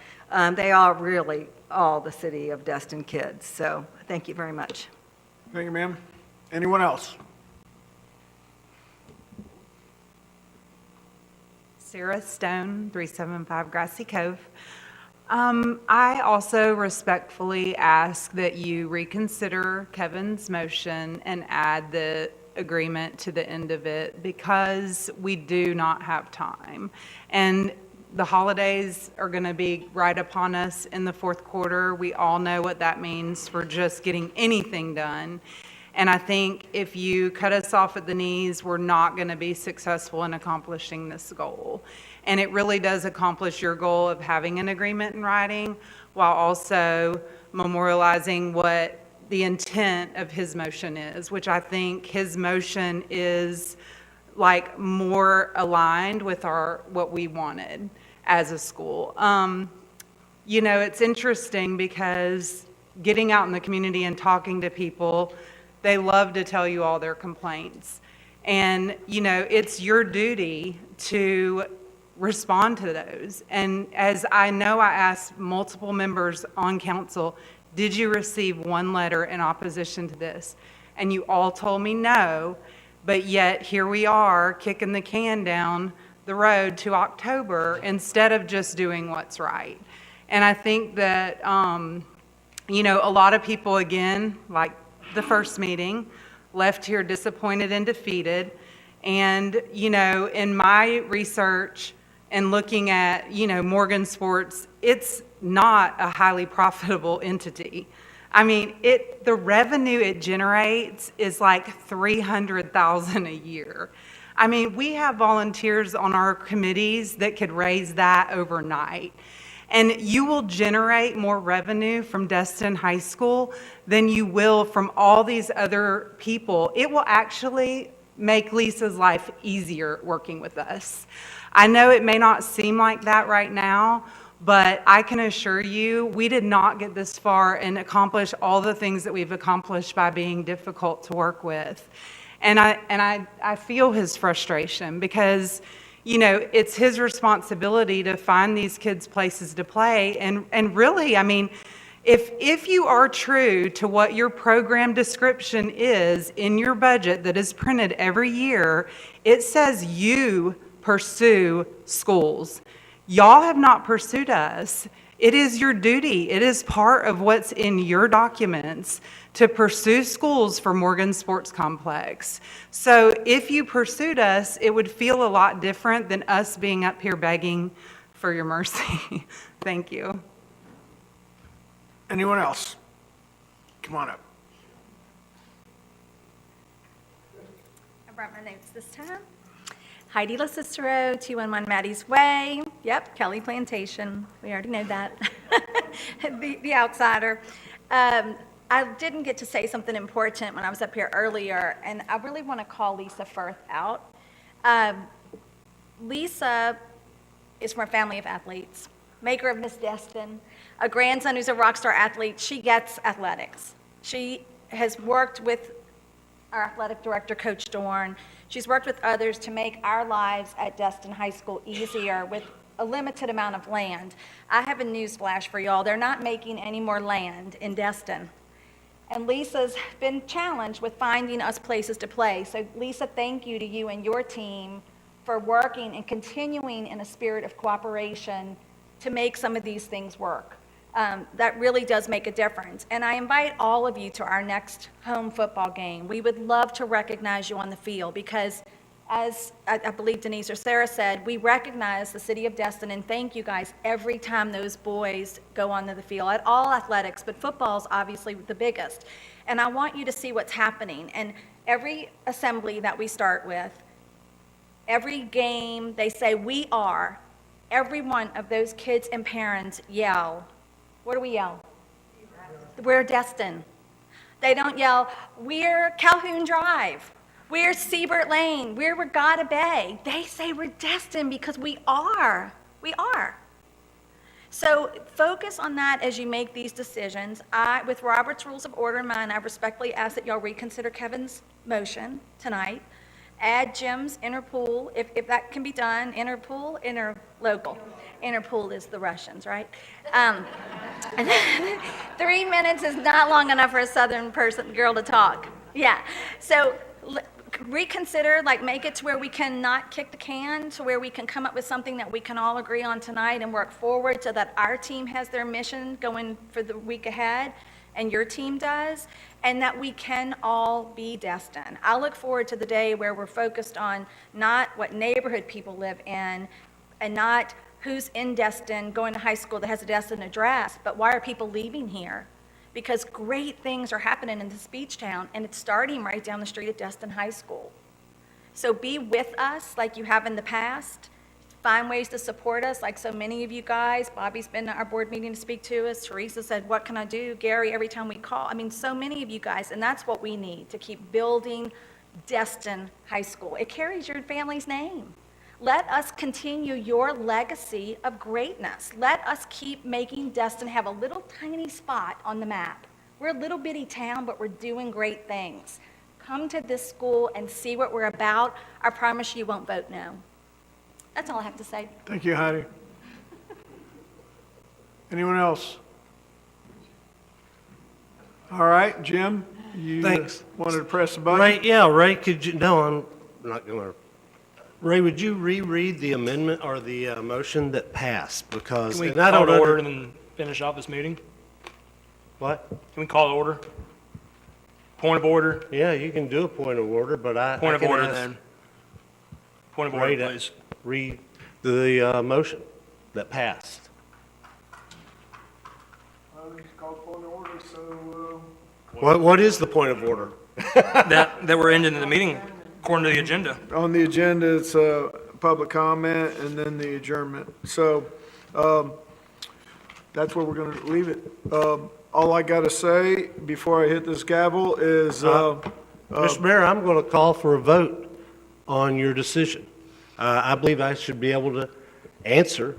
They are really all the city of Destin kids. So thank you very much. Thank you, ma'am. Anyone else? Sarah Stone, 375 Grassy Cove. I also respectfully ask that you reconsider Kevin's motion and add the agreement to the end of it, because we do not have time. And the holidays are going to be right upon us in the fourth quarter. We all know what that means for just getting anything done. And I think if you cut us off at the knees, we're not going to be successful in accomplishing this goal. And it really does accomplish your goal of having an agreement in writing, while also memorializing what the intent of his motion is, which I think his motion is like more aligned with what we wanted as a school. It's interesting because getting out in the community and talking to people, they love to tell you all their complaints. And, it's your duty to respond to those. And as I know, I asked multiple members on council, did you receive one letter in opposition to this? And you all told me no, but yet here we are kicking the can down the road to October instead of just doing what's right. And I think that, a lot of people, again, like the first meeting, left here disappointed and defeated. And, in my research and looking at, Morgan Sports, it's not a highly profitable entity. I mean, the revenue it generates is like $300,000 a year. I mean, we have volunteers on our committees that could raise that overnight. And you will generate more revenue from Destin High School than you will from all these other people. It will actually make Lisa's life easier working with us. I know it may not seem like that right now, But I can assure you, we did not get this far and accomplish all the things that we've accomplished by being difficult to work with. And I feel his frustration because, you know, it's his responsibility to find these kids places to play. And really, I mean, if you are true to what your program description is in your budget that is printed every year, it says you pursue schools. Y'all have not pursued us. It is your duty. It is part of what's in your documents to pursue schools for Morgan Sports Complex. So if you pursued us, it would feel a lot different than us being up here begging for your mercy. Thank you. Anyone else? Come on up. I brought my notes this time. Heidi La Cicero, 211 Maddie's Way. Yep, Kelly Plantation. We already know that. the outsider. I didn't get to say something important when I was up here earlier, and I really want to call Lisa Firth out. Lisa is from a family of athletes, maker of Miss Destin, a grandson who's a rock star athlete. She gets athletics. She has worked with our athletic director, Coach Dorn. She's worked with others to make our lives at Destin High School easier with a limited amount of land. I have a news flash for y'all. They're not making any more land in Destin. And Lisa's been challenged with finding us places to play. So Lisa, thank you to you and your team for working and continuing in a spirit of cooperation to make some of these things work. That really does make a difference. And I invite all of you to our next home football game. We would love to recognize you on the field because, as I believe Denise or Sarah said, we recognize the city of Destin and thank you guys every time those boys go onto the field at all athletics, but football is obviously the biggest. And I want you to see what's happening. And every assembly that we start with, every game, they say, "We are." Every one of those kids and parents yell. What do we yell? We're Destin. They don't yell, "We're Calhoun Drive. We're Siebert Lane. We're Regatta Bay." They say we're Destin because we are. We are. So focus on that as you make these decisions. With Robert's Rules of Order in mind, I respectfully ask that y'all reconsider Kevin's motion tonight. Add Jim's interpool, if that can be done. Interpool, interlocal. Interpool is the Russians, right? 3 minutes is not long enough for a Southern girl to talk. Yeah. So reconsider, make it to where we can not kick the can, to where we can come up with something that we can all agree on tonight and work forward so that our team has their mission going for the week ahead and your team does, and that we can all be Destin. I look forward to the day where we're focused on not what neighborhood people live in and not who's in Destin going to high school that has a Destin address, but why are people leaving here? Because great things are happening in this beach town, and it's starting right down the street at Destin High School. So be with us like you have in the past. Find ways to support us, like so many of you guys. Bobby's been at our board meeting to speak to us. Teresa said, "What can I do?" Gary, every time we call. I mean, so many of you guys, and that's what we need to keep building Destin High School. It carries your family's name. Let us continue your legacy of greatness. Let us keep making Destin have a little tiny spot on the map. We're a little bitty town, but we're doing great things. Come to this school and see what we're about. I promise you won't vote no. That's all I have to say. Thank you, Heidi. Anyone else? All right, Jim, you Thanks. wanted to press the button? Ray, could you, no, I'm not going to. Ray, would you reread the amendment or the motion that passed? Because, Can we and I call don't to order under- and then finish off this meeting? What? Can we call to order? Point of order? Yeah, you can do a point of order, but I Point I of can order ask then. Point of Ray order, to please. read the motion that passed. It's called point of order, so, What is the point of order? That we're ending the meeting according to the agenda. on the agenda, it's public comment and then the adjournment. So that's where we're going to leave it. All I got to say before I hit this gavel is, Mr. Mayor, I'm going to call for a vote on your decision. I believe I should be able to answer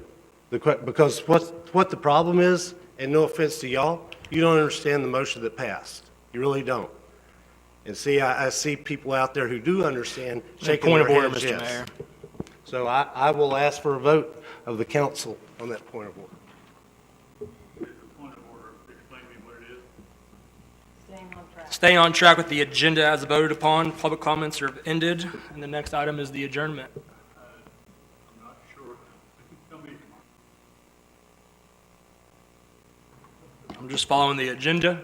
Because what the problem is, and no offense to y'all, you don't understand the motion that passed. You really don't. And see, I see people out there who do understand shaking Point their of order, heads, Mr. yes. Mayor. So I will ask for a vote of the council on that point of order. Point of order, explain to me what it is. Staying on track with the agenda as voted upon, public comments are ended, and the next item is the adjournment. I'm not sure. Tell me. I'm just following the agenda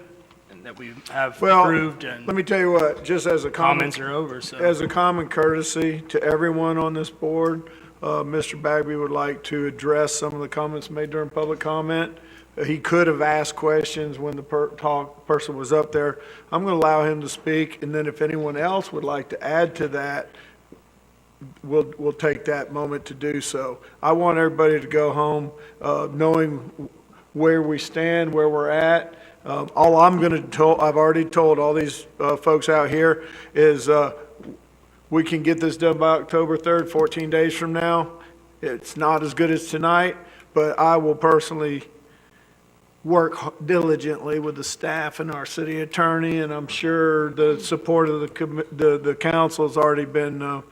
and that we have Well, approved, and let me tell you what, just as a comments are over, so. As a common courtesy to everyone on this board, Mr. Bagby would like to address some of the comments made during public comment. He could have asked questions when the person was up there. I'm going to allow him to speak, and then if anyone else would like to add to that, we'll take that moment to do so. I want everybody to go home knowing where we stand, where we're at. All I'm going to tell, I've already told all these folks out here, is we can get this done by October 3rd, 14 days from now. It's not as good as tonight, but I will personally work diligently with the staff and our city attorney, and I'm sure the support of the council has already been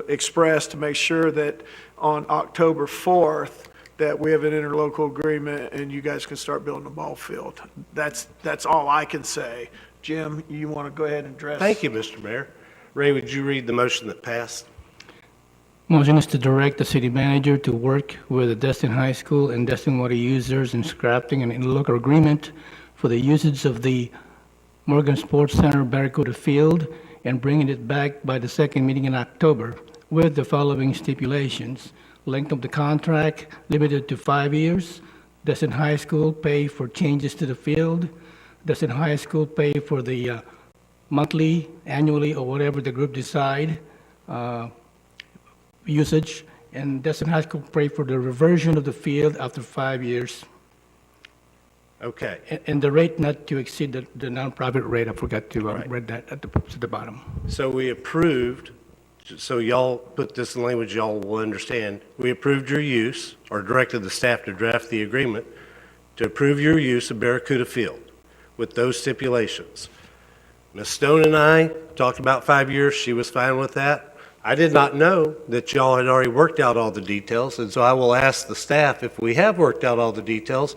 expressed to make sure that on October 4th, that we have an interlocal agreement and you guys can start building the ball field. That's all I can say. Jim, you want to go ahead and address? Thank you, Mr. Mayor. Ray, would you read the motion that passed? Motion is to direct the city manager to work with the Destin High School and Destin water users in crafting an interlocal agreement for the usage of the Morgan Sports Center Barracuda Field and bringing it back by the second meeting in October with the following stipulations. Length of the contract limited to 5 years. Destin High School pay for changes to the field. Destin High School pay for the monthly, annually, or whatever the group decide usage. And Destin High School pay for the reversion of the field after 5 years. Okay. And the rate not to exceed the nonprofit rate. I forgot to read that at the bottom. So we approved, so y'all put this in language y'all will understand. We approved your use, or directed the staff to draft the agreement to approve your use of Barracuda Field with those stipulations. Ms. Stone and I talked about 5 years. She was fine with that. I did not know that y'all had already worked out all the details, and so I will ask the staff if we have worked out all the details.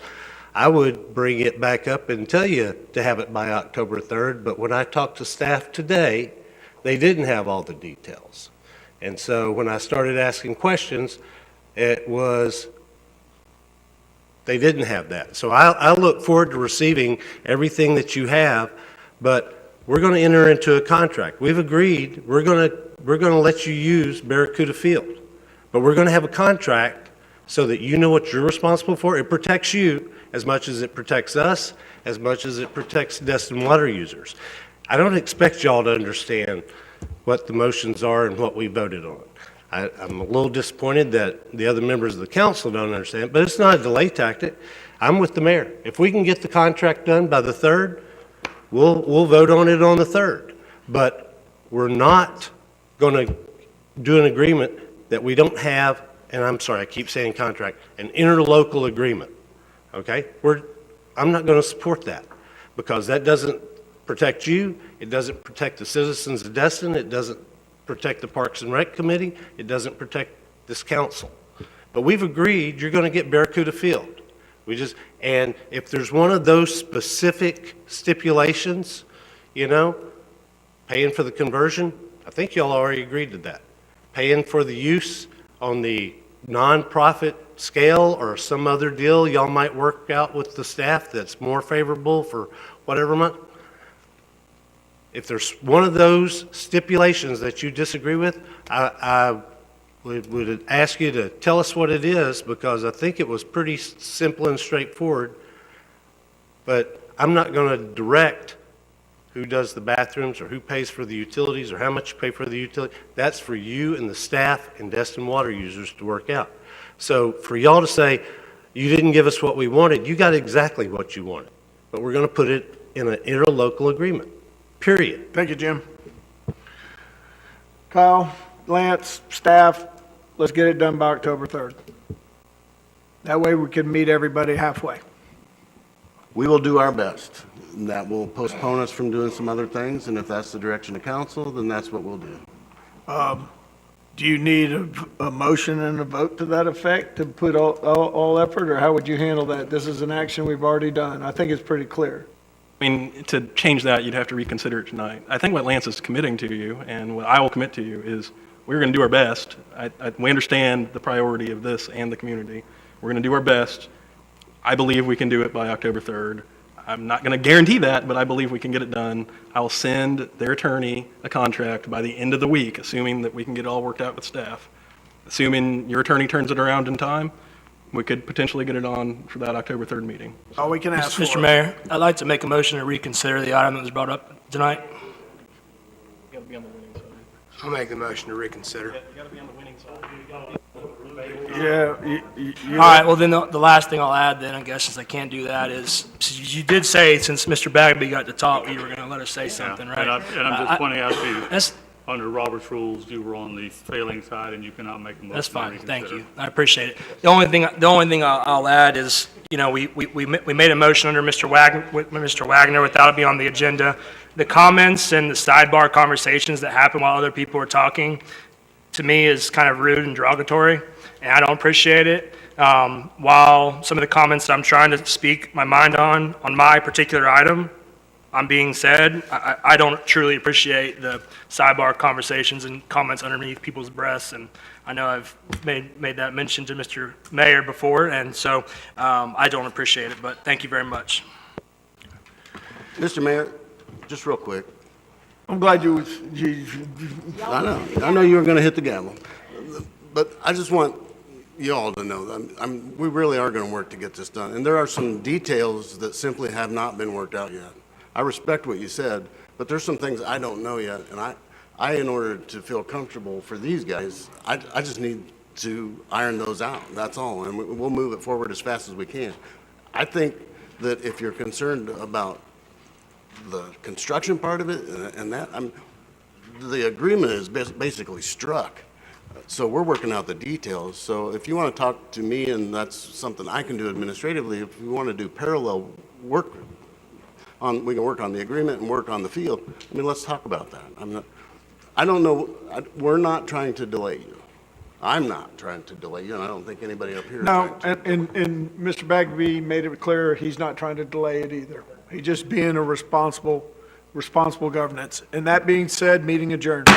I would bring it back up and tell you to have it by October 3rd, but when I talked to staff today, they didn't have all the details. And so when I started asking questions, it was, they didn't have that. So I look forward to receiving everything that you have, but we're going to enter into a contract. We've agreed we're going to let you use Barracuda Field, but we're going to have a contract so that you know what you're responsible for. It protects you as much as it protects us, as much as it protects Destin water users. I don't expect y'all to understand what the motions are and what we voted on. I'm a little disappointed that the other members of the council don't understand, but it's not a delay tactic. I'm with the mayor. If we can get the contract done by the 3rd, we'll vote on it on the 3rd. But we're not going to do an agreement that we don't have, and I'm sorry, I keep saying contract, an interlocal agreement. Okay? I'm not going to support that because that doesn't protect you. It doesn't protect the citizens of Destin. It doesn't protect the Parks and Rec Committee. It doesn't protect this council. But we've agreed you're going to get Barracuda Field. And if there's one of those specific stipulations, paying for the conversion, I think y'all already agreed to that. Paying for the use on the nonprofit scale or some other deal y'all might work out with the staff that's more favorable for whatever month. If there's one of those stipulations that you disagree with, I would ask you to tell us what it is, because I think it was pretty simple and straightforward. But I'm not going to direct who does the bathrooms or who pays for the utilities or how much you pay for the utility. That's for you and the staff and Destin water users to work out. So for y'all to say, you didn't give us what we wanted, you got exactly what you wanted. But we're going to put it in an interlocal agreement, period. Thank you, Jim. Kyle, Lance, staff, let's get it done by October 3rd. That way we can meet everybody halfway. We will do our best. That will postpone us from doing some other things, and if that's the direction of council, then that's what we'll do. Do you need a motion and a vote to that effect to put all effort, or how would you handle that? This is an action we've already done. I think it's pretty clear. I mean, to change that, you'd have to reconsider it tonight. I think what Lance is committing to you, and what I will commit to you, is we're going to do our best. We understand the priority of this and the community. We're going to do our best. I believe we can do it by October 3rd. I'm not going to guarantee that, but I believe we can get it done. I will send their attorney a contract by the end of the week, assuming that we can get it all worked out with staff. Assuming your attorney turns it around in time, we could potentially get it on for that October 3rd meeting. All we can ask for. Mr. Mayor, I'd like to make a motion to reconsider the item that was brought up tonight. You got to be on the winning side. I'll make the motion to reconsider. You got to be on the winning side. Yeah. All right, well, then the last thing I'll add then, I guess, since I can't do that, is you did say, since Mr. Bagby got to talk, you were going to let us say something, right? And I'm just pointing out to you, That's, under Robert's rules, you were on the failing side and you cannot make a motion. that's to fine, thank reconsider. you. I appreciate it. The only thing I'll add is, you know, we made a motion under Mr. Wagner without it being on the agenda. The comments and the sidebar conversations that happen while other people are talking, to me, is kind of rude and derogatory, and I don't appreciate it. While some of the comments I'm trying to speak my mind on my particular item, I'm being said, I don't truly appreciate the sidebar conversations and comments underneath people's breaths, and I know I've made that mention to Mr. Mayor before, and so I don't appreciate it, but thank you very much. Mr. Mayor, just real quick. I'm glad you I know you were going to hit the gavel, but I just want you all to know that we really are going to work to get this done. And there are some details that simply have not been worked out yet. I respect what you said, but there's some things I don't know yet. And I in order to feel comfortable for these guys, I just need to iron those out. That's all. And we'll move it forward as fast as we can. I think that if you're concerned about the construction part of it and that, the agreement is basically struck. So we're working out the details. So if you want to talk to me, and that's something I can do administratively, if we want to do parallel work we can work on the agreement and work on the field. I mean, let's talk about that. I don't know, we're not trying to delay you. I'm not trying to delay you, and I don't think anybody up here is No, trying to. and Mr. Bagby made it clear he's not trying to delay it either. He's just being a responsible governance. And that being said, meeting adjourned.